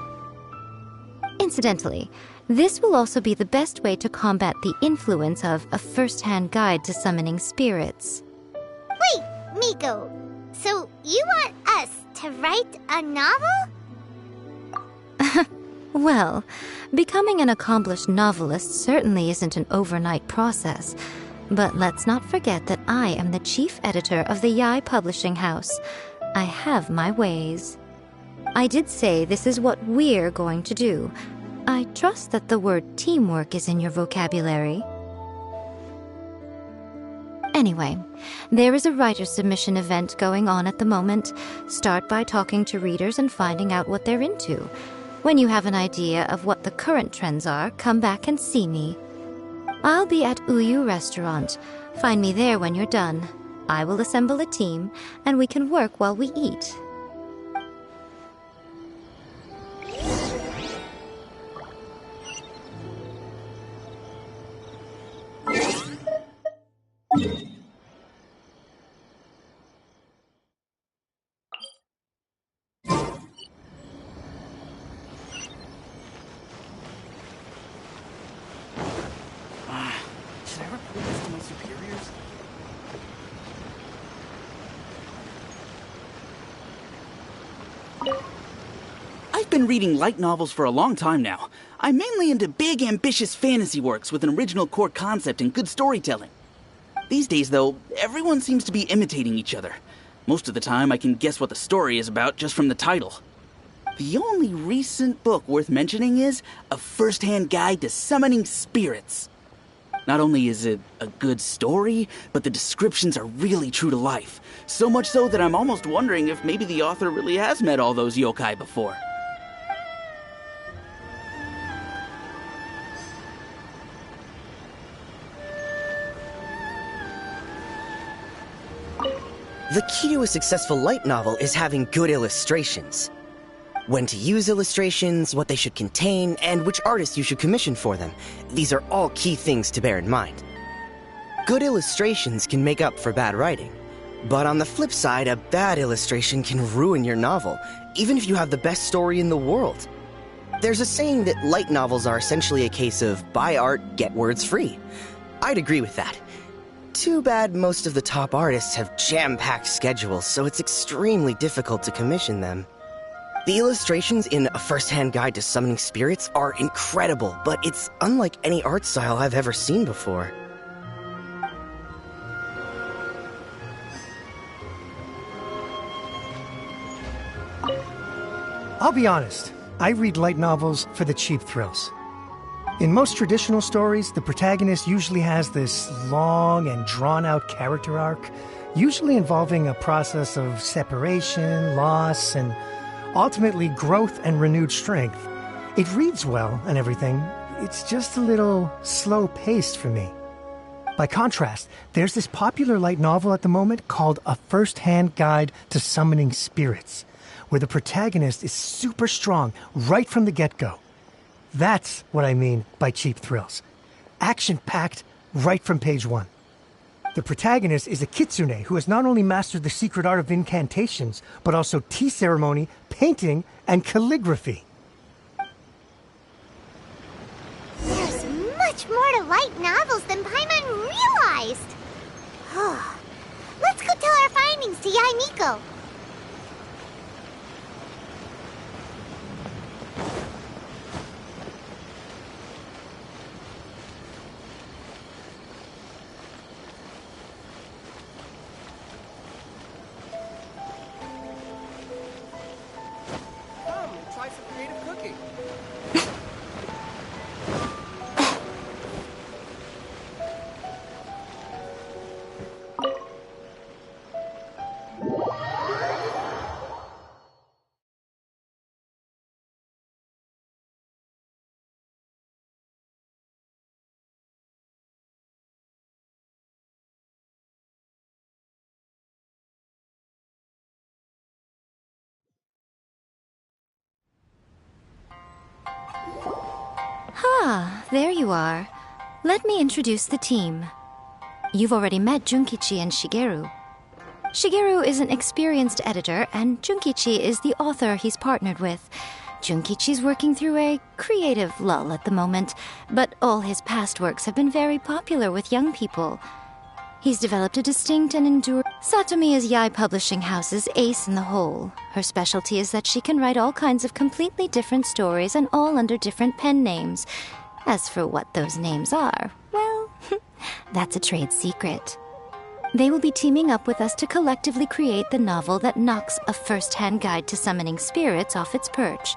Incidentally, this will also be the best way to combat the influence of a first-hand guide to summoning spirits. Wait, Miko, so you want us to write a novel? Well, becoming an accomplished novelist certainly isn't an overnight process. But let's not forget that I am the chief editor of the Yai Publishing House. I have my ways. I did say this is what we're going to do. I trust that the word teamwork is in your vocabulary. Anyway, there is a writer's submission event going on at the moment. Start by talking to readers and finding out what they're into. When you have an idea of what the current trends are, come back and see me. I'll be at Uyu Restaurant. Find me there when you're done. I will assemble a team, and we can work while we eat. Should I report this to my superiors? I've been reading light novels for a long time now. I'm mainly into big, ambitious fantasy works with an original core concept and good storytelling. These days, though, everyone seems to be imitating each other. Most of the time, I can guess what the story is about just from the title. The only recent book worth mentioning is A First-Hand Guide to Summoning Spirits. Not only is it a good story, but the descriptions are really true to life. So much so that I'm almost wondering if maybe the author really has met all those yokai before. The key to a successful light novel is having good illustrations. When to use illustrations, what they should contain, and which artist you should commission for them. These are all key things to bear in mind. Good illustrations can make up for bad writing. But on the flip side, a bad illustration can ruin your novel, even if you have the best story in the world. There's a saying that light novels are essentially a case of buy art, get words free. I'd agree with that. Too bad most of the top artists have jam-packed schedules, so it's extremely difficult to commission them. The illustrations in A First-Hand Guide to Summoning Spirits are incredible, but it's unlike any art style I've ever seen before. I'll be honest, I read light novels for the cheap thrills. In most traditional stories, the protagonist usually has this long and drawn-out character arc, usually involving a process of separation, loss, and ultimately growth and renewed strength. It reads well and everything, it's just a little slow-paced for me. By contrast, there's this popular light novel at the moment called A First-Hand Guide to Summoning Spirits, where the protagonist is super strong right from the get-go. That's what I mean by cheap thrills. Action-packed right from page one. The protagonist is a kitsune who has not only mastered the secret art of incantations, but also tea ceremony, painting, and calligraphy. There's much more to light novels than Paimon realized. Let's go tell our findings to Yae Miko. Try some creative cooking. Ah, there you are. Let me introduce the team. You've already met Junkichi and Shigeru. Shigeru is an experienced editor, and Junkichi is the author he's partnered with. Junkichi's working through a creative lull at the moment, but all his past works have been very popular with young people. He's developed a distinct and enduring... Satomi is Yae Publishing House's ace in the hole. Her specialty is that she can write all kinds of completely different stories and all under different pen names. As for what those names are, well, that's a trade secret. They will be teaming up with us to collectively create the novel that knocks A First-Hand Guide to Summoning Spirits off its perch.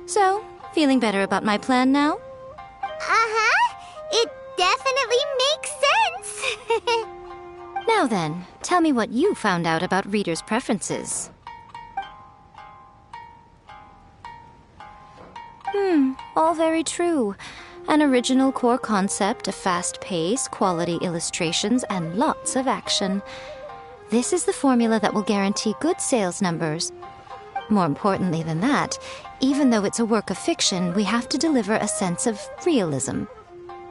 So, feeling better about my plan now? Uh-huh. It definitely makes sense. Now then, tell me what you found out about readers' preferences. All very true. An original core concept, a fast pace, quality illustrations, and lots of action. This is the formula that will guarantee good sales numbers. More importantly than that, even though it's a work of fiction, we have to deliver a sense of realism.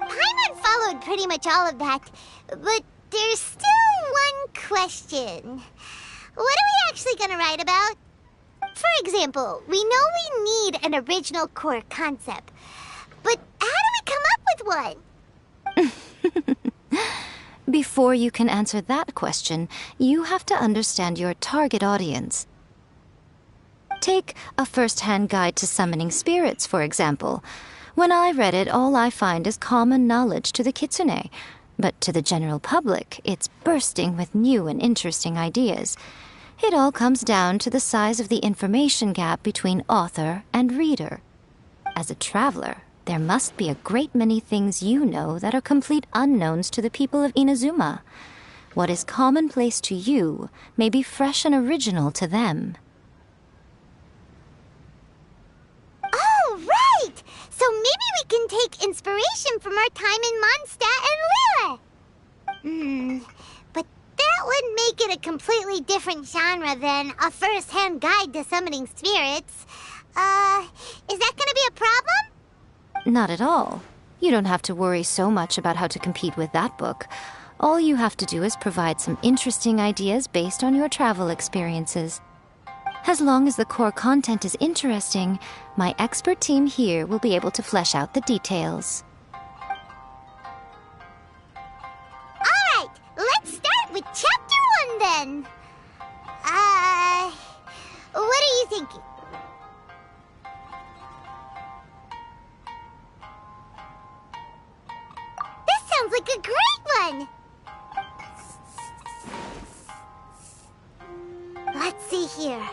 Paimon followed pretty much all of that, but there's still one question. What are we actually gonna write about? For example, we know we need an original core concept, but how do we come up with one? Before you can answer that question, you have to understand your target audience. Take a first-hand guide to summoning spirits, for example. When I read it, all I find is common knowledge to the kitsune. But to the general public, it's bursting with new and interesting ideas. It all comes down to the size of the information gap between author and reader. As a traveler, there must be a great many things you know that are complete unknowns to the people of Inazuma. What is commonplace to you may be fresh and original to them. Oh, right! So maybe we can take inspiration from our time in Mondstadt and Liyue. But that would make it a completely different genre than a first-hand guide to summoning spirits. Is that gonna be a problem? Not at all. You don't have to worry so much about how to compete with that book. All you have to do is provide some interesting ideas based on your travel experiences. As long as the core content is interesting, my expert team here will be able to flesh out the details. Alright, let's start with Chapter 1 then. What are you thinking? This sounds like a great one! Let's see here.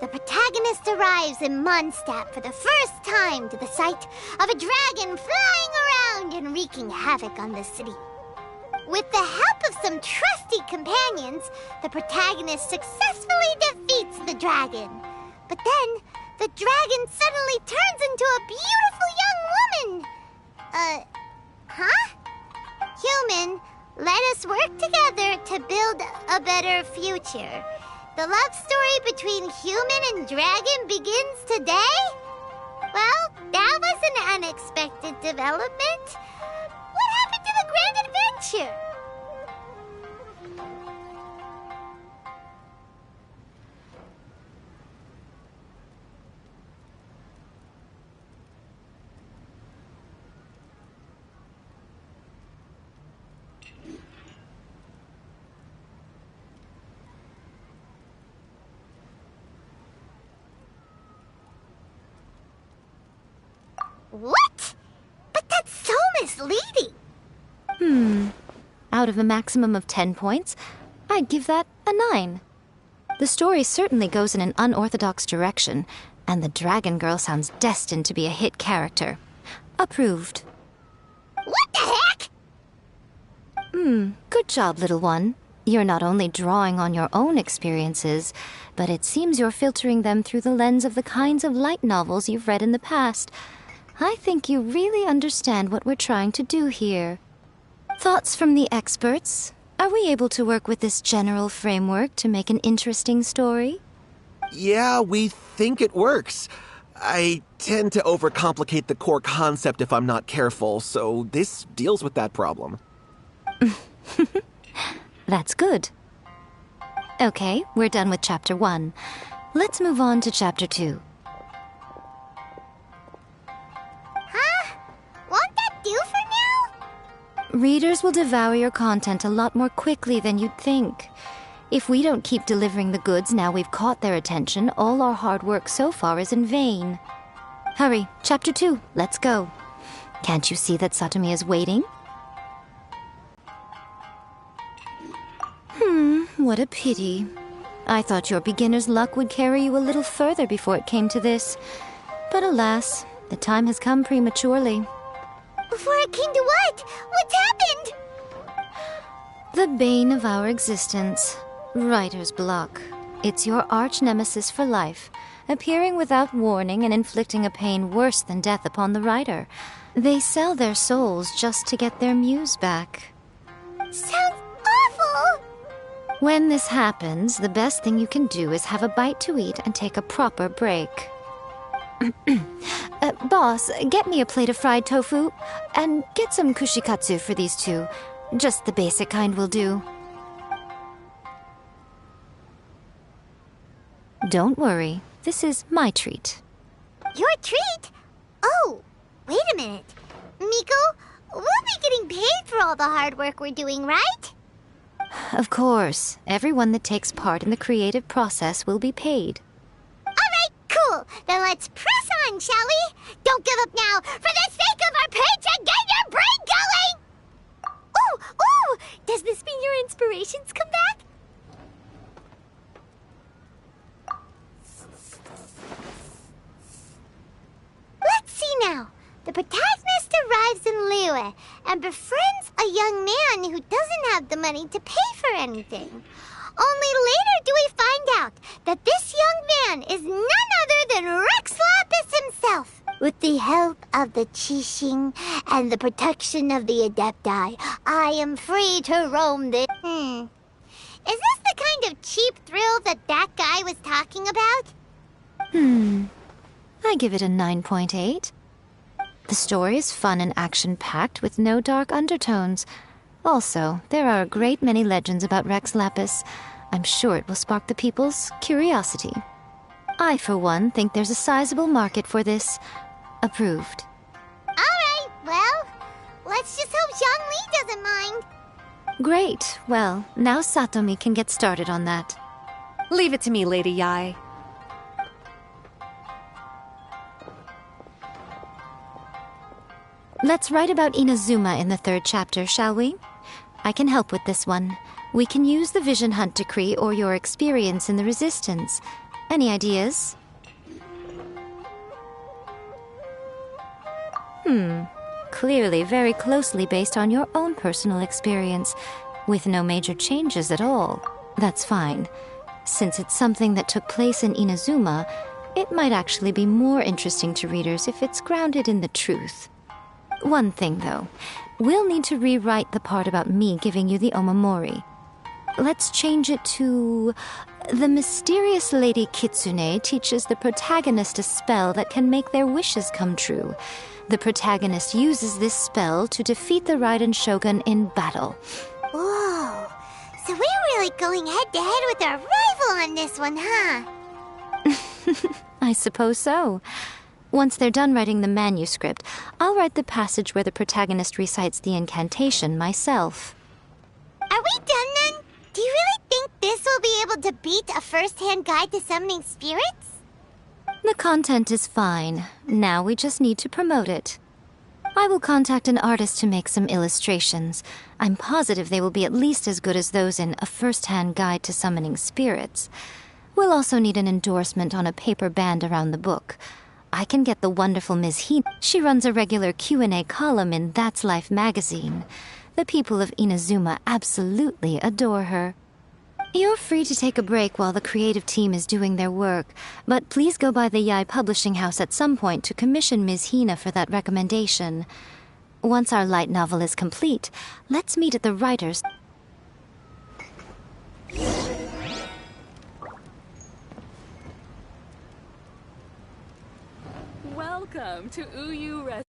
The protagonist arrives in Mondstadt for the first time to the sight of a dragon flying around and wreaking havoc on the city. With the help of some trusty companions, the protagonist successfully defeats the dragon. But then, the dragon suddenly turns into a beautiful young woman. Huh? Human, let us work together to build a better future. The love story between human and dragon begins today? Well, that was an unexpected development. What happened to the grand adventure? What? But that's so misleading. Out of a maximum of 10 points, I'd give that a 9. The story certainly goes in an unorthodox direction, and the Dragon Girl sounds destined to be a hit character. Approved. What the heck? Good job, little one. You're not only drawing on your own experiences, but it seems you're filtering them through the lens of the kinds of light novels you've read in the past. I think you really understand what we're trying to do here. Thoughts from the experts? Are we able to work with this general framework to make an interesting story? Yeah, we think it works. I tend to overcomplicate the core concept if I'm not careful, so this deals with that problem. That's good. Okay, we're done with Chapter 1. Let's move on to Chapter 2. Huh? Won't that do for now? Readers will devour your content a lot more quickly than you'd think. If we don't keep delivering the goods now we've caught their attention, all our hard work so far is in vain. Hurry, Chapter 2, let's go. Can't you see that Satomi is waiting? What a pity. I thought your beginner's luck would carry you a little further before it came to this. But alas, the time has come prematurely. Before it came to what? What's happened? The bane of our existence. Writer's block. It's your arch-nemesis for life, appearing without warning and inflicting a pain worse than death upon the writer. They sell their souls just to get their muse back. Sounds awful! When this happens, the best thing you can do is have a bite to eat and take a proper break. Boss, get me a plate of fried tofu, and get some kushikatsu for these two. Just the basic kind will do. Don't worry, this is my treat. Your treat? Oh, wait a minute. Miko, we'll be getting paid for all the hard work we're doing, right? Of course, everyone that takes part in the creative process will be paid. Alright, cool. Then let's press on, shall we? Don't give up now. For the sake of our paycheck, get your brain going! Ooh! Does this mean your inspirations come back? Let's see now. The protagonist arrives in Liyue and befriends a young man who doesn't have the money to pay for anything. Only later do we find out that this young man is none other than Rex Lapis himself. With the help of the Qixing and the protection of the Adepti, I am free to roam this. Is this the kind of cheap thrill that guy was talking about? I give it a 9.8. The story is fun and action-packed with no dark undertones. Also, there are a great many legends about Rex Lapis. I'm sure it will spark the people's curiosity. I, for one, think there's a sizable market for this. Approved. Alright, well, let's just hope Zhongli doesn't mind. Great. Well, now Satomi can get started on that. Leave it to me, Lady Yae. Let's write about Inazuma in the 3rd chapter, shall we? I can help with this one. We can use the Vision Hunt Decree or your experience in the Resistance. Any ideas? Clearly very closely based on your own personal experience, with no major changes at all. That's fine. Since it's something that took place in Inazuma, it might actually be more interesting to readers if it's grounded in the truth. One thing, though. We'll need to rewrite the part about me giving you the Omamori. Let's change it to... The mysterious Lady Kitsune teaches the protagonist a spell that can make their wishes come true. The protagonist uses this spell to defeat the Raiden Shogun in battle. Whoa, so we're really going head-to-head with our rival on this one, huh? I suppose so. Once they're done writing the manuscript, I'll write the passage where the protagonist recites the incantation myself. Are we done then? Do you really think this will be able to beat a first-hand guide to summoning spirits? The content is fine. Now we just need to promote it. I will contact an artist to make some illustrations. I'm positive they will be at least as good as those in A First-Hand Guide to Summoning Spirits. We'll also need an endorsement on a paper band around the book. I can get the wonderful Ms. Heat. She runs a regular Q&A column in That's Life magazine. The people of Inazuma absolutely adore her. You're free to take a break while the creative team is doing their work, but please go by the Yae Publishing House at some point to commission Ms. Hina for that recommendation. Once our light novel is complete, let's meet at the writers'... Welcome to Uyu Restaurant.